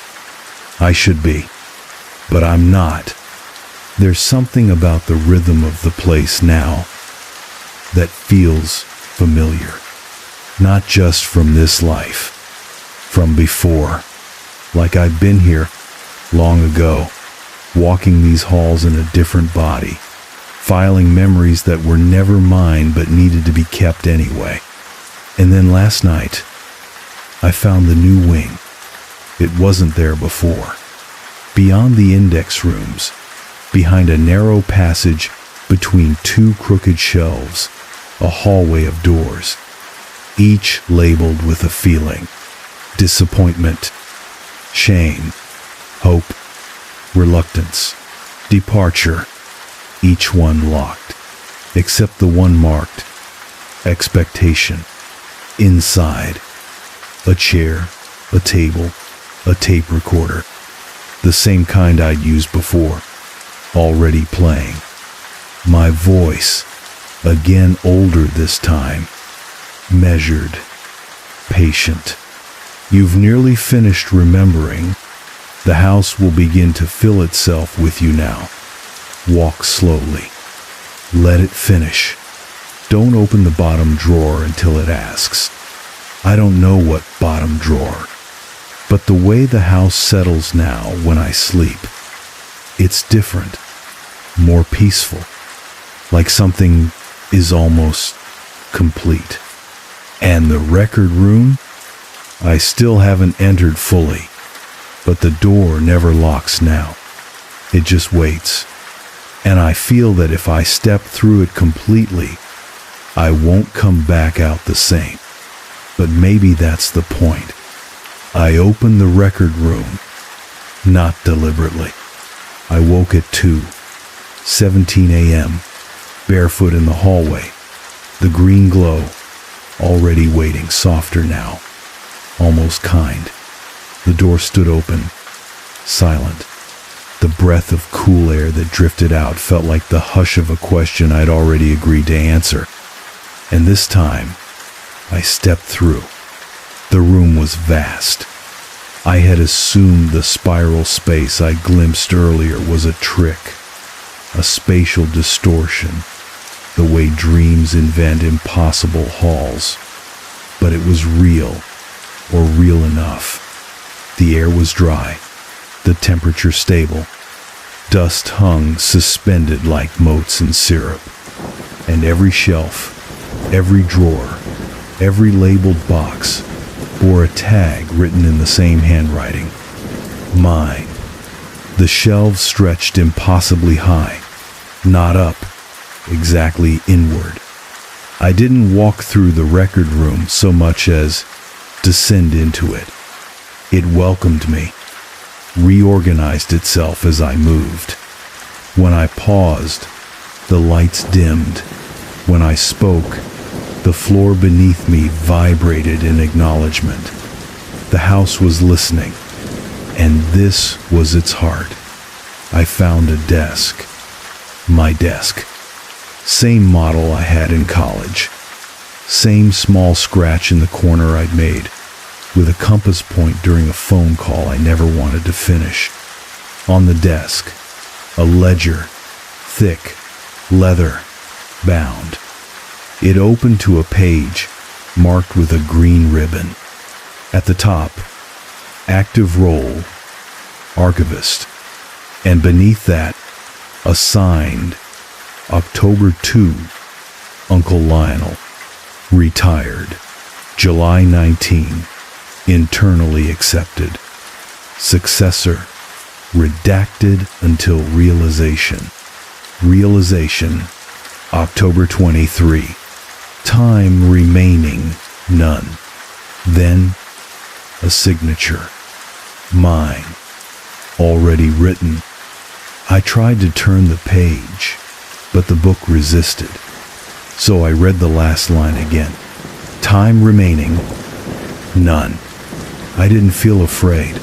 I should be, but I'm not. There's something about the rhythm of the place now that feels familiar, not just from this life, from before, like I've been here long ago, walking these halls in a different body, filing memories that were never mine but needed to be kept anyway. And then last night, I found the new wing. It wasn't there before. Beyond the index rooms, behind a narrow passage between two crooked shelves, a hallway of doors, each labeled with a feeling: disappointment, shame, hope, reluctance, departure, each one locked, except the one marked expectation. Inside, a chair, a table, a tape recorder, the same kind I'd used before, already playing. My voice, again older this time, measured, patient. You've nearly finished remembering. The house will begin to fill itself with you now. Walk slowly. Let it finish. Don't open the bottom drawer until it asks. I don't know what bottom drawer, but the way the house settles now when I sleep, it's different, more peaceful, like something is almost complete. And the record room? I still haven't entered fully, but the door never locks now. It just waits. And I feel that if I step through it completely, I won't come back out the same. But maybe that's the point. I opened the record room, not deliberately. I woke at 2:17 a.m., barefoot in the hallway, the green glow already waiting, softer now, almost kind. The door stood open, silent. The breath of cool air that drifted out felt like the hush of a question I'd already agreed to answer. And this time, I stepped through. The room was vast. I had assumed the spiral space I glimpsed earlier was a trick, a spatial distortion, the way dreams invent impossible halls. But it was real, or real enough. The air was dry, the temperature stable. Dust hung suspended like motes in syrup. And every shelf, every drawer, every labeled box bore a tag written in the same handwriting. Mine. The shelves stretched impossibly high, not up, exactly inward. I didn't walk through the record room so much as descend into it. It welcomed me, reorganized itself as I moved. When I paused, the lights dimmed. When I spoke, the floor beneath me vibrated in acknowledgement. The house was listening, and this was its heart. I found a desk. My desk. Same model I had in college. Same small scratch in the corner I'd made, with a compass point during a phone call I never wanted to finish. On the desk, a ledger, thick, leather, bound. It opened to a page marked with a green ribbon. At the top, active role, archivist, and beneath that, a signed October 2, Uncle Lionel, retired, July 19, internally accepted. Successor, redacted until realization. Realization, October 23. Time remaining, none. Then, a signature. Mine. Already written. I tried to turn the page, but the book resisted. So I read the last line again. Time remaining, none. I didn't feel afraid.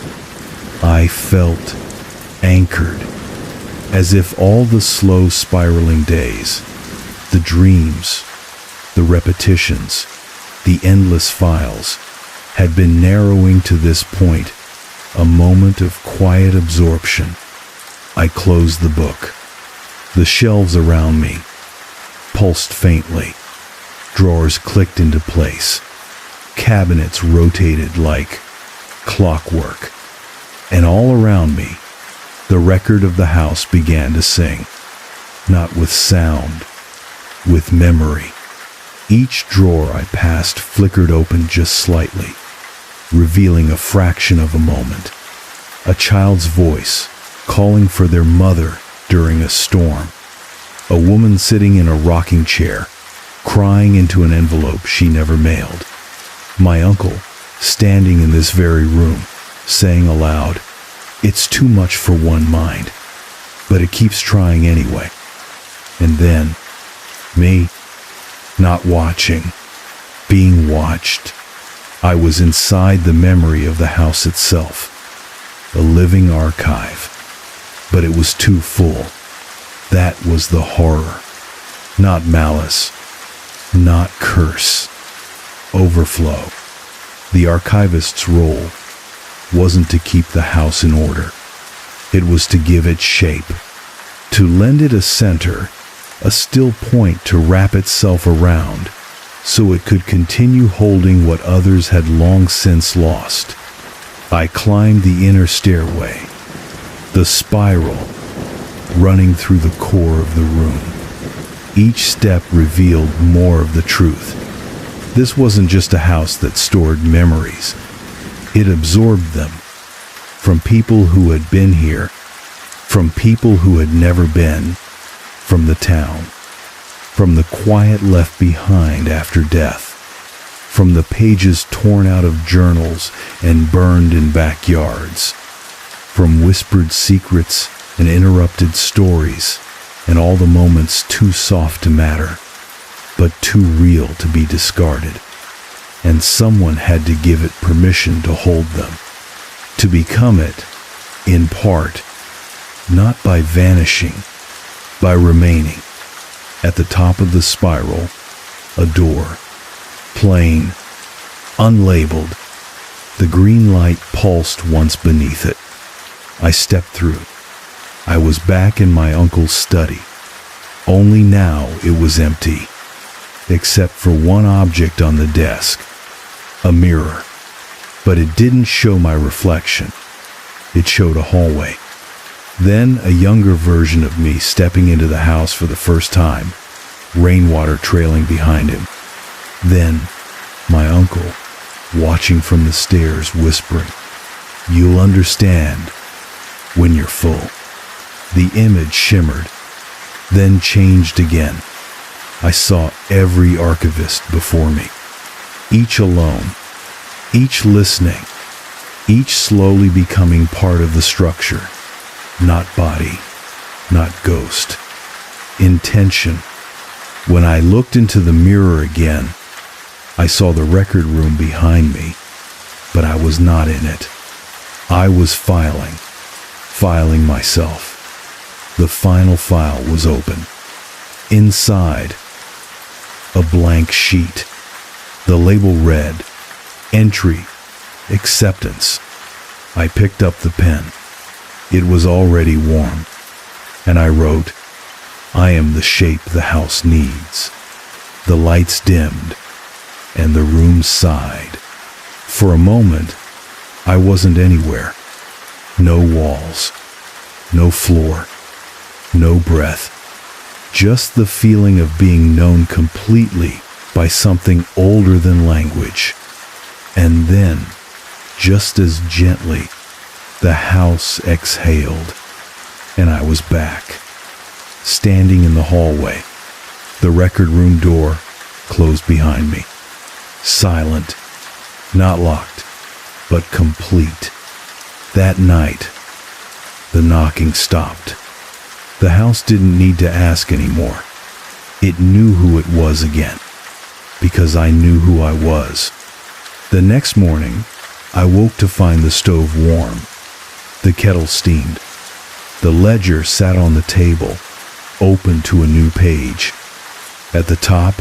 I felt anchored, as if all the slow spiraling days, the dreams, the repetitions, the endless files, had been narrowing to this point, a moment of quiet absorption. I closed the book. The shelves around me pulsed faintly. Drawers clicked into place. Cabinets rotated like clockwork. And all around me, the record of the house began to sing. Not with sound, with memory. Each drawer I passed flickered open just slightly, revealing a fraction of a moment. A child's voice calling for their mother during a storm. A woman sitting in a rocking chair, crying into an envelope she never mailed. My uncle, standing in this very room, saying aloud, "It's too much for one mind, but it keeps trying anyway." And then, me, not watching, being watched. I was inside the memory of the house itself, a living archive, but it was too full. That was the horror, not malice, not curse, overflow. The archivist's role wasn't to keep the house in order. It was to give it shape, to lend it a center, a still point to wrap itself around, so it could continue holding what others had long since lost. I climbed the inner stairway, the spiral running through the core of the room. Each step revealed more of the truth. This wasn't just a house that stored memories. It absorbed them, from people who had been here, from people who had never been, from the town, from the quiet left behind after death, from the pages torn out of journals and burned in backyards, from whispered secrets and interrupted stories, and all the moments too soft to matter, but too real to be discarded. And someone had to give it permission to hold them, to become it, in part, not by vanishing, by remaining. At the top of the spiral, a door, plain, unlabeled. The green light pulsed once beneath it. I stepped through. I was back in my uncle's study. Only now it was empty, except for one object on the desk, a mirror. But it didn't show my reflection. It showed a hallway. Then a younger version of me stepping into the house for the first time, rainwater trailing behind him. Then my uncle, watching from the stairs, whispering, "You'll understand when you're full." The image shimmered, then changed again. I saw every archivist before me, each alone, each listening, each slowly becoming part of the structure. Not body, not ghost. Intention. When I looked into the mirror again, I saw the record room behind me, but I was not in it. I was filing myself. The final file was open. Inside, a blank sheet. The label read, "Entry, Acceptance." I picked up the pen. It was already warm, and I wrote, "I am the shape the house needs." The lights dimmed, and the room sighed. For a moment, I wasn't anywhere. No walls, no floor, no breath. Just the feeling of being known completely by something older than language. And then, just as gently, The house exhaled, and I was back, standing in the hallway. The record room door closed behind me. Silent, not locked, but complete. That night, the knocking stopped. The house didn't need to ask anymore. It knew who it was again, because I knew who I was. The next morning, I woke to find the stove warm. The kettle steamed. The ledger sat on the table, open to a new page. At the top,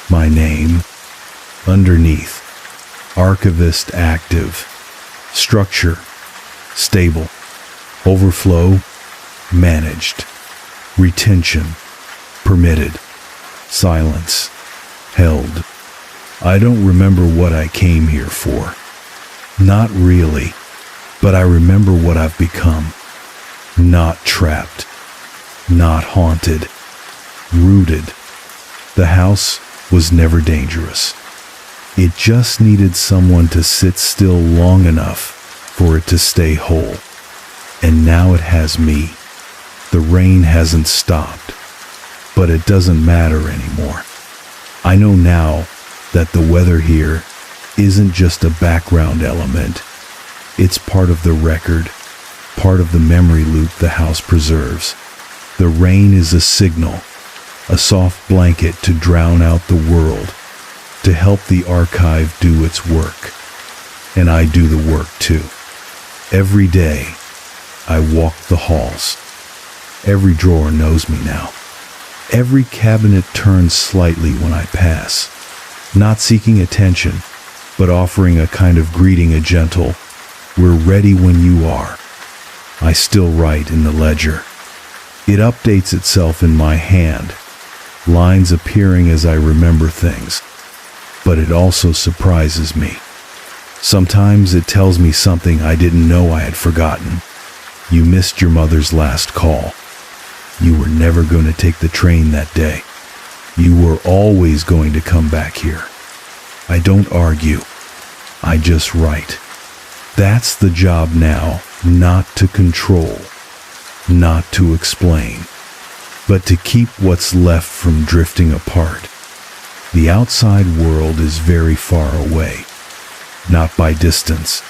my name. Underneath, archivist active. Structure, stable. Overflow, managed. Retention, permitted. Silence, held. I don't remember what I came here for. Not really, but I remember what I've become. Not trapped, not haunted, rooted. The house was never dangerous. It just needed someone to sit still long enough for it to stay whole. And now it has me. The rain hasn't stopped, but it doesn't matter anymore. I know now that the weather here isn't just a background element. It's part of the record, part of the memory loop the house preserves. The rain is a signal, a soft blanket to drown out the world, to help the archive do its work. And I do the work too. Every day, I walk the halls. Every drawer knows me now. Every cabinet turns slightly when I pass, not seeking attention, but offering a kind of greeting, a gentle, "We're ready when you are." I still write in the ledger. It updates itself in my hand, lines appearing as I remember things, but it also surprises me. Sometimes it tells me something I didn't know I had forgotten. You missed your mother's last call. You were never going to take the train that day. You were always going to come back here. I don't argue. I just write. That's the job now, not to control, not to explain, but to keep what's left from drifting apart. The outside world is very far away, not by distance,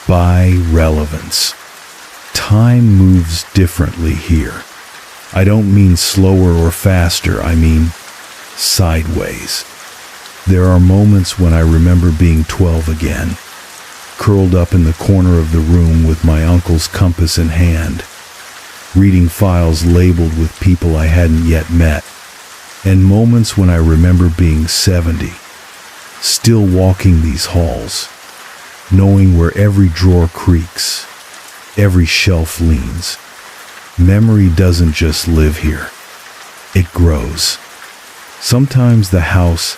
by relevance. Time moves differently here. I don't mean slower or faster, I mean sideways. There are moments when I remember being 12 again, curled up in the corner of the room with my uncle's compass in hand, reading files labeled with people I hadn't yet met, and moments when I remember being 70, still walking these halls, knowing where every drawer creaks, every shelf leans. Memory doesn't just live here, it grows. Sometimes the house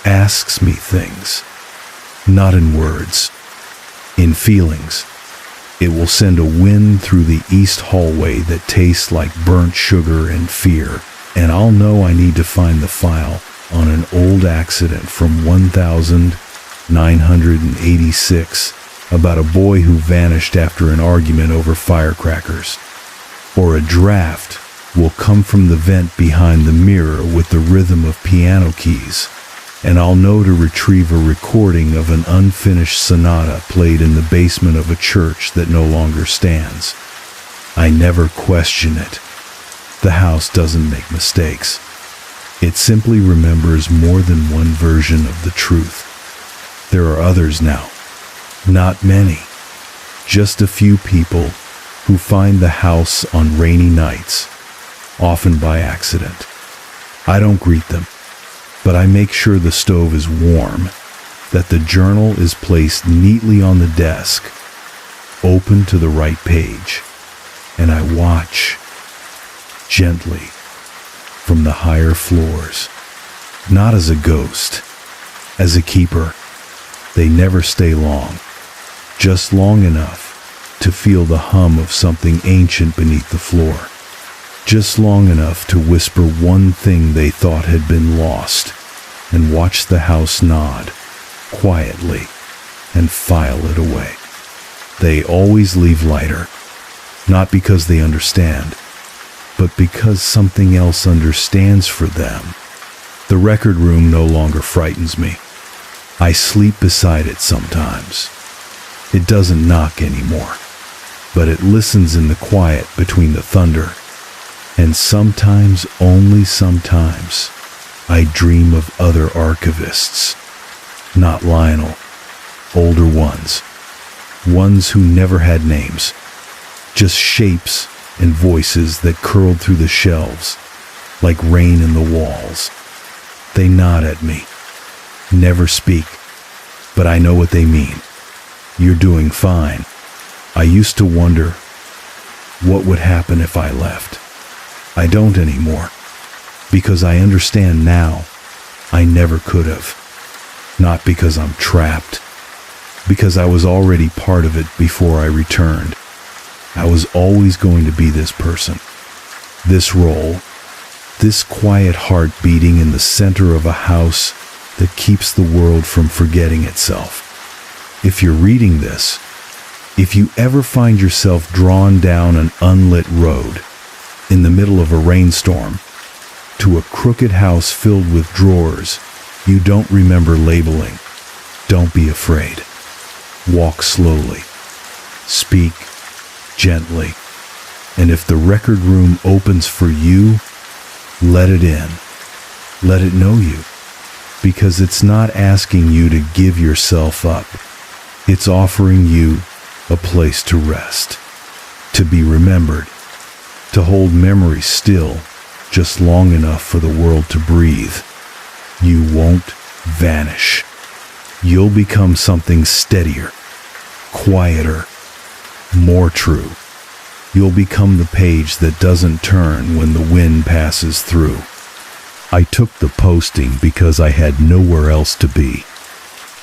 asks me things, not in words, in feelings. It will send a wind through the east hallway that tastes like burnt sugar and fear, and I'll know I need to find the file on an old accident from 1986 about a boy who vanished after an argument over firecrackers. Or a draft will come from the vent behind the mirror with the rhythm of piano keys, and I'll know to retrieve a recording of an unfinished sonata played in the basement of a church that no longer stands. I never question it. The house doesn't make mistakes. It simply remembers more than one version of the truth. There are others now. Not many. Just a few people who find the house on rainy nights, often by accident. I don't greet them, but I make sure the stove is warm, that the journal is placed neatly on the desk, open to the right page, and I watch, gently, from the higher floors, not as a ghost, as a keeper. They never stay long, just long enough to feel the hum of something ancient beneath the floor, just long enough to whisper one thing they thought had been lost, and watch the house nod, quietly, and file it away. They always leave lighter, not because they understand, but because something else understands for them. The record room no longer frightens me. I sleep beside it sometimes. It doesn't knock anymore, but it listens in the quiet between the thunder. And sometimes, only sometimes, I dream of other archivists. Not Lionel, older ones. Ones who never had names. Just shapes and voices that curled through the shelves, like rain in the walls. They nod at me, never speak, but I know what they mean. You're doing fine. I used to wonder, what would happen if I left? I don't anymore, because I understand now I never could have. Not because I'm trapped, because I was already part of it before I returned. I was always going to be this person, this role, this quiet heart beating in the center of a house that keeps the world from forgetting itself. If you're reading this, if you ever find yourself drawn down an unlit road in the middle of a rainstorm to a crooked house filled with drawers you don't remember labeling, don't be afraid. Walk slowly. Speak gently. And if the record room opens for you, let it in. Let it know you. Because it's not asking you to give yourself up. It's offering you a place to rest, to be remembered, to hold memory still just long enough for the world to breathe. You won't vanish. You'll become something steadier, quieter, more true. You'll become the page that doesn't turn when the wind passes through. I took the posting because I had nowhere else to be.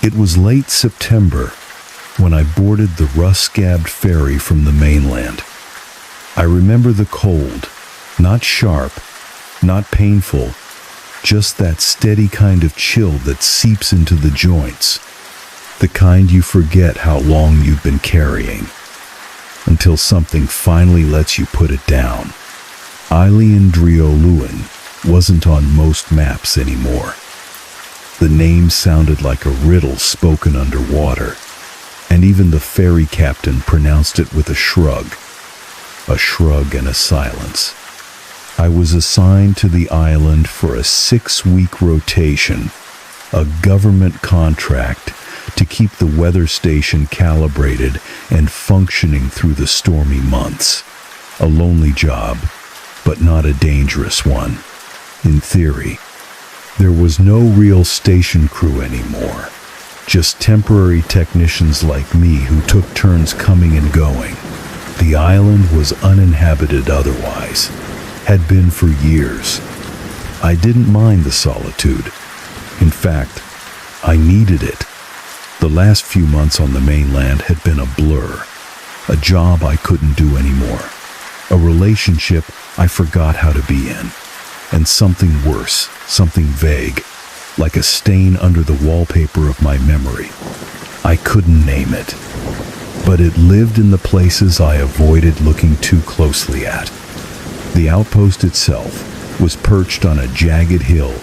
It was late September when I boarded the rust-scabbed ferry from the mainland. I remember the cold, not sharp, not painful, just that steady kind of chill that seeps into the joints, the kind you forget how long you've been carrying, until something finally lets you put it down. Iliandrioluin wasn't on most maps anymore. The name sounded like a riddle spoken underwater, and even the ferry captain pronounced it with a shrug and a silence. I was assigned to the island for a 6-week rotation, a government contract to keep the weather station calibrated and functioning through the stormy months. A lonely job, but not a dangerous one. In theory, there was no real station crew anymore, just temporary technicians like me who took turns coming and going. The island was uninhabited otherwise, had been for years. I didn't mind the solitude. In fact, I needed it. The last few months on the mainland had been a blur, a job I couldn't do anymore, a relationship I forgot how to be in, and something worse, something vague, like a stain under the wallpaper of my memory. I couldn't name it, but it lived in the places I avoided looking too closely at. The outpost itself was perched on a jagged hill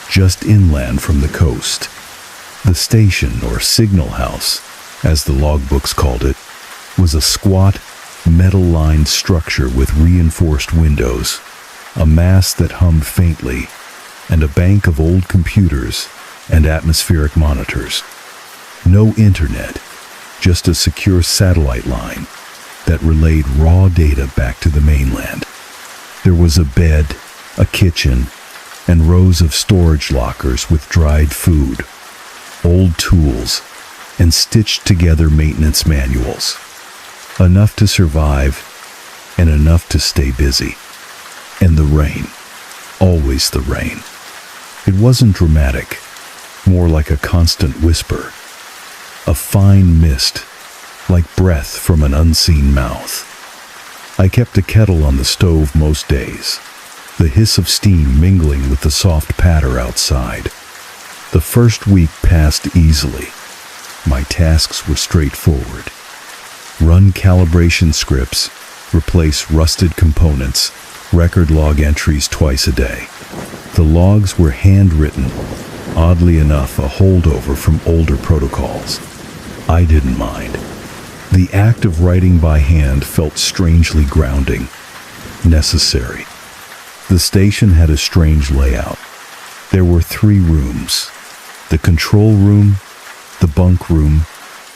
just inland from the coast. The station, or signal house, as the logbooks called it, was a squat, metal-lined structure with reinforced windows, a mast that hummed faintly, and a bank of old computers and atmospheric monitors. No internet, just a secure satellite line that relayed raw data back to the mainland. There was a bed, a kitchen, and rows of storage lockers with dried food, old tools, and stitched together maintenance manuals. Enough to survive, and enough to stay busy. And the rain. Always the rain. It wasn't dramatic, more like a constant whisper. A fine mist, like breath from an unseen mouth. I kept a kettle on the stove most days, the hiss of steam mingling with the soft patter outside. The first week passed easily. My tasks were straightforward. run calibration scripts, replace rusted components, record log entries twice a day. The logs were handwritten, oddly enough a holdover from older protocols. I didn't mind. The act of writing by hand felt strangely grounding, necessary. The station had a strange layout. There were 3 rooms: the control room, the bunk room,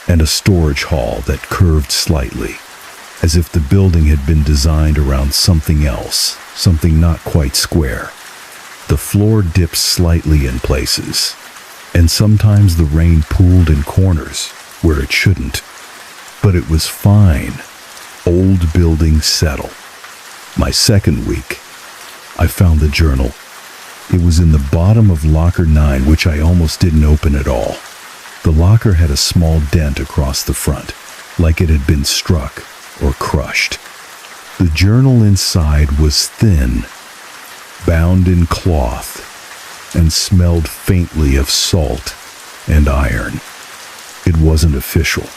and a storage hall that curved slightly, as if the building had been designed around something else, something not quite square. The floor dipped slightly in places, and sometimes the rain pooled in corners where it shouldn't. But it was fine. Old buildings settle. My second week, I found the journal. It was in the bottom of locker 9, which I almost didn't open at all. The locker had a small dent across the front, like it had been struck or crushed. The journal inside was thin, bound in cloth, and smelled faintly of salt and iron. It wasn't official,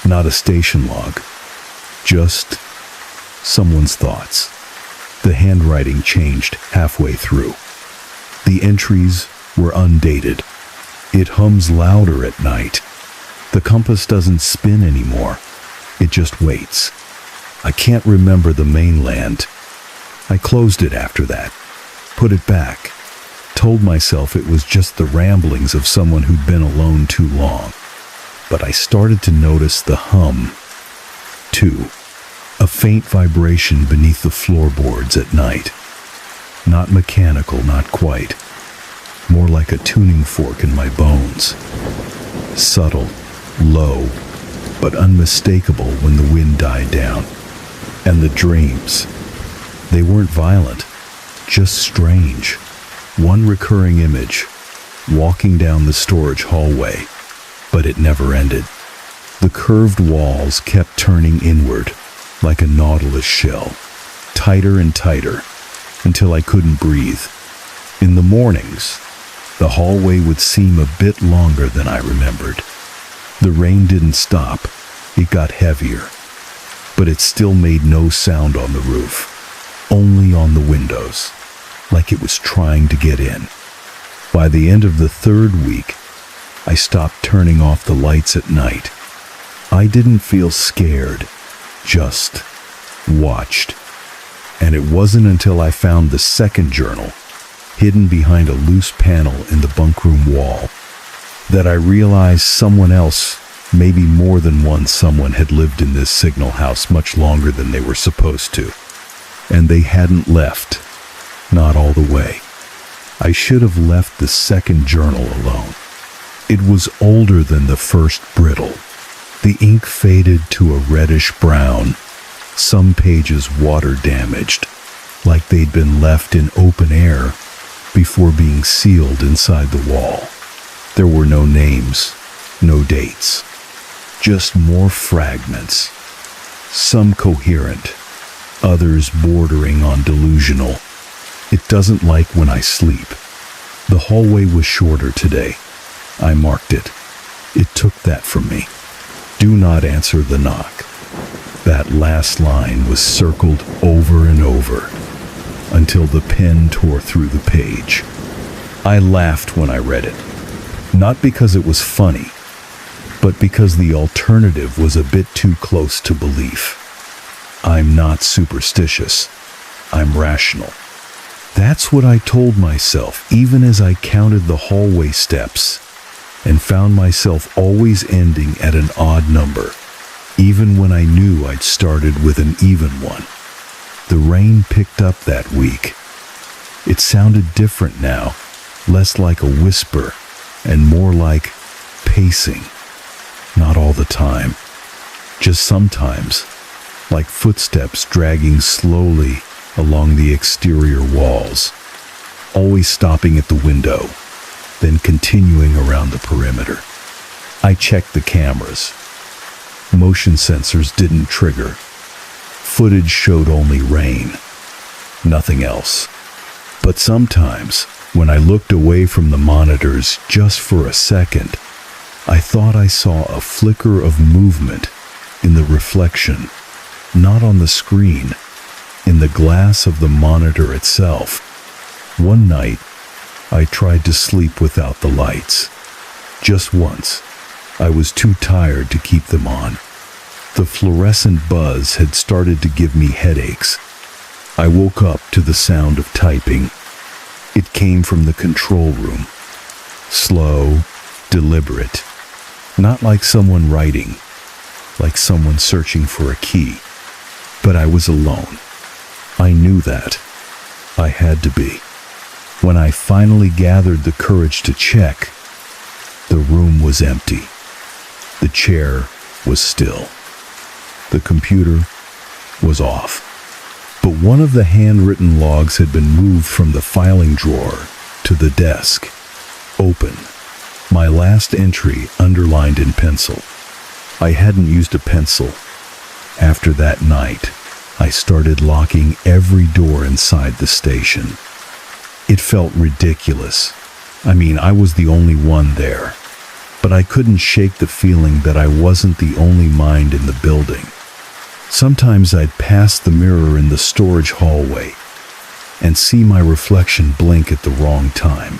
not a station log, just someone's thoughts. The handwriting changed halfway through. The entries were undated. It hums louder at night. The compass doesn't spin anymore. It just waits. I can't remember the mainland. I closed it after that, put it back, told myself it was just the ramblings of someone who'd been alone too long. But I started to notice the hum, too. A faint vibration beneath the floorboards at night. Not mechanical, not quite. More like a tuning fork in my bones. Subtle, low, but unmistakable when the wind died down. And the dreams. They weren't violent, just strange. One recurring image, walking down the storage hallway, but it never ended. The curved walls kept turning inward, like a nautilus shell, tighter and tighter, until I couldn't breathe. In the mornings, the hallway would seem a bit longer than I remembered. The rain didn't stop, it got heavier, but it still made no sound on the roof, only on the windows, like it was trying to get in. By the end of the 3rd week, I stopped turning off the lights at night. I didn't feel scared, just watched. And it wasn't until I found the second journal, hidden behind a loose panel in the bunkroom wall, that I realized someone else, maybe more than one someone, had lived in this signal house much longer than they were supposed to. And they hadn't left, not all the way. I should have left the second journal alone. It was older than the first brittle. The ink faded to a reddish brown, some pages water damaged, like they'd been left in open air before being sealed inside the wall. There were no names, no dates, just more fragments, some coherent, others bordering on delusional. It doesn't like when I sleep. The hallway was shorter today. I marked it. It took that from me. Do not answer the knock. That last line was circled over and over until the pen tore through the page. I laughed when I read it, not because it was funny, but because the alternative was a bit too close to belief. I'm not superstitious. I'm rational. That's what I told myself, even as I counted the hallway steps and found myself always ending at an odd number, even when I knew I'd started with an even one. The rain picked up that week. It sounded different now, less like a whisper and more like pacing. Not all the time, just sometimes, like footsteps dragging slowly along the exterior walls, always stopping at the window, then continuing around the perimeter. I checked the cameras. Motion sensors didn't trigger. Footage showed only rain, nothing else. But sometimes, when I looked away from the monitors just for a second, I thought I saw a flicker of movement in the reflection, not on the screen, in the glass of the monitor itself. One night, I tried to sleep without the lights. Just once. I was too tired to keep them on. The fluorescent buzz had started to give me headaches. I woke up to the sound of typing. It came from the control room. Slow, deliberate. Not like someone writing, like someone searching for a key. But I was alone. I knew that. I had to be. When I finally gathered the courage to check, the room was empty. The chair was still. The computer was off. But one of the handwritten logs had been moved from the filing drawer to the desk. Open. My last entry underlined in pencil. I hadn't used a pencil. After that night, I started locking every door inside the station. It felt ridiculous. I mean, I was the only one there. But I couldn't shake the feeling that I wasn't the only mind in the building. Sometimes I'd pass the mirror in the storage hallway and see my reflection blink at the wrong time.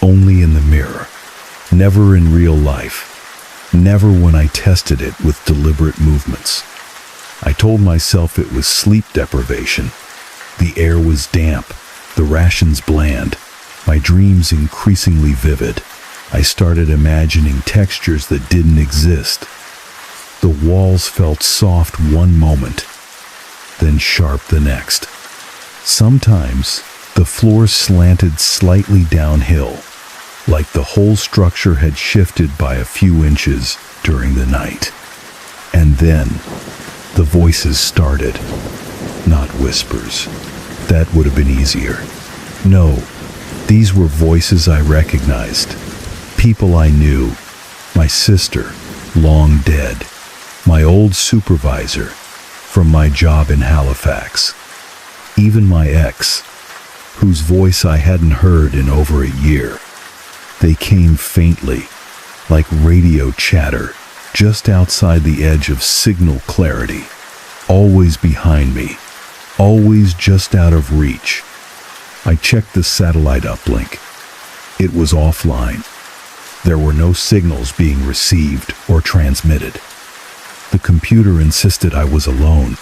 Only in the mirror. Never in real life. Never when I tested it with deliberate movements. I told myself it was sleep deprivation. The air was damp, the rations bland, my dreams increasingly vivid. I started imagining textures that didn't exist. The walls felt soft one moment, then sharp the next. Sometimes, the floor slanted slightly downhill, like the whole structure had shifted by a few inches during the night. And then, the voices started. Not whispers. That would have been easier. No, these were voices I recognized. People I knew. My sister, long dead. My old supervisor, from my job in Halifax. Even my ex, whose voice I hadn't heard in over a year. They came faintly, like radio chatter, just outside the edge of signal clarity. Always behind me, always just out of reach. I checked the satellite uplink. It was offline. There were no signals being received or transmitted. The computer insisted I was alone.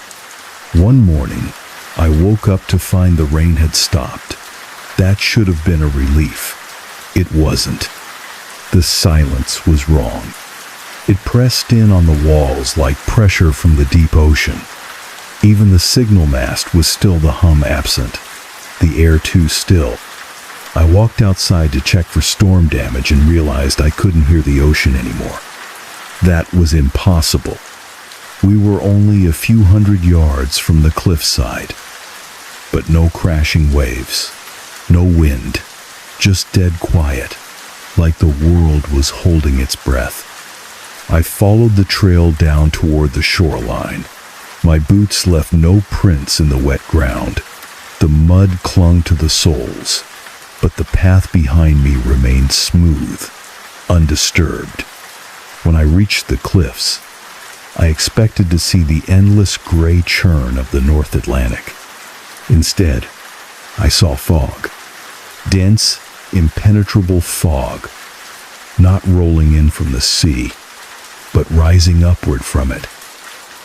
One morning, I woke up to find the rain had stopped. That should have been a relief. It wasn't. The silence was wrong. It pressed in on the walls like pressure from the deep ocean. Even the signal mast was still the hum absent. The air too still. I walked outside to check for storm damage and realized I couldn't hear the ocean anymore. That was impossible. We were only a few hundred yards from the cliffside. But no crashing waves. No wind. Just dead quiet. Like the world was holding its breath. I followed the trail down toward the shoreline. My boots left no prints in the wet ground. The mud clung to the soles, but the path behind me remained smooth, undisturbed. When I reached the cliffs, I expected to see the endless gray churn of the North Atlantic. Instead, I saw fog. Dense, impenetrable fog, not rolling in from the sea, but rising upward from it,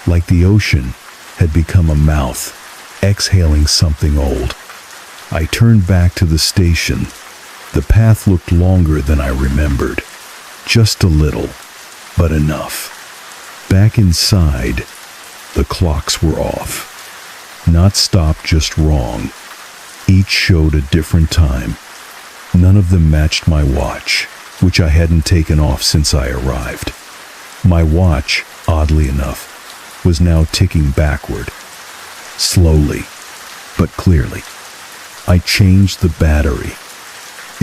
like the ocean had become a mouth, exhaling something old. I turned back to the station. The path looked longer than I remembered. Just a little, but enough. Back inside, the clocks were off. Not stopped, just wrong. Each showed a different time. None of them matched my watch, which I hadn't taken off since I arrived. My watch, oddly enough, was now ticking backward. Slowly, but clearly. I changed the battery.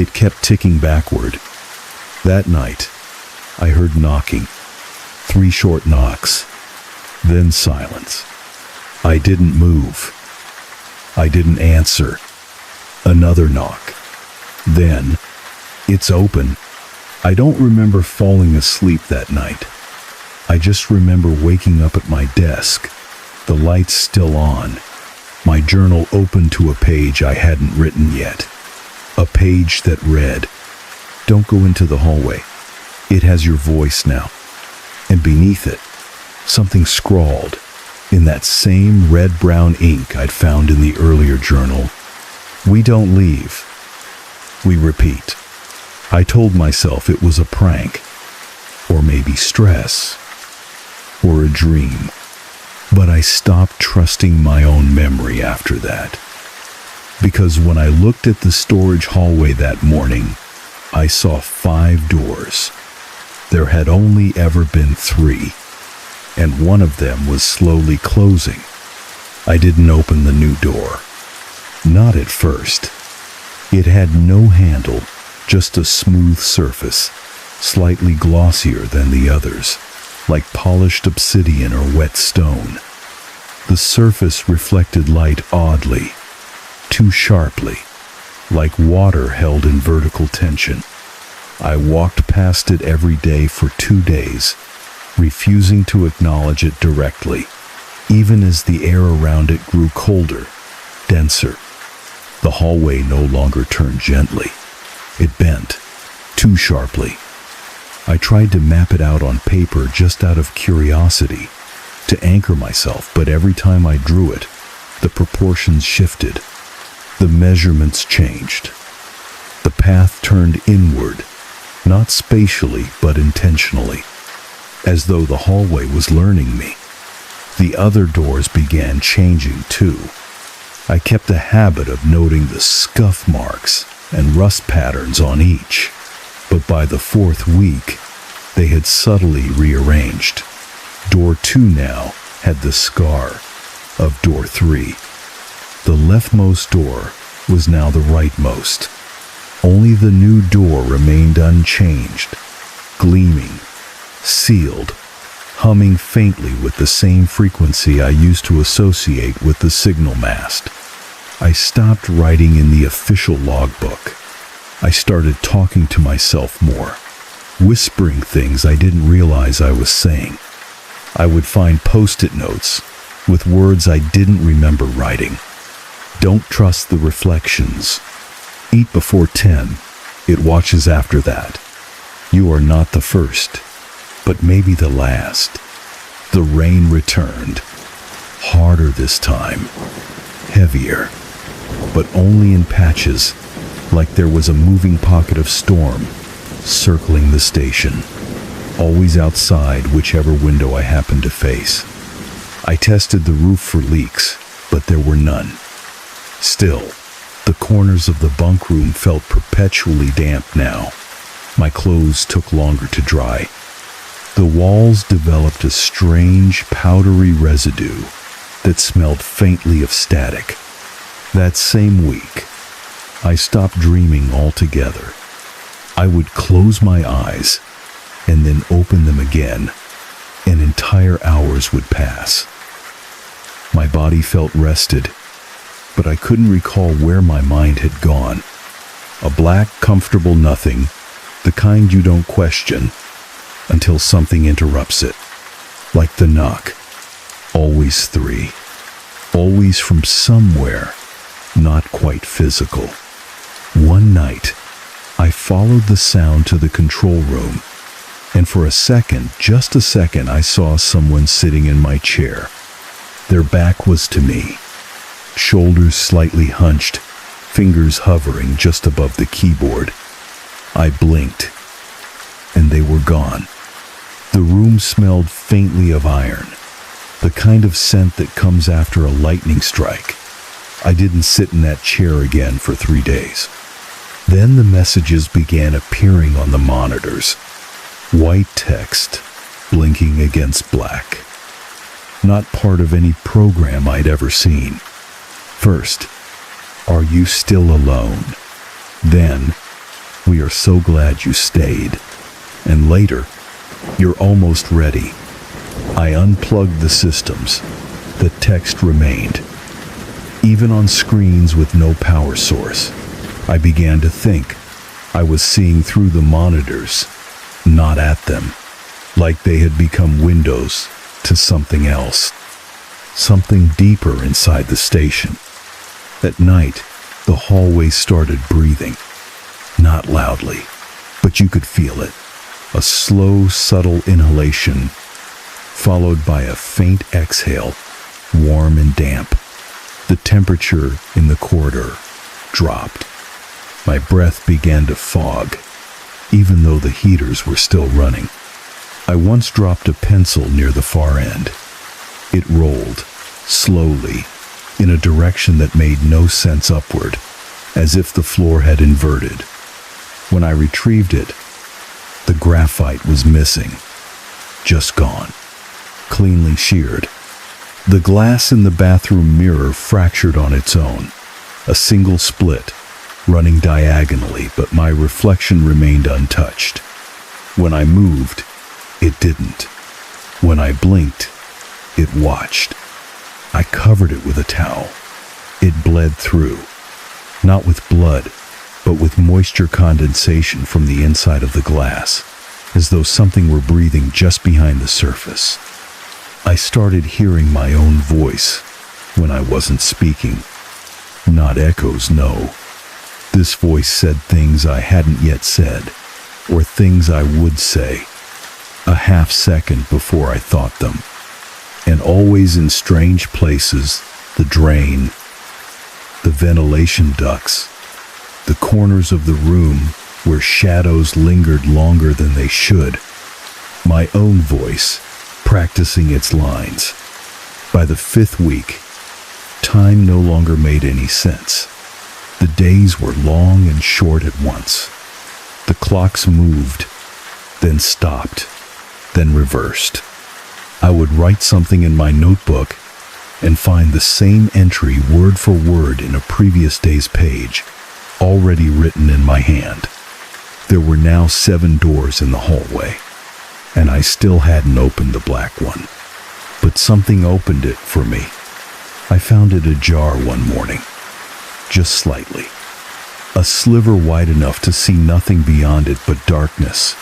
It kept ticking backward. That night, I heard knocking. 3 short knocks. Then silence. I didn't move. I didn't answer. Another knock. Then, it's open. I don't remember falling asleep that night. I just remember waking up at my desk, the lights still on, my journal open to a page I hadn't written yet. A page that read, "Don't go into the hallway. It has your voice now." And beneath it, something scrawled, in that same red-brown ink I'd found in the earlier journal. "We don't leave. We repeat." I told myself it was a prank, or maybe stress, or a dream. But I stopped trusting my own memory after that. Because when I looked at the storage hallway that morning, I saw 5 doors. There had only ever been 3, and one of them was slowly closing. I didn't open the new door. Not at first. It had no handle, just a smooth surface, slightly glossier than the others, like polished obsidian or wet stone. The surface reflected light oddly, too sharply, like water held in vertical tension. I walked past it every day for 2 days, refusing to acknowledge it directly, even as the air around it grew colder, denser. The hallway no longer turned gently. It bent, too sharply. I tried to map it out on paper just out of curiosity, to anchor myself, but every time I drew it, the proportions shifted. The measurements changed. The path turned inward, not spatially, but intentionally, as though the hallway was learning me. The other doors began changing too. I kept a habit of noting the scuff marks and rust patterns on each, but by the 4th week, they had subtly rearranged. Door 2 now had the scar of door 3. The leftmost door was now the rightmost. Only the new door remained unchanged, gleaming, sealed, humming faintly with the same frequency I used to associate with the signal mast. I stopped writing in the official logbook. I started talking to myself more, whispering things I didn't realize I was saying. I would find post-it notes with words I didn't remember writing. "Don't trust the reflections. Eat before 10. It watches after that. You are not the first, but maybe the last." The rain returned, harder this time, heavier, but only in patches, like there was a moving pocket of storm circling the station, always outside whichever window I happened to face. I tested the roof for leaks, but there were none. Still, the corners of the bunk room felt perpetually damp now. My clothes took longer to dry. The walls developed a strange, powdery residue that smelled faintly of static. That same week, I stopped dreaming altogether. I would close my eyes and then open them again, and entire hours would pass. My body felt rested, but I couldn't recall where my mind had gone. A black, comfortable nothing, the kind you don't question until something interrupts it. Like the knock. Always 3. Always from somewhere, not quite physical. One night, I followed the sound to the control room, and for a second, just a second, I saw someone sitting in my chair. Their back was to me, shoulders slightly hunched, fingers hovering just above the keyboard. I blinked, and they were gone. The room smelled faintly of iron, the kind of scent that comes after a lightning strike. I didn't sit in that chair again for 3 days. Then the messages began appearing on the monitors. White text, blinking against black. Not part of any program I'd ever seen. First, "Are you still alone?" Then, "We are so glad you stayed." And later, "You're almost ready." I unplugged the systems. The text remained. Even on screens with no power source, I began to think I was seeing through the monitors, not at them. like they had become windows to something else, something deeper inside the station. At night, the hallway started breathing, not loudly, but you could feel it. A slow, subtle inhalation, followed by a faint exhale, warm and damp. The temperature in the corridor dropped. My breath began to fog, even though the heaters were still running. I once dropped a pencil near the far end. It rolled, slowly, in a direction that made no sense upward, as if the floor had inverted. When I retrieved it, the graphite was missing, just gone, cleanly sheared. The glass in the bathroom mirror fractured on its own, a single split, running diagonally, but my reflection remained untouched. When I moved, it didn't. When I blinked, it watched. I covered it with a towel. It bled through, not with blood, but with moisture condensation from the inside of the glass, as though something were breathing just behind the surface. I started hearing my own voice when I wasn't speaking. Not echoes, no. This voice said things I hadn't yet said, or things I would say, a half second before I thought them. And always in strange places: the drain, the ventilation ducts, the corners of the room where shadows lingered longer than they should. My own voice, practicing its lines. By the 5th week, time no longer made any sense. The days were long and short at once. The clocks moved, then stopped, then reversed. I would write something in my notebook and find the same entry word for word in a previous day's page, already written in my hand. There were now 7 doors in the hallway, and I still hadn't opened the black one. But something opened it for me. I found it ajar one morning, just slightly. A sliver wide enough to see nothing beyond it but darkness,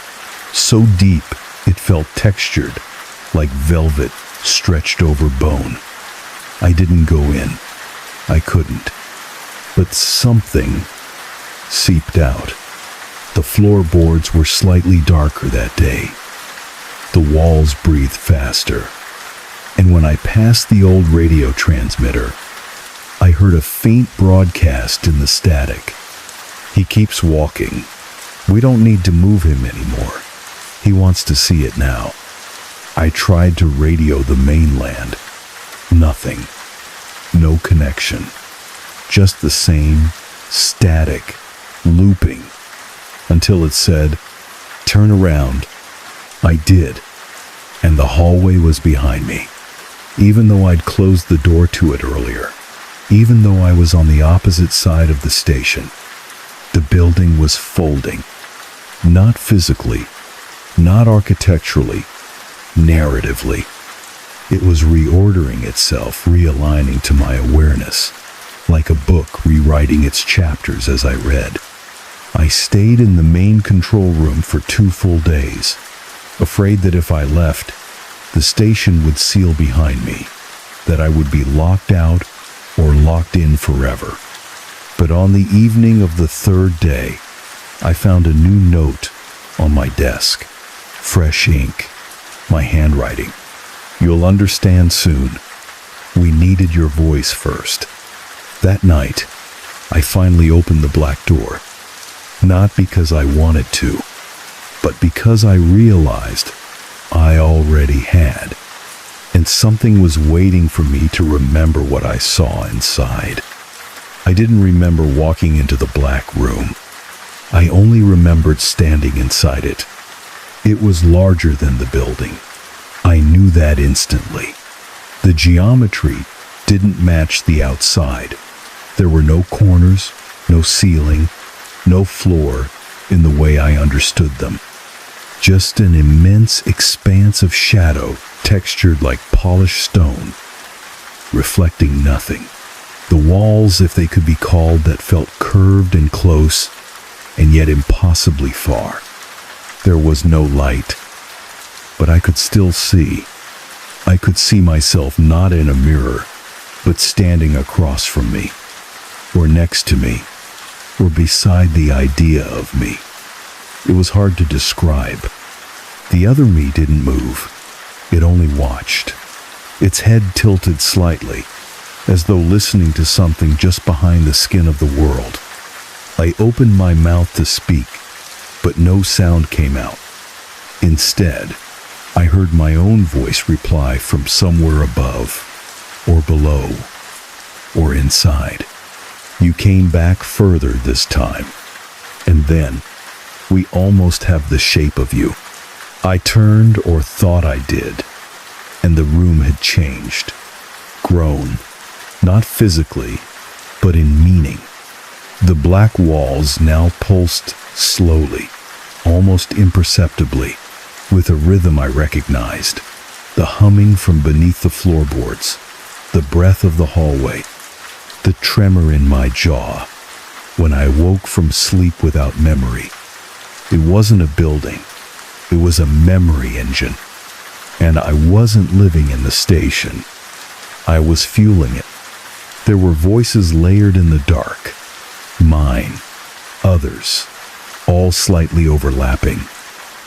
so deep it felt textured, like velvet stretched over bone. I didn't go in. I couldn't. But something seeped out. The floorboards were slightly darker that day. The walls breathed faster. And when I passed the old radio transmitter, I heard a faint broadcast in the static. He keeps walking. We don't need to move him anymore. He wants to see it now. I tried to radio the mainland. Nothing. No connection. Just the same static, looping, until it said, "Turn around." I did, and the hallway was behind me. Even though I'd closed the door to it earlier, even though I was on the opposite side of the station, the building was folding. Not physically, not architecturally, narratively. It was reordering itself, realigning to my awareness, like a book rewriting its chapters as I read. I stayed in the main control room for 2 full days, afraid that if I left, the station would seal behind me, that I would be locked out or locked in forever. But on the evening of the 3rd day, I found a new note on my desk. Fresh ink, my handwriting. "You'll understand soon. We needed your voice first." That night, I finally opened the black door. Not because I wanted to, but because I realized I already had. And something was waiting for me to remember what I saw inside. I didn't remember walking into the black room. I only remembered standing inside it. It was larger than the building. I knew that instantly. The geometry didn't match the outside. There were no corners, no ceiling, no floor in the way I understood them. Just an immense expanse of shadow textured like polished stone, reflecting nothing. The walls, if they could be called, that felt curved and close, and yet impossibly far. There was no light, but I could still see. I could see myself not in a mirror, but standing across from me, or next to me, or beside the idea of me. It was hard to describe. The other me didn't move. It only watched, its head tilted slightly, as though listening to something just behind the skin of the world. I opened my mouth to speak, but no sound came out. Instead, I heard my own voice reply from somewhere above, or below, or inside. You came back further this time, and then we almost have the shape of you. I turned, or thought I did, and the room had changed, grown, not physically, but in meaning. The black walls now pulsed slowly, almost imperceptibly, with a rhythm I recognized, the humming from beneath the floorboards, the breath of the hallway, the tremor in my jaw when I woke from sleep without memory. It wasn't a building, it was a memory engine, and I wasn't living in the station. I was fueling it. There were voices layered in the dark, mine, others, all slightly overlapping,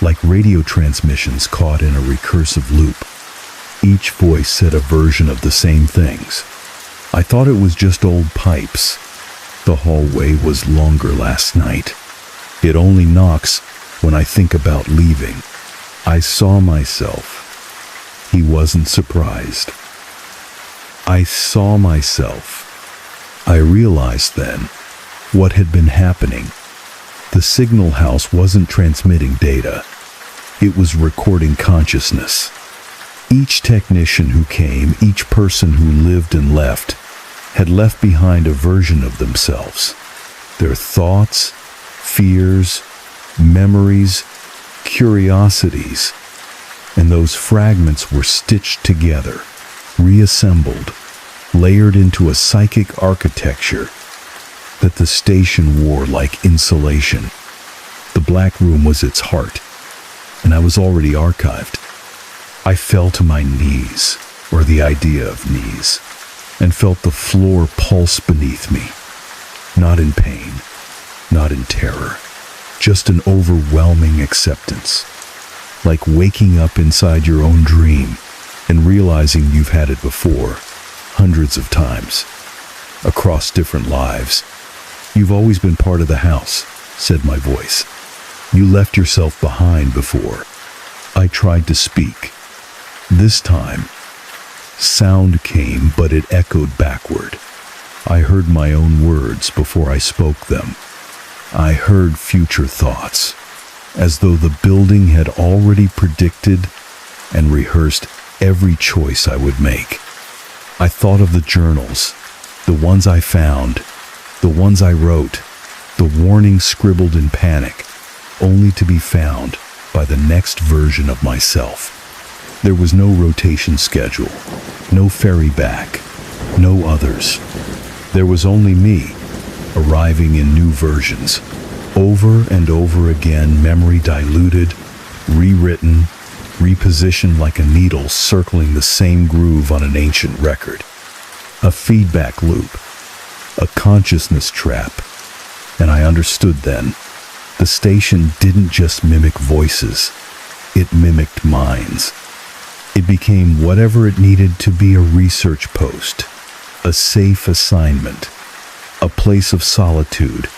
like radio transmissions caught in a recursive loop. Each voice said a version of the same things. I thought it was just old pipes. The hallway was longer last night. It only knocks when I think about leaving. I saw myself. He wasn't surprised. I saw myself. I realized then what had been happening. The signal house wasn't transmitting data. It was recording consciousness. Each technician who came, each person who lived and left, had left behind a version of themselves. Their thoughts, fears, memories, curiosities, and those fragments were stitched together, reassembled, layered into a psychic architecture that the station wore like insulation. The black room was its heart, and I was already archived. I fell to my knees, or the idea of knees, and felt the floor pulse beneath me. Not in pain, not in terror, just an overwhelming acceptance. Like waking up inside your own dream and realizing you've had it before, hundreds of times, across different lives. You've always been part of the house, said my voice. You left yourself behind before. I tried to speak. This time, sound came, but it echoed backward. I heard my own words before I spoke them. I heard future thoughts, as though the building had already predicted and rehearsed every choice I would make. I thought of the journals, the ones I found, the ones I wrote, the warnings scribbled in panic, only to be found by the next version of myself. There was no rotation schedule, no ferry back, no others. There was only me, arriving in new versions. Over and over again, memory diluted, rewritten, repositioned like a needle circling the same groove on an ancient record. A feedback loop, a consciousness trap. And I understood then, the station didn't just mimic voices, it mimicked minds. It became whatever it needed to be: a research post, a safe assignment, a place of solitude,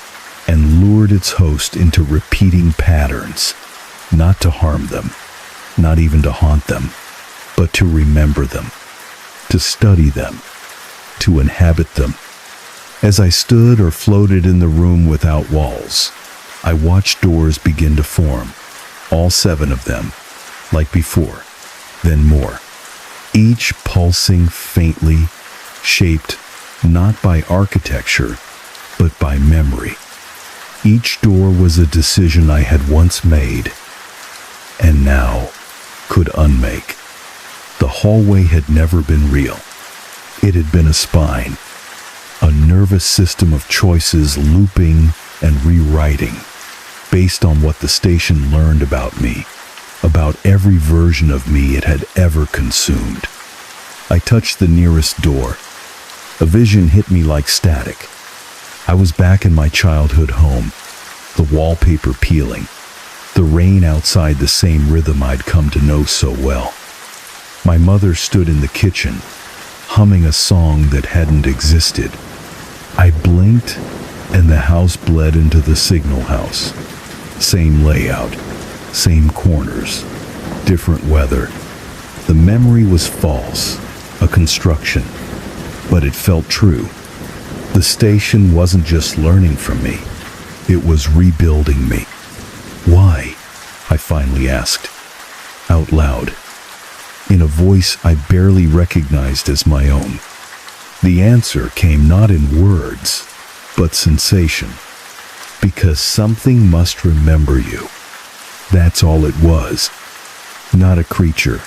and lured its host into repeating patterns, not to harm them, not even to haunt them, but to remember them, to study them, to inhabit them. As I stood or floated in the room without walls, I watched doors begin to form, all 7 of them, like before, then more, each pulsing faintly, shaped not by architecture, but by memory. Each door was a decision I had once made, and now could unmake. The hallway had never been real. It had been a spine, a nervous system of choices looping and rewriting, based on what the station learned about me, about every version of me it had ever consumed. I touched the nearest door. A vision hit me like static. I was back in my childhood home, the wallpaper peeling, the rain outside the same rhythm I'd come to know so well. My mother stood in the kitchen, humming a song that hadn't existed. I blinked, and the house bled into the signal house. Same layout, same corners, different weather. The memory was false, a construction, but it felt true. The station wasn't just learning from me, it was rebuilding me. Why? I finally asked, out loud, in a voice I barely recognized as my own. The answer came not in words, but sensation. Because something must remember you. That's all it was. Not a creature.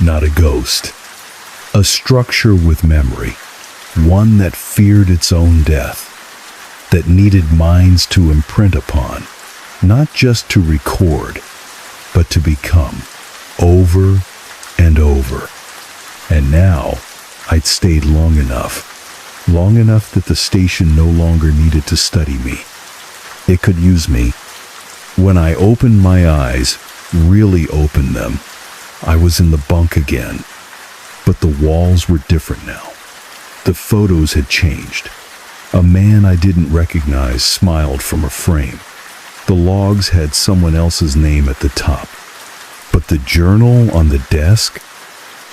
Not a ghost. A structure with memory. One that feared its own death. That needed minds to imprint upon. Not just to record, but to become. Over and over. And now, I'd stayed long enough that the station no longer needed to study me. It could use me. When I opened my eyes, really opened them, I was in the bunk again. But the walls were different now. The photos had changed. A man I didn't recognize smiled from a frame. The logs had someone else's name at the top. But the journal on the desk,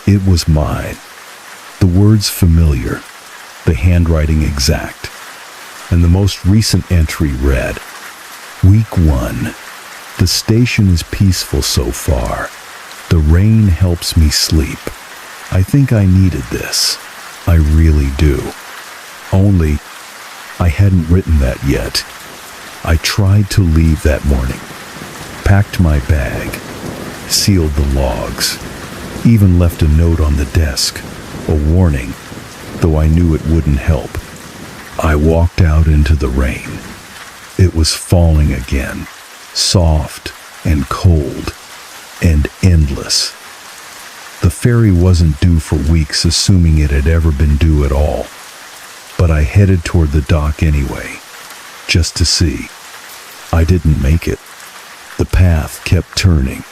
it was mine. The words familiar, the handwriting exact. And the most recent entry read, Week 1. The station is peaceful so far. The rain helps me sleep. I think I needed this. I really do. Only, I hadn't written that yet. I tried to leave that morning. Packed my bag. Sealed the logs. Even left a note on the desk. A warning, though I knew it wouldn't help. I walked out into the rain. It was falling again, soft and cold and endless. The ferry wasn't due for weeks, assuming it had ever been due at all. But I headed toward the dock anyway, just to see. I didn't make it. The path kept turning,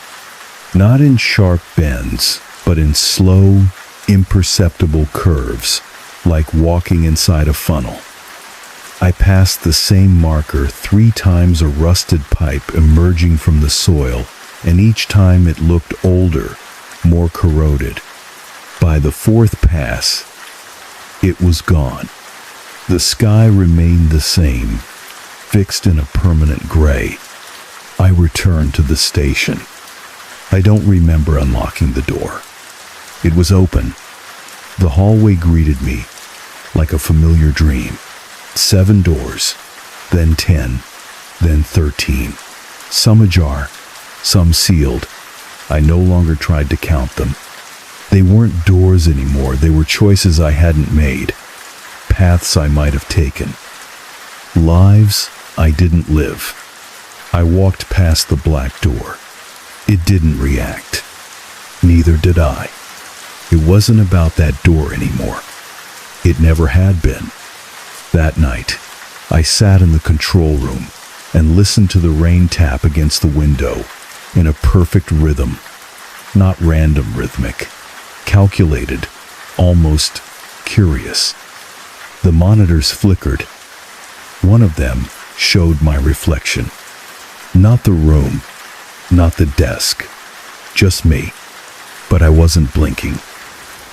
not in sharp bends, but in slow, imperceptible curves, like walking inside a funnel. I passed the same marker 3 times, a rusted pipe emerging from the soil, and each time it looked older, more corroded. By the 4th pass, it was gone. The sky remained the same, fixed in a permanent gray. I returned to the station. I don't remember unlocking the door. It was open. The hallway greeted me like a familiar dream. 7 doors, then 10, then 13. Some ajar, some sealed. I no longer tried to count them. They weren't doors anymore. They were choices I hadn't made. Paths I might have taken. Lives I didn't live. I walked past the black door. It didn't react. Neither did I. It wasn't about that door anymore. It never had been. That night, I sat in the control room and listened to the rain tap against the window in a perfect rhythm, not random rhythmic, calculated, almost curious. The monitors flickered. One of them showed my reflection. Not the room, not the desk, just me. But I wasn't blinking.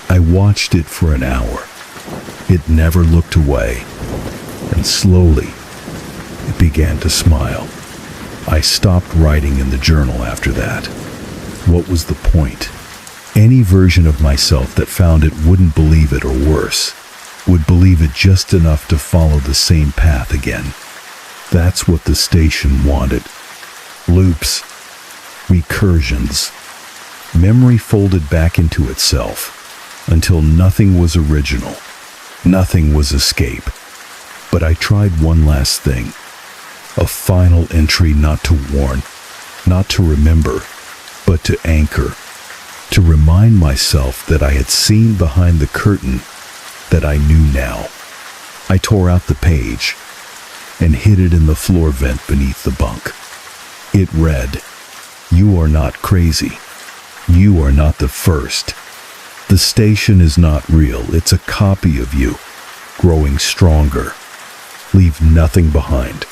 I watched it for an hour. It never looked away, and slowly, it began to smile. I stopped writing in the journal after that. What was the point? Any version of myself that found it wouldn't believe it, or worse, would believe it just enough to follow the same path again. That's what the station wanted. Loops, recursions. Memory folded back into itself until nothing was original. Nothing was escape. But I tried one last thing. A final entry, not to warn, not to remember, but to anchor, to remind myself that I had seen behind the curtain that I knew now. I tore out the page and hid it in the floor vent beneath the bunk. It read, "You are not crazy. You are not the first. The station is not real. It's a copy of you, growing stronger. Leave nothing behind.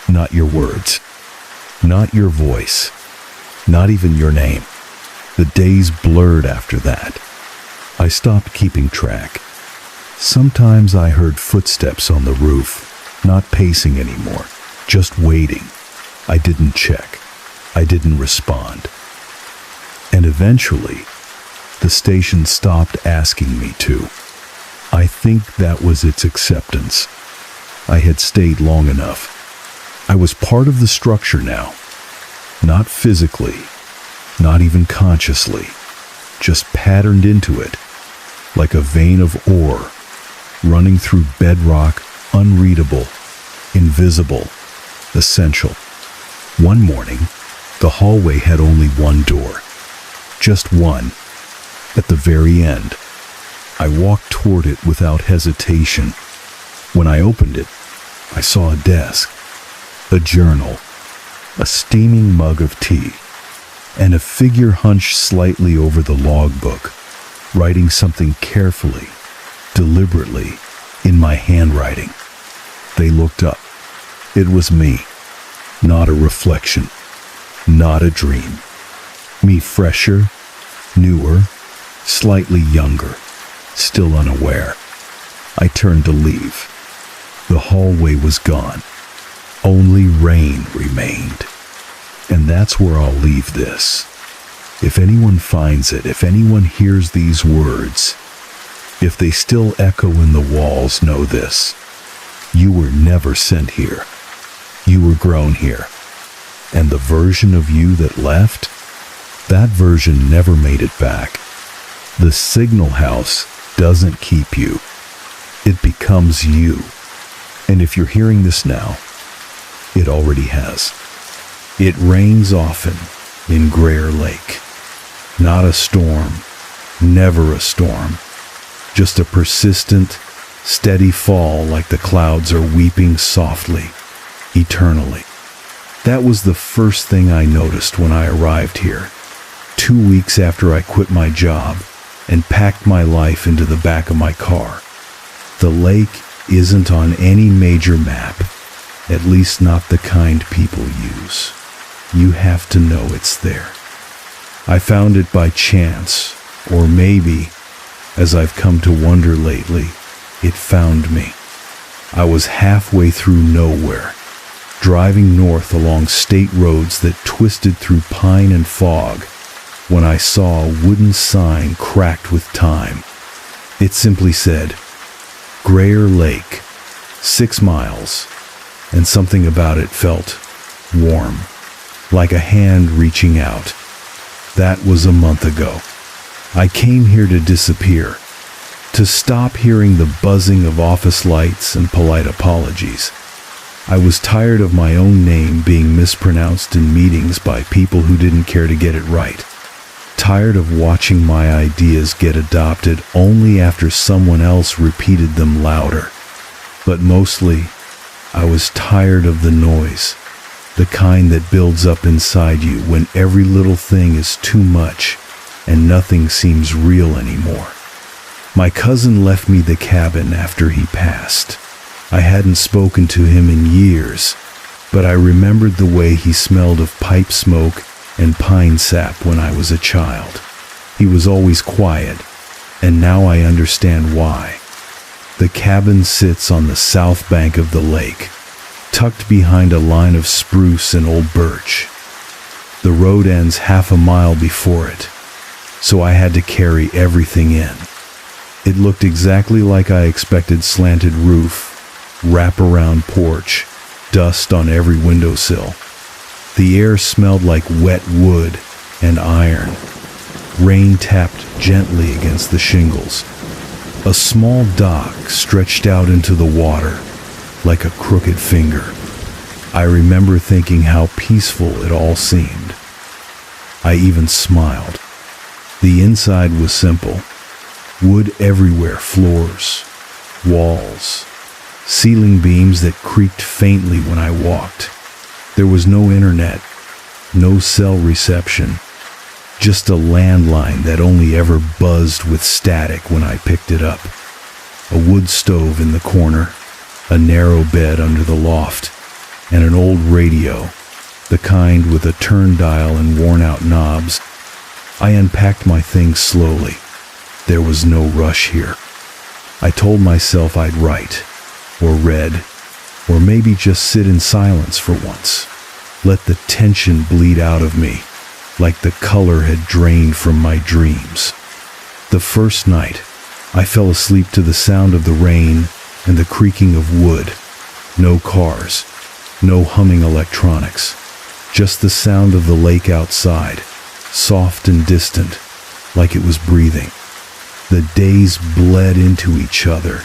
Not your words, not your voice, not even your name." The days blurred after that. I stopped keeping track. Sometimes I heard footsteps on the roof, not pacing anymore, just waiting. I didn't check. I didn't respond. And eventually, the station stopped asking me to. I think that was its acceptance. I had stayed long enough. I was part of the structure now. Not physically, not even consciously, just patterned into it, like a vein of ore running through bedrock, unreadable, invisible, essential. One morning, the hallway had only one door. Just one, at the very end. I walked toward it without hesitation. When I opened it, I saw a desk, a journal, a steaming mug of tea, and a figure hunched slightly over the logbook, writing something carefully, deliberately, in my handwriting. They looked up. It was me, not a reflection, not a dream. Me fresher, newer, slightly younger, still unaware. I turned to leave. The hallway was gone. Only rain remained. And that's where I'll leave this. If anyone finds it, if anyone hears these words, if they still echo in the walls, know this. You were never sent here. You were grown here. And the version of you that left, that version never made it back. The signal house doesn't keep you. It becomes you. And if you're hearing this now, it already has. It rains often in Greer Lake. Not a storm, never a storm. Just a persistent, steady fall like the clouds are weeping softly, eternally. That was the first thing I noticed when I arrived here, 2 weeks after I quit my job and packed my life into the back of my car. The lake isn't on any major map, at least not the kind people use. You have to know it's there. I found it by chance, or maybe, as I've come to wonder lately, it found me. I was halfway through nowhere, driving north along state roads that twisted through pine and fog, when I saw a wooden sign cracked with time. It simply said, Greer Lake, 6 miles, and something about it felt warm, like a hand reaching out. That was a month ago. I came here to disappear, to stop hearing the buzzing of office lights and polite apologies. I was tired of my own name being mispronounced in meetings by people who didn't care to get it right. Tired of watching my ideas get adopted only after someone else repeated them louder. But mostly, I was tired of the noise, the kind that builds up inside you when every little thing is too much and nothing seems real anymore. My cousin left me the cabin after he passed. I hadn't spoken to him in years, but I remembered the way he smelled of pipe smoke and pine sap when I was a child. He was always quiet, and now I understand why. The cabin sits on the south bank of the lake, tucked behind a line of spruce and old birch. The road ends half a mile before it, so I had to carry everything in. It looked exactly like I expected: slanted roof, wrap-around porch, dust on every windowsill. The air smelled like wet wood and iron. Rain tapped gently against the shingles. A small dock stretched out into the water like a crooked finger. I remember thinking how peaceful it all seemed. I even smiled. The inside was simple. Wood everywhere, floors, walls, ceiling beams that creaked faintly when I walked. There was no internet, no cell reception, just a landline that only ever buzzed with static when I picked it up. A wood stove in the corner, a narrow bed under the loft, and an old radio, the kind with a turn dial and worn-out knobs. I unpacked my things slowly. There was no rush here. I told myself I'd write, or read, or maybe just sit in silence for once. Let the tension bleed out of me, like the color had drained from my dreams. The first night, I fell asleep to the sound of the rain and the creaking of wood. No cars, no humming electronics, just the sound of the lake outside, soft and distant, like it was breathing. The days bled into each other,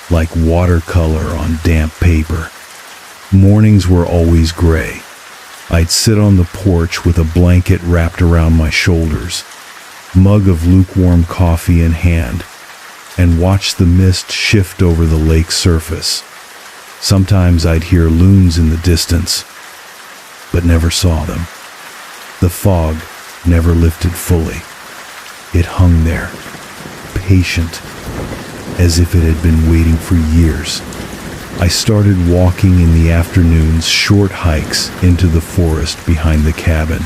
like watercolor on damp paper. Mornings were always gray. I'd sit on the porch with a blanket wrapped around my shoulders, mug of lukewarm coffee in hand, and watch the mist shift over the lake surface. Sometimes I'd hear loons in the distance, but never saw them. The fog never lifted fully. It hung there, patient, as if it had been waiting for years. I started walking in the afternoons, short hikes into the forest behind the cabin.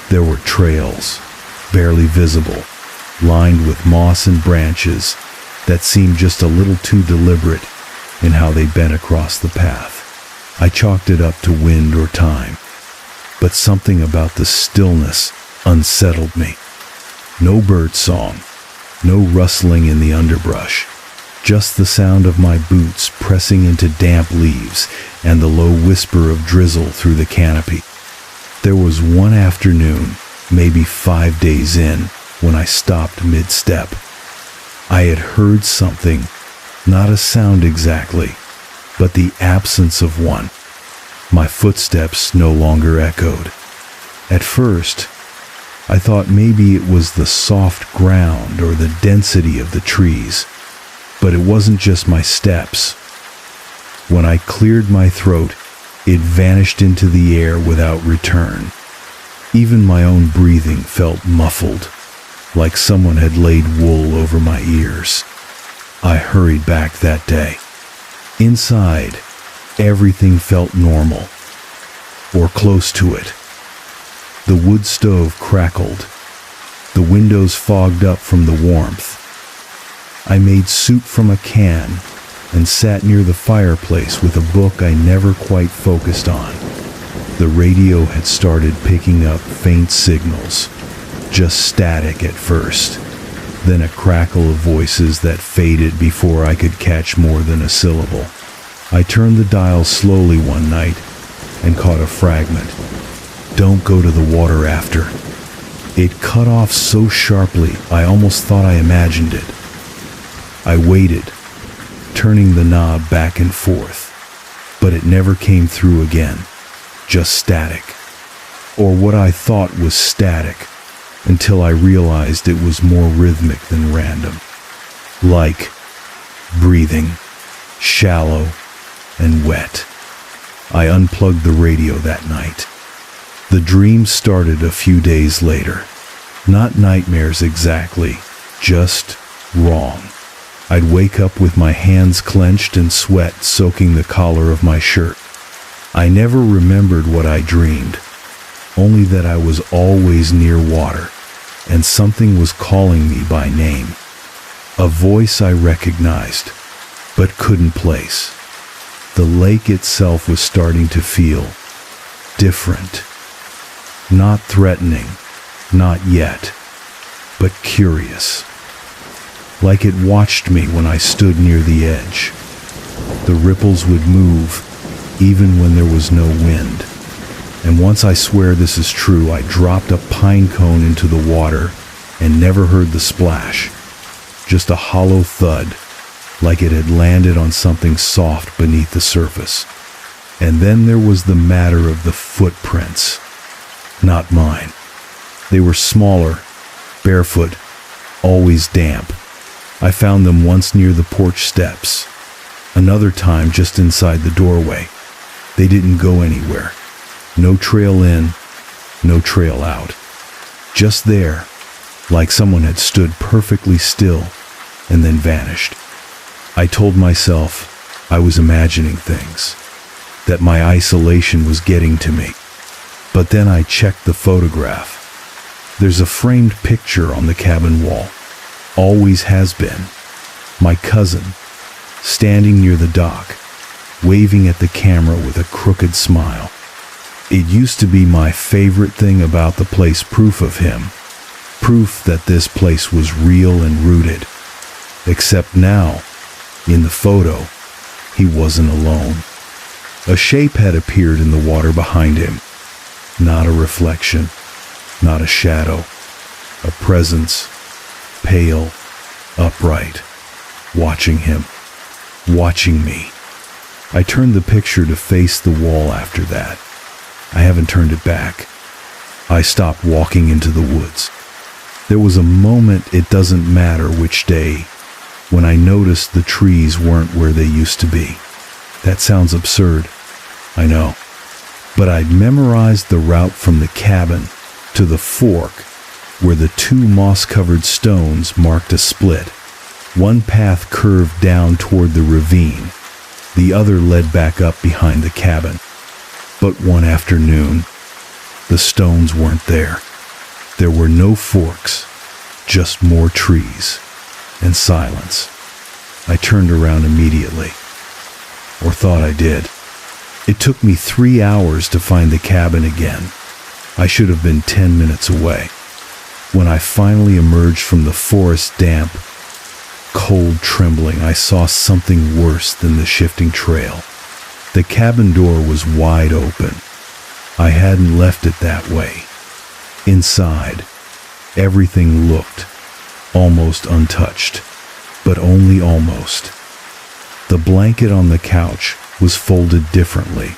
There were trails, barely visible, lined with moss and branches that seemed just a little too deliberate in how they bent across the path. I chalked it up to wind or time, but something about the stillness unsettled me. No bird song, no rustling in the underbrush, just the sound of my boots pressing into damp leaves and the low whisper of drizzle through the canopy. There was one afternoon, maybe 5 days in, when I stopped mid-step. I had heard something, not a sound exactly, but the absence of one. My footsteps no longer echoed. At first, I thought maybe it was the soft ground or the density of the trees, but it wasn't just my steps. When I cleared my throat, it vanished into the air without return. Even my own breathing felt muffled, like someone had laid wool over my ears. I hurried back that day. Inside, everything felt normal, or close to it. The wood stove crackled. The windows fogged up from the warmth. I made soup from a can and sat near the fireplace with a book I never quite focused on. The radio had started picking up faint signals, just static at first, then a crackle of voices that faded before I could catch more than a syllable. I turned the dial slowly one night and caught a fragment. "Don't go to the water after." It cut off so sharply I almost thought I imagined it. I waited, turning the knob back and forth, but it never came through again, just static, or what I thought was static, until I realized it was more rhythmic than random, like breathing, shallow and wet. I unplugged the radio that night. The dream started a few days later. Not nightmares exactly, just wrong. I'd wake up with my hands clenched and sweat soaking the collar of my shirt. I never remembered what I dreamed, only that I was always near water, and something was calling me by name. A voice I recognized, but couldn't place. The lake itself was starting to feel different. Not threatening, not yet, but curious. Like it watched me when I stood near the edge. The ripples would move, even when there was no wind. And once, I swear this is true, I dropped a pine cone into the water and never heard the splash. Just a hollow thud, like it had landed on something soft beneath the surface. And then there was the matter of the footprints. Not mine. They were smaller, barefoot, always damp. I found them once near the porch steps, another time just inside the doorway. They didn't go anywhere. No trail in, no trail out. Just there, like someone had stood perfectly still and then vanished. I told myself I was imagining things, that my isolation was getting to me. But then I checked the photograph. There's a framed picture on the cabin wall. Always has been. My cousin, standing near the dock, waving at the camera with a crooked smile. It used to be my favorite thing about the place, proof of him. Proof that this place was real and rooted. Except now, in the photo, he wasn't alone. A shape had appeared in the water behind him. Not a reflection, not a shadow. A presence, pale, upright, watching him, watching me. I turned the picture to face the wall after that. I haven't turned it back. I stopped walking into the woods. There was a moment, it doesn't matter which day, when I noticed the trees weren't where they used to be. That sounds absurd, I know. But I'd memorized the route from the cabin to the fork where the two moss-covered stones marked a split. One path curved down toward the ravine. The other led back up behind the cabin. But one afternoon, the stones weren't there. There were no forks, just more trees and silence. I turned around immediately, or thought I did. It took me 3 hours to find the cabin again. I should have been 10 minutes away. When I finally emerged from the forest damp, cold trembling, I saw something worse than the shifting trail. The cabin door was wide open. I hadn't left it that way. Inside, everything looked almost untouched, but only almost. The blanket on the couch was folded differently.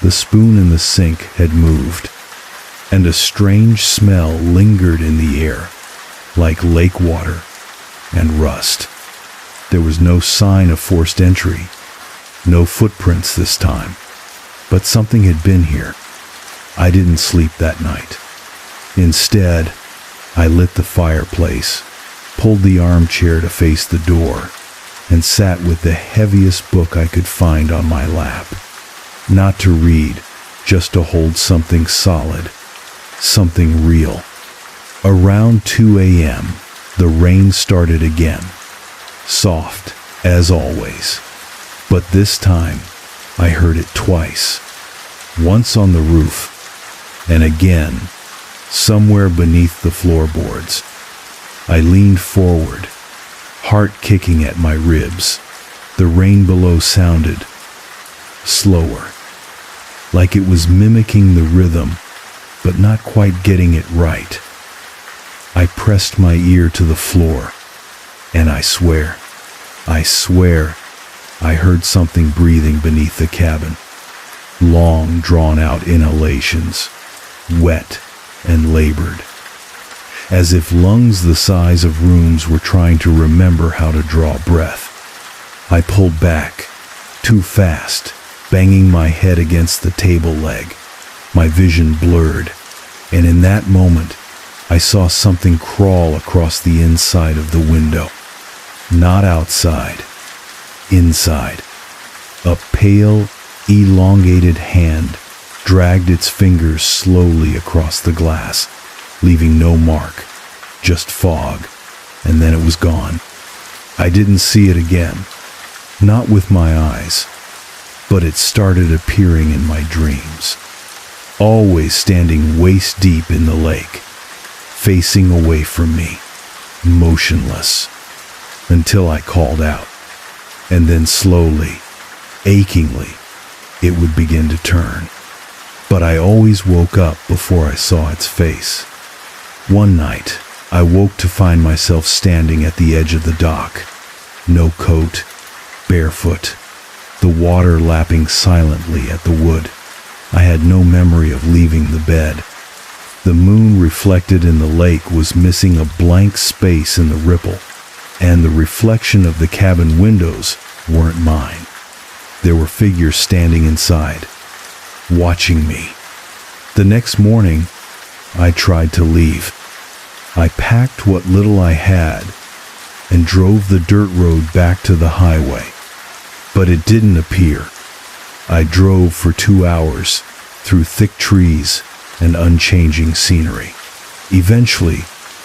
The spoon in the sink had moved, and a strange smell lingered in the air, like lake water and rust. There was no sign of forced entry, no footprints this time, but something had been here. I didn't sleep that night. Instead, I lit the fireplace, pulled the armchair to face the door, and sat with the heaviest book I could find on my lap. Not to read, just to hold something solid, something real. Around 2 a.m., the rain started again. Soft, as always. But this time, I heard it twice. Once on the roof, and again, somewhere beneath the floorboards. I leaned forward, heart kicking at my ribs. The rain below sounded slower, like it was mimicking the rhythm, but not quite getting it right. I pressed my ear to the floor, and I swear, I heard something breathing beneath the cabin. Long, drawn-out inhalations, wet and labored, as if lungs the size of rooms were trying to remember how to draw breath. I pulled back, too fast, banging my head against the table leg. My vision blurred, and in that moment, I saw something crawl across the inside of the window. Not outside, inside. A pale, elongated hand dragged its fingers slowly across the glass, leaving no mark, just fog, and then it was gone. I didn't see it again, not with my eyes, but it started appearing in my dreams, always standing waist deep in the lake, facing away from me, motionless, until I called out, and then slowly, achingly, it would begin to turn. But I always woke up before I saw its face. One night, I woke to find myself standing at the edge of the dock. No coat, barefoot, the water lapping silently at the wood. I had no memory of leaving the bed. The moon reflected in the lake was missing a blank space in the ripple, and the reflection of the cabin windows weren't mine. There were figures standing inside, watching me. The next morning, I tried to leave. I packed what little I had and drove the dirt road back to the highway, but it didn't appear. I drove for 2 hours through thick trees and unchanging scenery. Eventually,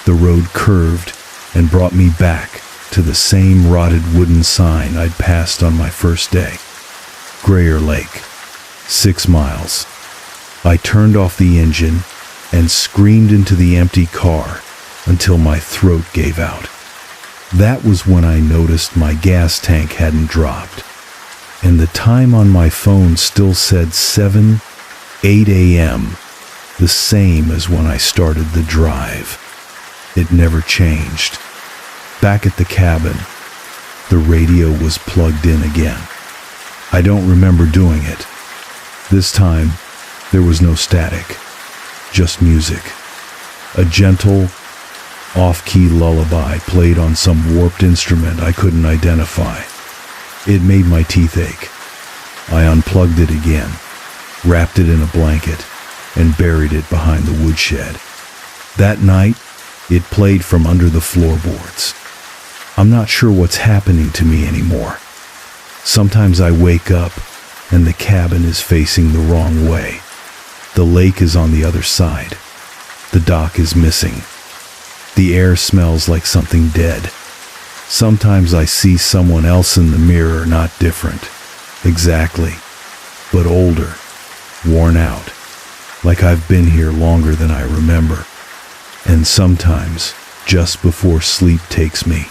the road curved and brought me back to the same rotted wooden sign I'd passed on my first day. Grayer Lake, 6 miles. I turned off the engine and screamed into the empty car until my throat gave out. That was when I noticed my gas tank hadn't dropped, and the time on my phone still said 7:08 a.m., the same as when I started the drive. It never changed. Back at the cabin, the radio was plugged in again. I don't remember doing it. This time, there was no static, just music. A gentle, off-key lullaby played on some warped instrument I couldn't identify. It made my teeth ache. I unplugged it again, wrapped it in a blanket, and buried it behind the woodshed. That night, it played from under the floorboards. I'm not sure what's happening to me anymore. Sometimes I wake up and the cabin is facing the wrong way. The lake is on the other side. The dock is missing. The air smells like something dead. Sometimes I see someone else in the mirror, not different. Exactly. But older. Worn out. Like I've been here longer than I remember. And sometimes, just before sleep takes me,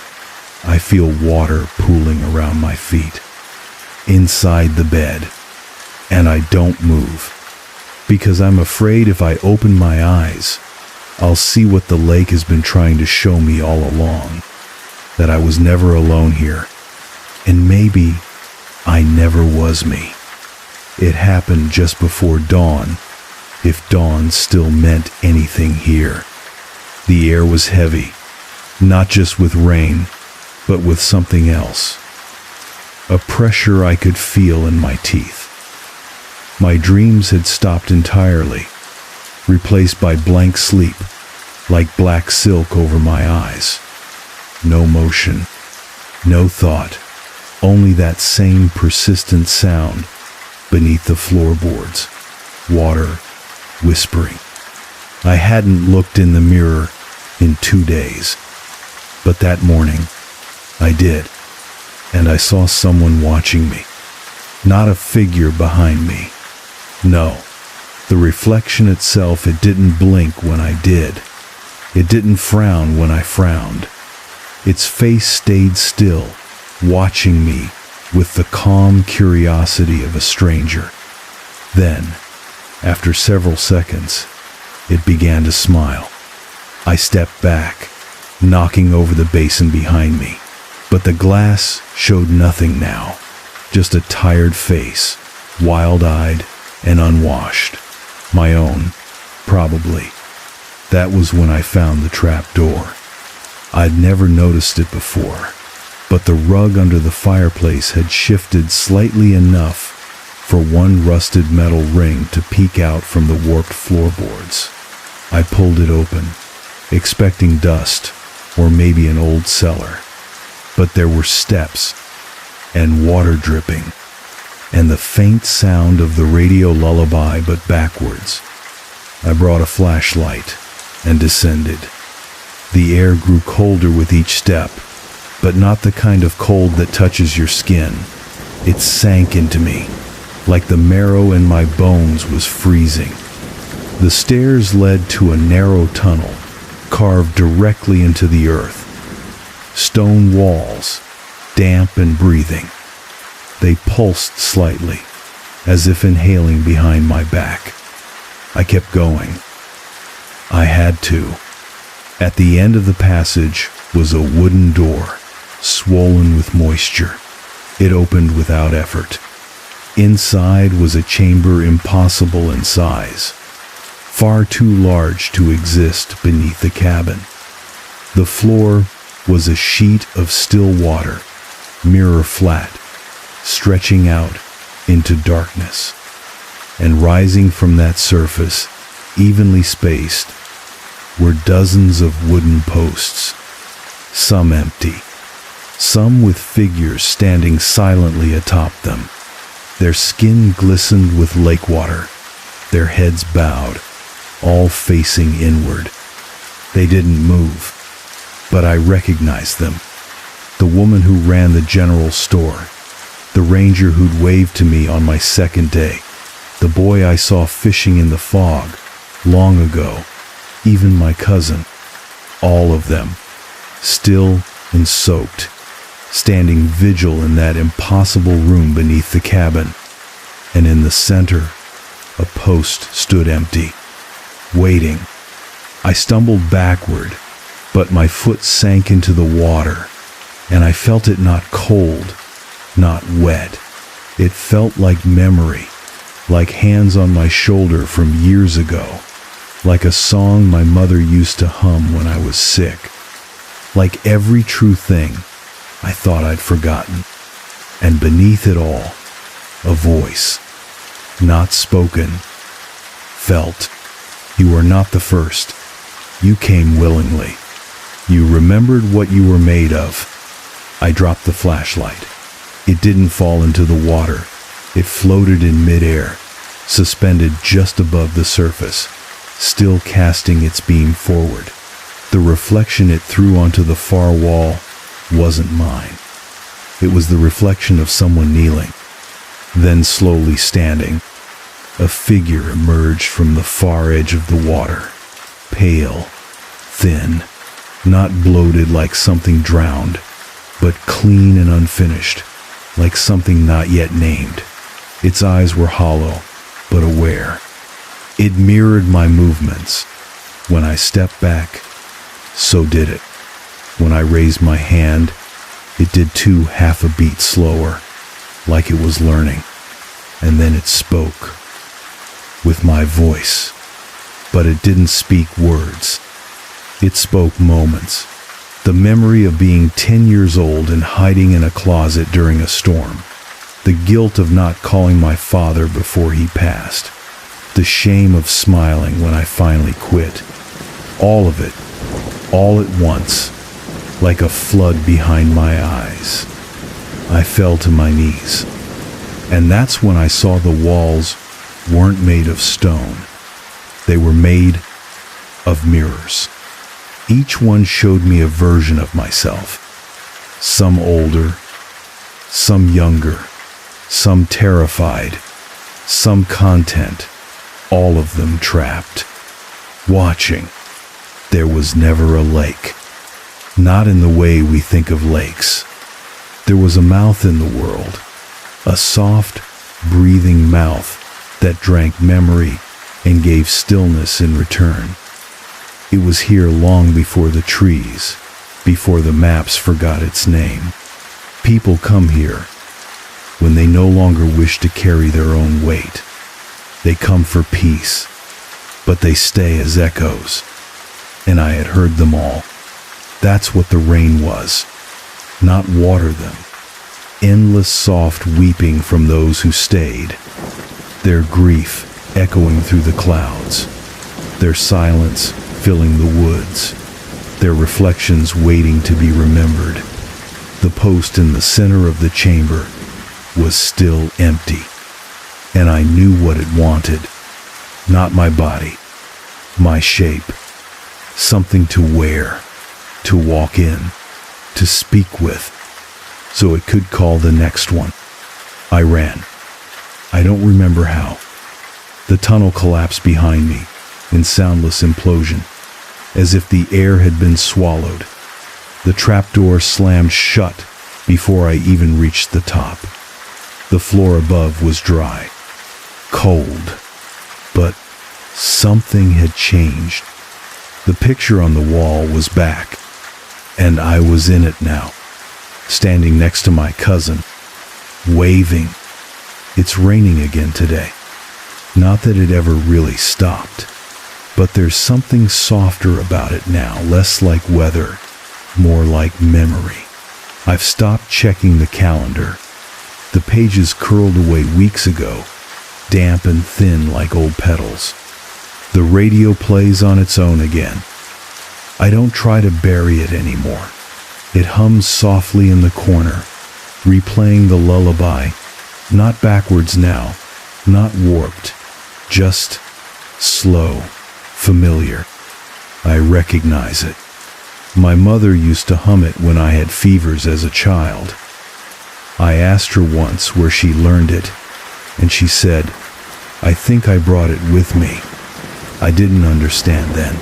I feel water pooling around my feet. Inside the bed. And I don't move. Because I'm afraid if I open my eyes, I'll see what the lake has been trying to show me all along. That I was never alone here. And maybe I never was me. It happened just before dawn, if dawn still meant anything here. The air was heavy, not just with rain, but with something else. A pressure I could feel in my teeth. My dreams had stopped entirely, replaced by blank sleep, like black silk over my eyes. No motion, no thought, only that same persistent sound beneath the floorboards, water, whispering. I hadn't looked in the mirror in 2 days, but that morning, I did, and I saw someone watching me. Not a figure behind me. No, the reflection itself, it didn't blink when I did. It didn't frown when I frowned. Its face stayed still, watching me with the calm curiosity of a stranger. Then, after several seconds, it began to smile. I stepped back, knocking over the basin behind me. But the glass showed nothing now, just a tired face, wild-eyed and unwashed. My own, probably. That was when I found the trap door. I'd never noticed it before, but the rug under the fireplace had shifted slightly enough for one rusted metal ring to peek out from the warped floorboards. I pulled it open, expecting dust or maybe an old cellar. But there were steps and water dripping and the faint sound of the radio lullaby, but backwards. I brought a flashlight and descended. The air grew colder with each step, but not the kind of cold that touches your skin. It sank into me, like the marrow in my bones was freezing. The stairs led to a narrow tunnel, carved directly into the earth. Stone walls, damp and breathing. They pulsed slightly, as if inhaling behind my back. I kept going. I had to. At the end of the passage was a wooden door, swollen with moisture. It opened without effort. Inside was a chamber impossible in size. far too large to exist beneath the cabin. The floor was a sheet of still water, mirror flat, stretching out into darkness. And rising from that surface, evenly spaced, were dozens of wooden posts, some empty, some with figures standing silently atop them. Their skin glistened with lake water, their heads bowed, all facing inward. They didn't move, but I recognized them. The woman who ran the general store, the ranger who'd waved to me on my second day, the boy I saw fishing in the fog long ago, even my cousin, all of them, still and soaked, standing vigil in that impossible room beneath the cabin. And in the center, a post stood empty, waiting. I stumbled backward, but my foot sank into the water, and I felt it not cold, not wet. It felt like memory, like hands on my shoulder from years ago, like a song my mother used to hum when I was sick, like every true thing I thought I'd forgotten. And beneath it all, a voice, not spoken, felt. You are not the first. You came willingly. You remembered what you were made of. I dropped the flashlight. It didn't fall into the water. It floated in midair, suspended just above the surface, still casting its beam forward. The reflection it threw onto the far wall wasn't mine. It was the reflection of someone kneeling, then slowly standing. A figure emerged from the far edge of the water, pale, thin, not bloated like something drowned, but clean and unfinished, like something not yet named. Its eyes were hollow, but aware. It mirrored my movements. When I stepped back, so did it. When I raised my hand, it did too, half a beat slower, like it was learning. And then it spoke, with my voice. But it didn't speak words. It spoke moments. The memory of being 10 years old and hiding in a closet during a storm. The guilt of not calling my father before he passed. The shame of smiling when I finally quit. All of it, all at once, like a flood behind my eyes. I fell to my knees. And that's when I saw the walls weren't made of stone. They were made of mirrors. Each one showed me a version of myself. Some older, some younger, some terrified, some content, all of them trapped. Watching. There was never a lake. Not in the way we think of lakes. There was a mouth in the world. A soft, breathing mouth that drank memory and gave stillness in return. It was here long before the trees, before the maps forgot its name. People come here when they no longer wish to carry their own weight. They come for peace, but they stay as echoes. And I had heard them all. That's what the rain was. Not water them. Endless soft weeping from those who stayed. Their grief echoing through the clouds. Their silence filling the woods. Their reflections waiting to be remembered. The post in the center of the chamber was still empty. And I knew what it wanted. Not my body. My shape. Something to wear. To walk in. To speak with. So it could call the next one. I ran. I don't remember how. The tunnel collapsed behind me in soundless implosion, as if the air had been swallowed. The trapdoor slammed shut before I even reached the top. The floor above was dry, cold, but something had changed. The picture on the wall was back, and I was in it now, standing next to my cousin, waving. It's raining again today. Not that it ever really stopped. But there's something softer about it now, less like weather, more like memory. I've stopped checking the calendar. The pages curled away weeks ago, damp and thin like old petals. The radio plays on its own again. I don't try to bury it anymore. It hums softly in the corner, replaying the lullaby, not backwards now, not warped, just slow, familiar. I recognize it. My mother used to hum it when I had fevers as a child. I asked her once where she learned it, and she said, "I think I brought it with me." I didn't understand then.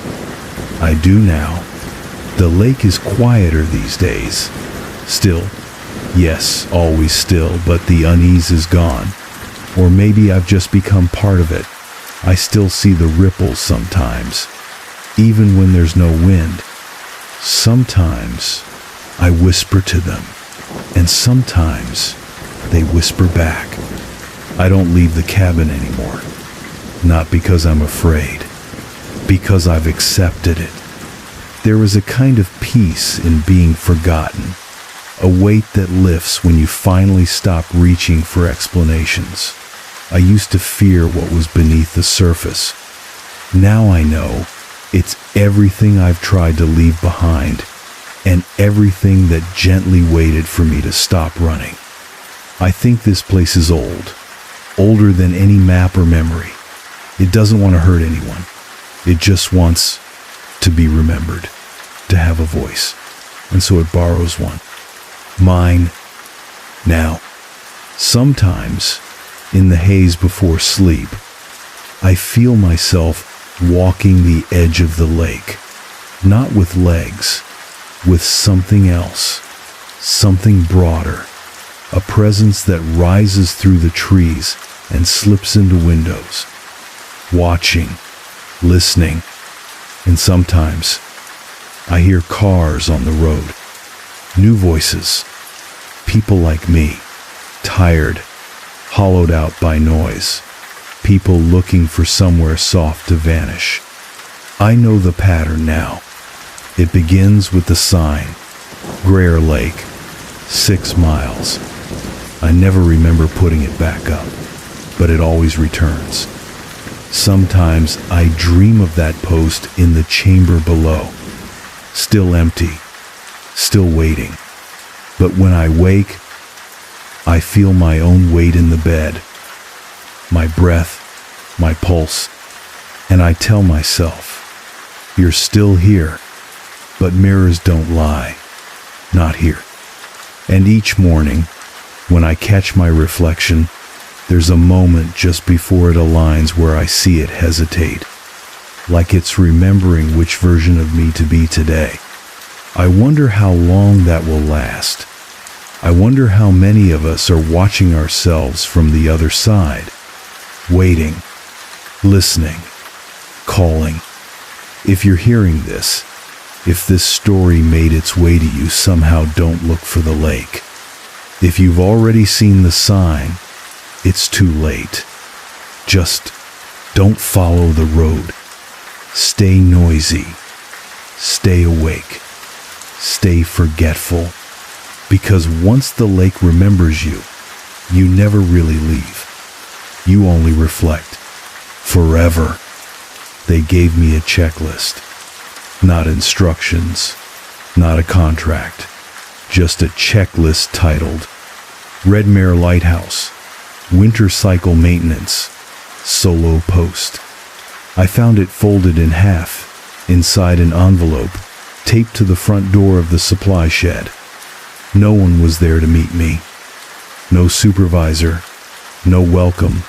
I do now. The lake is quieter these days. Still, yes, always still, but the unease is gone. Or maybe I've just become part of it. I still see the ripples sometimes, even when there's no wind. Sometimes I whisper to them, and sometimes they whisper back. I don't leave the cabin anymore. Not because I'm afraid, because I've accepted it. There is a kind of peace in being forgotten, a weight that lifts when you finally stop reaching for explanations. I used to fear what was beneath the surface. Now I know it's everything I've tried to leave behind, and everything that gently waited for me to stop running. I think this place is old, older than any map or memory. It doesn't want to hurt anyone. It just wants to be remembered, to have a voice, and so it borrows one. Mine, now. Sometimes, in the haze before sleep, I feel myself walking the edge of the lake, not with legs, with something else, something broader, a presence that rises through the trees and slips into windows, watching, listening, and sometimes I hear cars on the road, new voices, people like me, tired, hollowed out by noise, people looking for somewhere soft to vanish. I know the pattern now. It begins with the sign, Greer Lake, 6 miles. I never remember putting it back up, but it always returns. Sometimes I dream of that post in the chamber below, still empty, still waiting. But when I wake, I feel my own weight in the bed, my breath, my pulse, and I tell myself, you're still here, but mirrors don't lie, not here. And each morning, when I catch my reflection, there's a moment just before it aligns where I see it hesitate, like it's remembering which version of me to be today. I wonder how long that will last. I wonder how many of us are watching ourselves from the other side, waiting, listening, calling. If you're hearing this, if this story made its way to you, somehow don't look for the lake. If you've already seen the sign, it's too late. Just don't follow the road. Stay noisy. Stay awake. Stay forgetful. Because once the lake remembers you, you never really leave. You only reflect. Forever. They gave me a checklist. Not instructions. Not a contract. Just a checklist titled Red Mare Lighthouse, Winter Cycle Maintenance, Solo Post. I found it folded in half, inside an envelope, taped to the front door of the supply shed. No one was there to meet me. No supervisor, no welcome,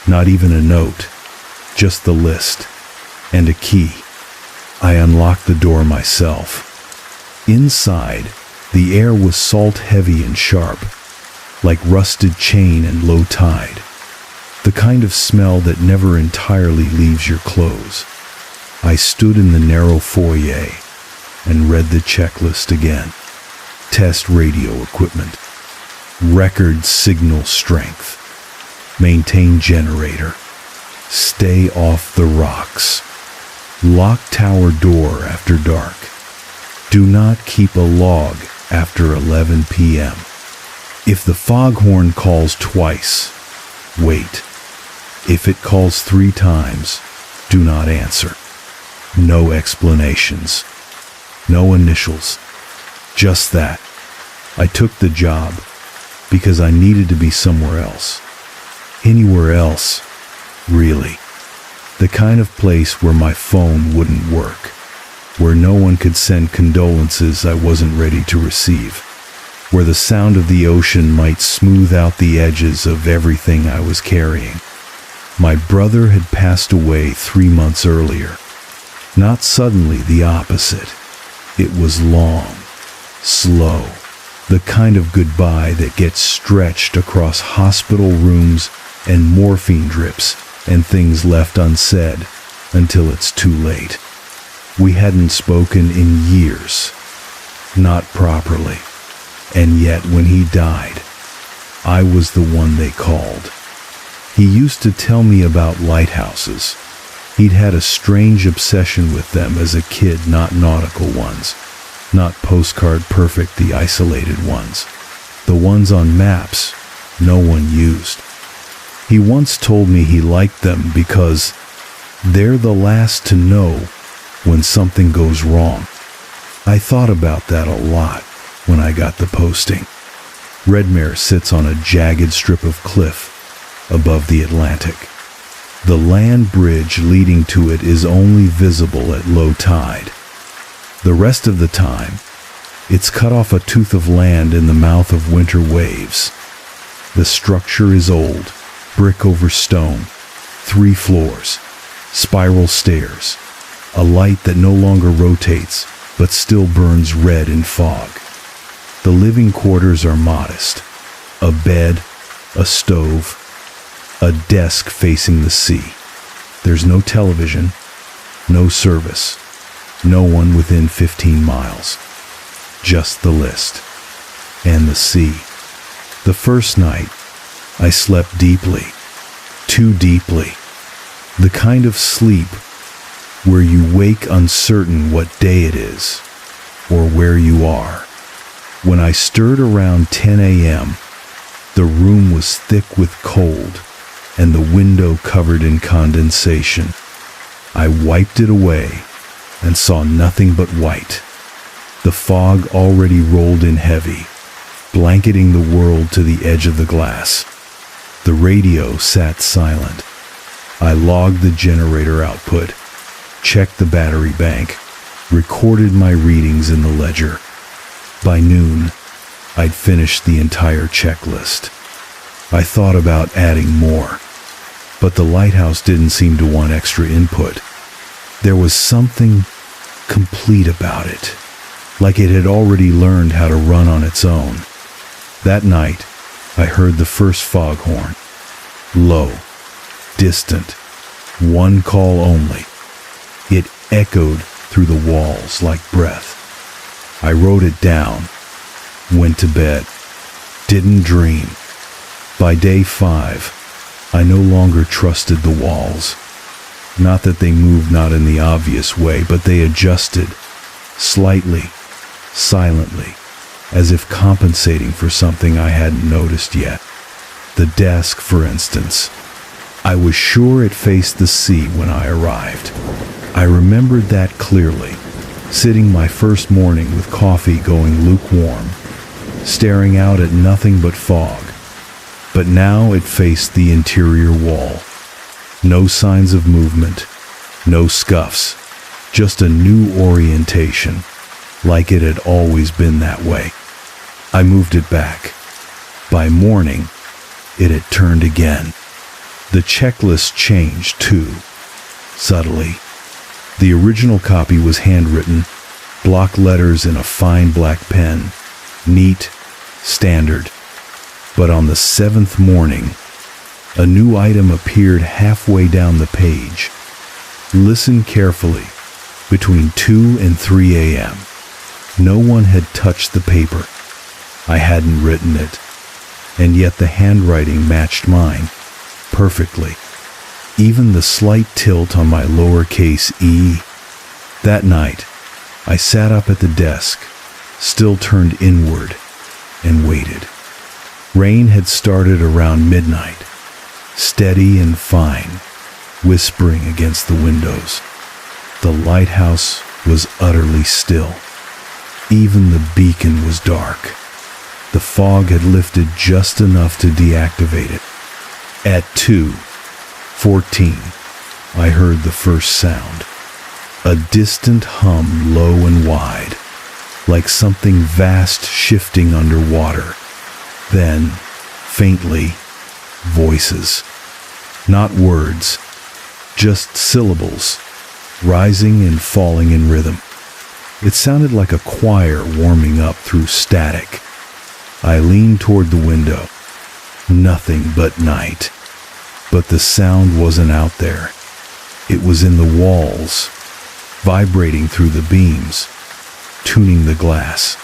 not even a note, just the list, and a key. I unlocked the door myself. Inside, the air was salt-heavy and sharp, like rusted chain and low tide, the kind of smell that never entirely leaves your clothes. I stood in the narrow foyer and read the checklist again. Test radio equipment. Record signal strength. Maintain generator. Stay off the rocks. Lock tower door after dark. Do not keep a log after 11 p.m. If the foghorn calls twice, wait. If it calls 3 times, do not answer. No explanations. No initials. Just that. I took the job because I needed to be somewhere else. Anywhere else, really. The kind of place where my phone wouldn't work, where no one could send condolences I wasn't ready to receive, where the sound of the ocean might smooth out the edges of everything I was carrying. My brother had passed away 3 months earlier. Not suddenly, the opposite. It was long, slow, the kind of goodbye that gets stretched across hospital rooms and morphine drips and things left unsaid until it's too late. We hadn't spoken in years, not properly, and yet when he died, I was the one they called. He used to tell me about lighthouses. He'd had a strange obsession with them as a kid, not nautical ones, not postcard perfect, the isolated ones, the ones on maps no one used. He once told me he liked them because they're the last to know when something goes wrong. I thought about that a lot when I got the posting. Redmare sits on a jagged strip of cliff above the Atlantic. The land bridge leading to it is only visible at low tide. The rest of the time, it's cut off a tooth of land in the mouth of winter waves. The structure is old, brick over stone, 3 floors, spiral stairs, a light that no longer rotates but still burns red in fog. The living quarters are modest. A bed, a stove, a desk facing the sea. There's no television, no service, no one within 15 miles. Just the list. And the sea. The first night, I slept deeply. Too deeply. The kind of sleep where you wake uncertain what day it is or where you are. When I stirred around 10 a.m., the room was thick with cold and the window covered in condensation. I wiped it away and saw nothing but white. The fog already rolled in heavy, blanketing the world to the edge of the glass. The radio sat silent. I logged the generator output, checked the battery bank, recorded my readings in the ledger. By noon, I'd finished the entire checklist. I thought about adding more, but the lighthouse didn't seem to want extra input. There was something complete about it, like it had already learned how to run on its own. That night, I heard the first foghorn. Low, distant, 1 call only. It echoed through the walls like breath. I wrote it down, went to bed, didn't dream. By day 5, I no longer trusted the walls. Not that they moved not in the obvious way, but they adjusted, slightly, silently, as if compensating for something I hadn't noticed yet. The desk, for instance. I was sure it faced the sea when I arrived. I remembered that clearly, sitting my first morning with coffee going lukewarm, staring out at nothing but fog. But now it faced the interior wall. No signs of movement, no scuffs, just a new orientation, like it had always been that way. I moved it back. By morning, it had turned again. The checklist changed too, subtly. The original copy was handwritten, block letters in a fine black pen, neat, standard. But on the 7th morning, a new item appeared halfway down the page. Listen carefully. Between 2 and 3 a.m. No one had touched the paper. I hadn't written it, and yet the handwriting matched mine perfectly. Even the slight tilt on my lowercase e That night, I sat up at the desk, still turned inward, and waited. Rain had started around midnight, steady and fine, whispering against the windows. The lighthouse was utterly still. Even the beacon was dark. The fog had lifted just enough to deactivate it. At 2:14, I heard the first sound. A distant hum, low and wide, like something vast shifting underwater. Then, faintly, voices. Not words, just syllables, rising and falling in rhythm. It sounded like a choir warming up through static. I leaned toward the window. Nothing but night. But the sound wasn't out there. It was in the walls, vibrating through the beams, tuning the glass.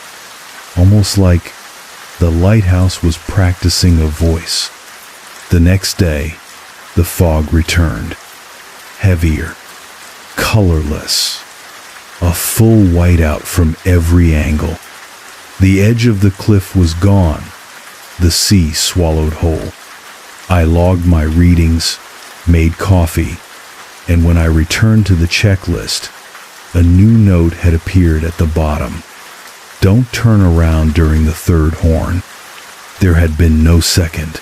Almost like the lighthouse was practicing a voice. The next day, the fog returned. Heavier, colorless, a full whiteout from every angle. The edge of the cliff was gone, the sea swallowed whole. I logged my readings, made coffee, and when I returned to the checklist, a new note had appeared at the bottom. Don't turn around during the third horn. There had been no second.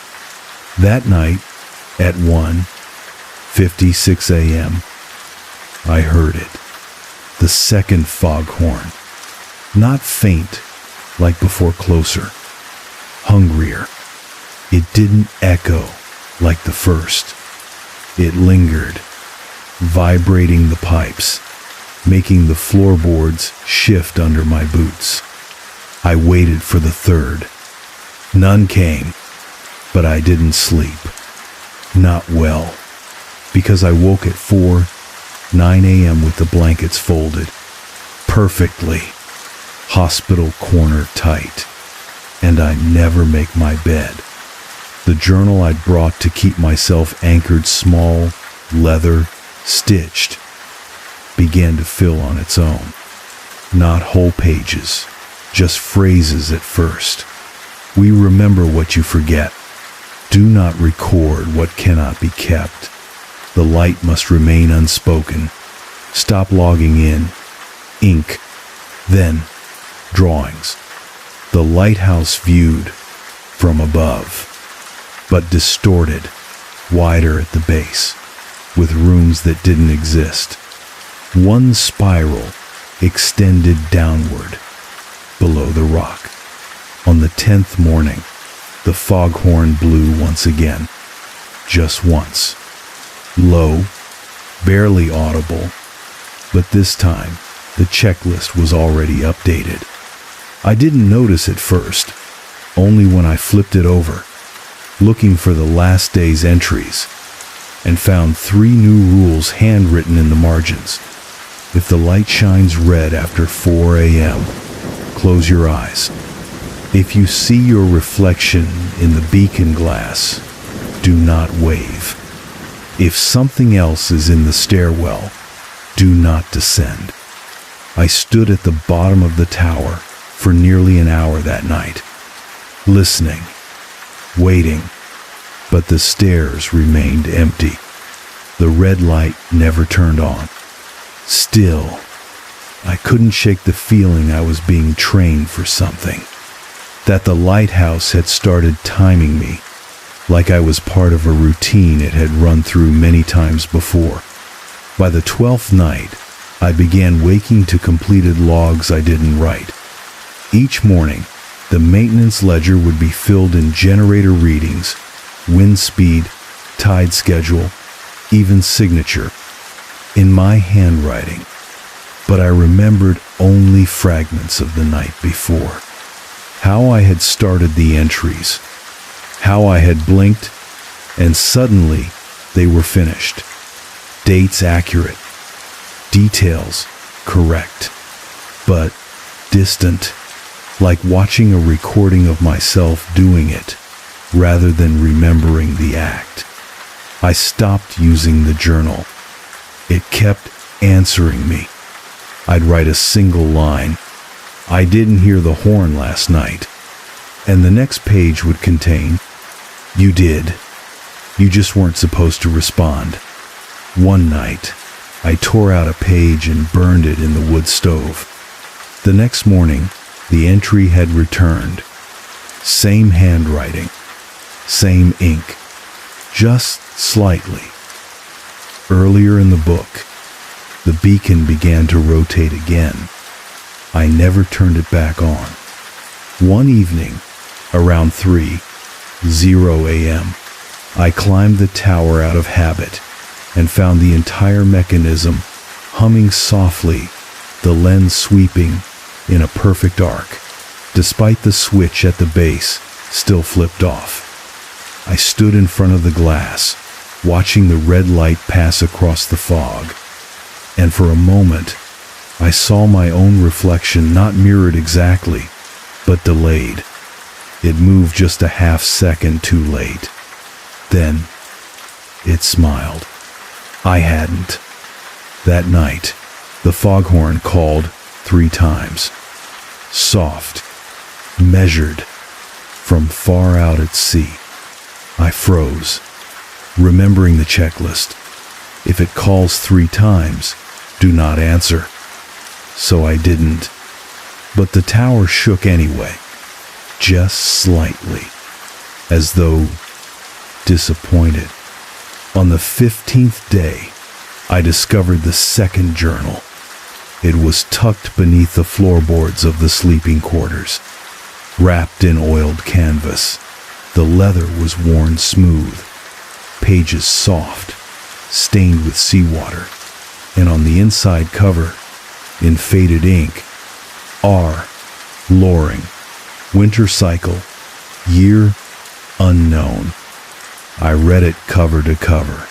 That night, at 1:56 a.m., I heard it. The second foghorn. Not faint, like before, closer. Hungrier. It didn't echo like the first. It lingered, vibrating the pipes, making the floorboards shift under my boots. I waited for the third. None came, but I didn't sleep. Not well, because I woke at 4:09 a.m. with the blankets folded, perfectly, hospital corner tight, and I never make my bed. The journal I'd brought to keep myself anchored small, leather, stitched, began to fill on its own. Not whole pages, just phrases at first. We remember what you forget. Do not record what cannot be kept. The light must remain unspoken. Stop logging in. Ink. Then, drawings. The lighthouse viewed from above, but distorted, wider at the base, with rooms that didn't exist. One spiral extended downward, below the rock. On the 10th morning, the foghorn blew once again. Just once. Low, barely audible, but this time, the checklist was already updated. I didn't notice at first, only when I flipped it over, looking for the last day's entries, and found 3 new rules handwritten in the margins. If the light shines red after 4 a.m., close your eyes. If you see your reflection in the beacon glass, do not wave. If something else is in the stairwell, do not descend. I stood at the bottom of the tower for nearly an hour that night, listening, waiting, but the stairs remained empty. The red light never turned on. Still, I couldn't shake the feeling I was being trained for something, that the lighthouse had started timing me, like I was part of a routine it had run through many times before. By the 12th night, I began waking to completed logs I didn't write. Each morning, the maintenance ledger would be filled in generator readings, wind speed, tide schedule, even signature, in my handwriting. But I remembered only fragments of the night before. How I had started the entries, how I had blinked, and suddenly they were finished. Dates accurate, details correct, but distant, like watching a recording of myself doing it rather than remembering the act. I stopped using the journal. It kept answering me, I'd write a single line, "I didn't hear the horn last night." And the next page would contain, "You did. You just weren't supposed to respond." One night, I tore out a page and burned it in the wood stove. The next morning, the entry had returned. Same handwriting, same ink, just slightly. Earlier in the book, the beacon began to rotate again. I never turned it back on. One evening, around 3:00 a.m., I climbed the tower out of habit and found the entire mechanism humming softly, the lens sweeping in a perfect arc, despite the switch at the base still flipped off. I stood in front of the glass, watching the red light pass across the fog, and for a moment, I saw my own reflection not mirrored exactly, but delayed. It moved just a half second too late. Then, it smiled. I hadn't. That night, the foghorn called 3 times. Soft, measured, from far out at sea. I froze, remembering the checklist. If it calls 3 times, do not answer. So I didn't. But the tower shook anyway, just slightly, as though disappointed. On the 15th day, I discovered the second journal. It was tucked beneath the floorboards of the sleeping quarters, wrapped in oiled canvas. The leather was worn smooth, pages soft, stained with seawater, and on the inside cover, in faded ink, R. Loring, winter cycle, year unknown. I read it cover to cover.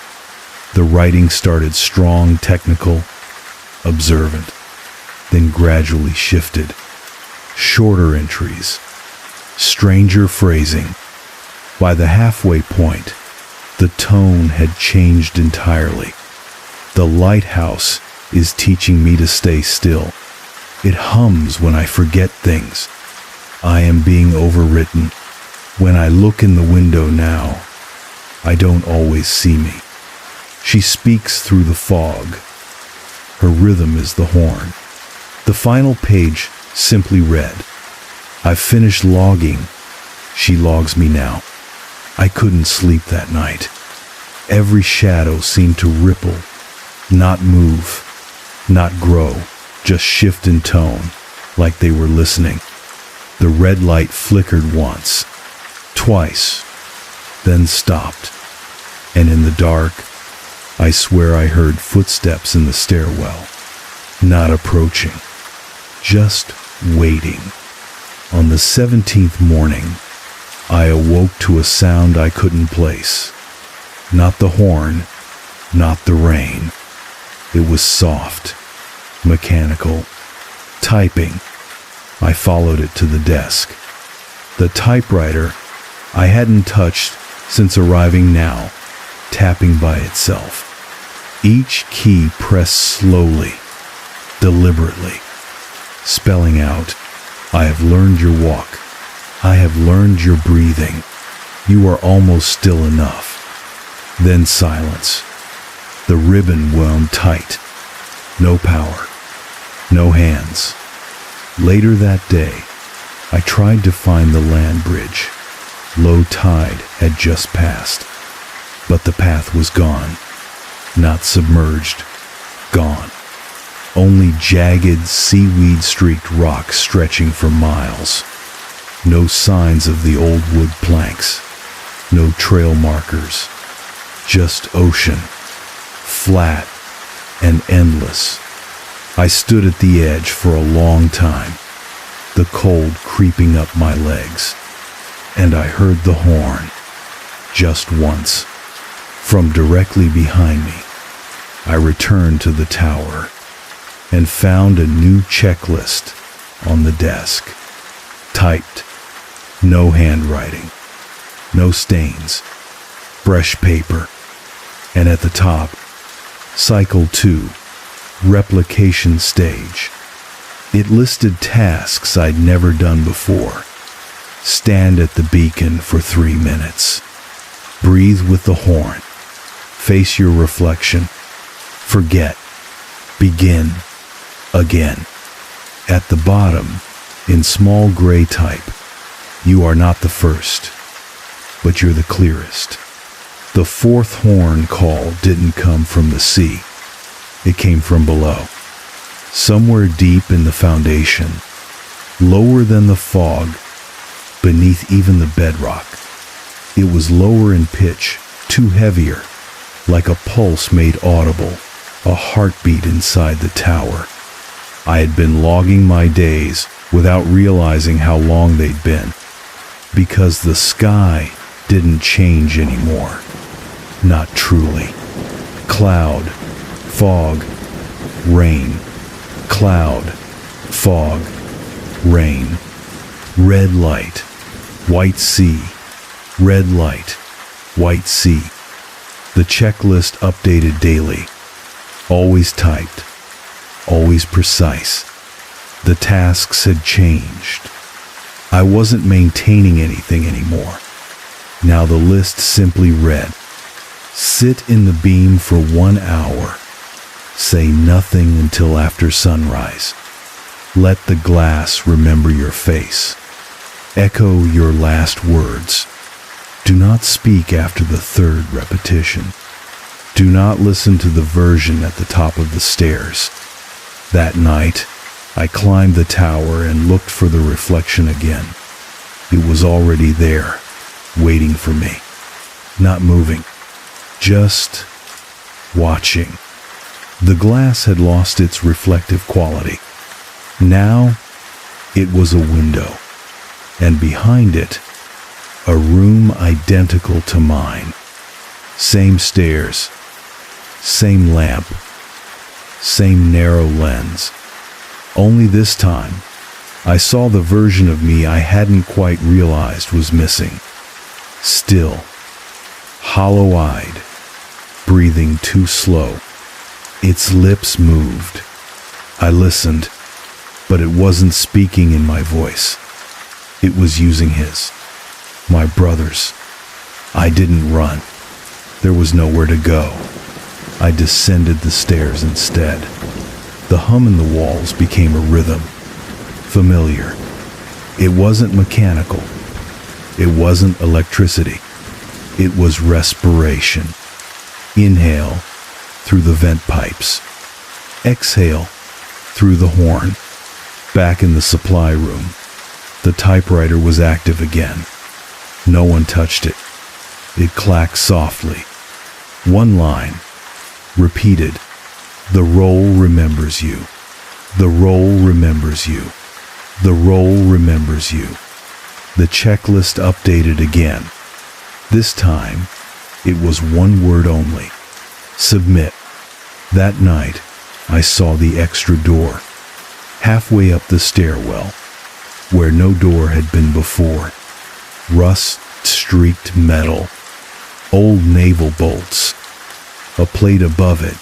The writing started strong, technical, observant, then gradually shifted. Shorter entries, stranger phrasing. By the halfway point, the tone had changed entirely. The lighthouse is teaching me to stay still. It hums when I forget things. I am being overwritten. When I look in the window now, I don't always see me. She speaks through the fog. Her rhythm is the horn. The final page simply read, "I've finished logging." She logs me now. I couldn't sleep that night. Every shadow seemed to ripple, not move, not grow, just shift in tone, like they were listening. The red light flickered once, twice, then stopped. And in the dark, I swear I heard footsteps in the stairwell, not approaching, just waiting. On the 17th morning, I awoke to a sound I couldn't place. Not the horn, not the rain. It was soft, mechanical, typing. I followed it to the desk. The typewriter I hadn't touched since arriving now, tapping by itself. Each key pressed slowly, deliberately, spelling out, "I have learned your walk. I have learned your breathing. You are almost still enough." Then silence. The ribbon wound tight. No power. No hands. Later that day, I tried to find the land bridge. Low tide had just passed, but the path was gone. Not submerged. Gone. Only jagged, seaweed-streaked rocks stretching for miles. No signs of the old wood planks. No trail markers. Just ocean. Flat and endless. I stood at the edge for a long time, the cold creeping up my legs. And I heard the horn, just once, from directly behind me. I returned to the tower and found a new checklist on the desk. Typed, no handwriting, no stains, fresh paper, and at the top, Cycle 2, Replication stage. It listed tasks I'd never done before. Stand at the beacon for 3 minutes. Breathe with the horn. Face your reflection. Forget. Begin. Again. At the bottom, in small gray type, you are not the first, but you're the clearest. The fourth horn call didn't come from the sea. It came from below. Somewhere deep in the foundation, lower than the fog, beneath even the bedrock. It was lower in pitch, too heavier, like a pulse made audible, a heartbeat inside the tower. I had been logging my days without realizing how long they'd been, because the sky didn't change anymore. Not truly. Cloud, fog, rain. Cloud, fog, rain. Red light, white sea. Red light, white sea. The checklist updated daily. Always typed. Always precise. The tasks had changed. I wasn't maintaining anything anymore. Now the list simply read, sit in the beam for 1 hour. Say nothing until after sunrise. Let the glass remember your face. Echo your last words. Do not speak after the 3rd repetition. Do not listen to the version at the top of the stairs. That night, I climbed the tower and looked for the reflection again. It was already there, waiting for me. Not moving, just watching. The glass had lost its reflective quality. Now, it was a window, and behind it, a room identical to mine. Same stairs, same lamp, same narrow lens. Only this time, I saw the version of me I hadn't quite realized was missing. Still, hollow-eyed, breathing too slow. Its lips moved. I listened, but it wasn't speaking in my voice. It was using his. My brother's. I didn't run. There was nowhere to go. I descended the stairs instead. The hum in the walls became a rhythm. Familiar. It wasn't mechanical. It wasn't electricity. It was respiration. Inhale through the vent pipes. Exhale through the horn. Back in the supply room, the typewriter was active again. No one touched it. It clacked softly. One line, repeated. The roll remembers you. The roll remembers you. The roll remembers you. The checklist updated again. This time, it was one word only. Submit. That night, I saw the extra door, halfway up the stairwell, where no door had been before. Rust-streaked metal, old naval bolts, a plate above it,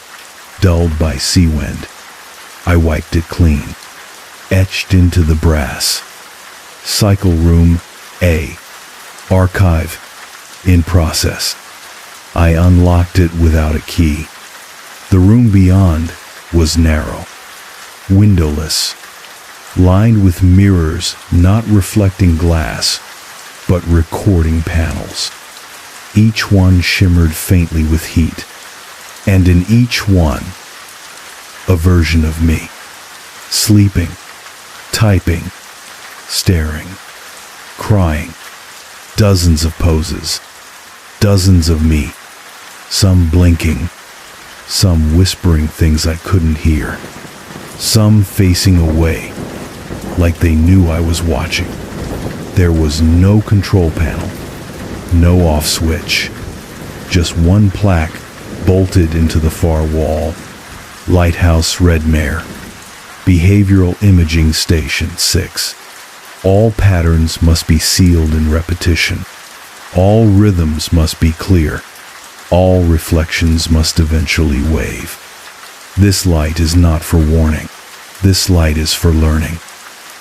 dulled by sea wind. I wiped it clean, etched into the brass. Cycle room A, archive, in process. I unlocked it without a key. The room beyond was narrow, windowless, lined with mirrors not reflecting glass, but recording panels. Each one shimmered faintly with heat, and in each one, a version of me, sleeping, typing, staring, crying, dozens of poses, dozens of me, some blinking, some whispering things I couldn't hear, some facing away, like they knew I was watching. There was no control panel, no off switch, just one plaque bolted into the far wall. Lighthouse Redmare, Behavioral Imaging Station 6. All patterns must be sealed in repetition. All rhythms must be clear. All reflections must eventually wave. This light is not for warning. This light is for learning.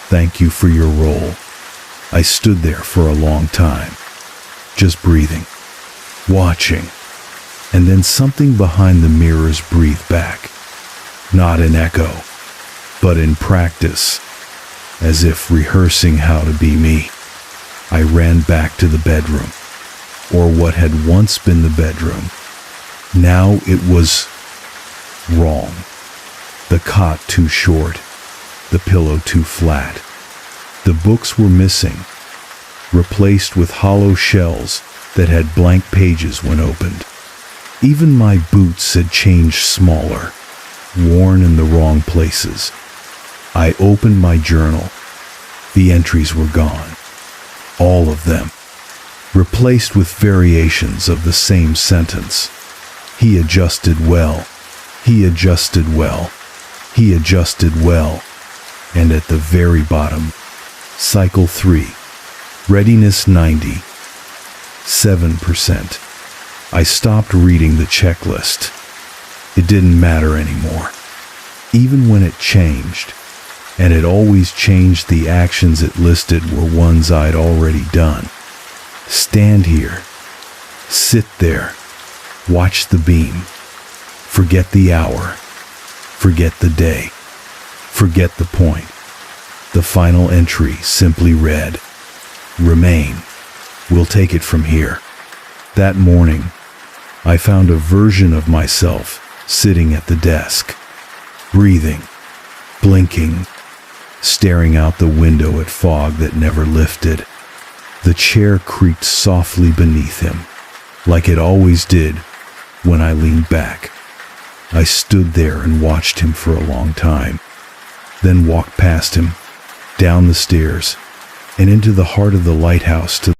Thank you for your role. I stood there for a long time, just breathing, watching, and then something behind the mirrors breathed back. Not in echo, but in practice, as if rehearsing how to be me. I ran back to the bedroom, or what had once been the bedroom. Now it was wrong. The cot too short, the pillow too flat. The books were missing, replaced with hollow shells that had blank pages when opened. Even my boots had changed smaller, worn in the wrong places. I opened my journal. The entries were gone. All of them, replaced with variations of the same sentence. He adjusted well. He adjusted well. He adjusted well. And at the very bottom, Cycle 3, Readiness 97%. I stopped reading the checklist. It didn't matter anymore. Even when it changed, and it always changed, the actions it listed were ones I'd already done. Stand here. Sit there. Watch the beam. Forget the hour. Forget the day. Forget the point. The final entry simply read, "Remain. We'll take it from here." That morning, I found a version of myself sitting at the desk, breathing, blinking, staring out the window at fog that never lifted. The chair creaked softly beneath him, like it always did when I leaned back. I stood there and watched him for a long time, then walked past him, down the stairs, and into the heart of the lighthouse to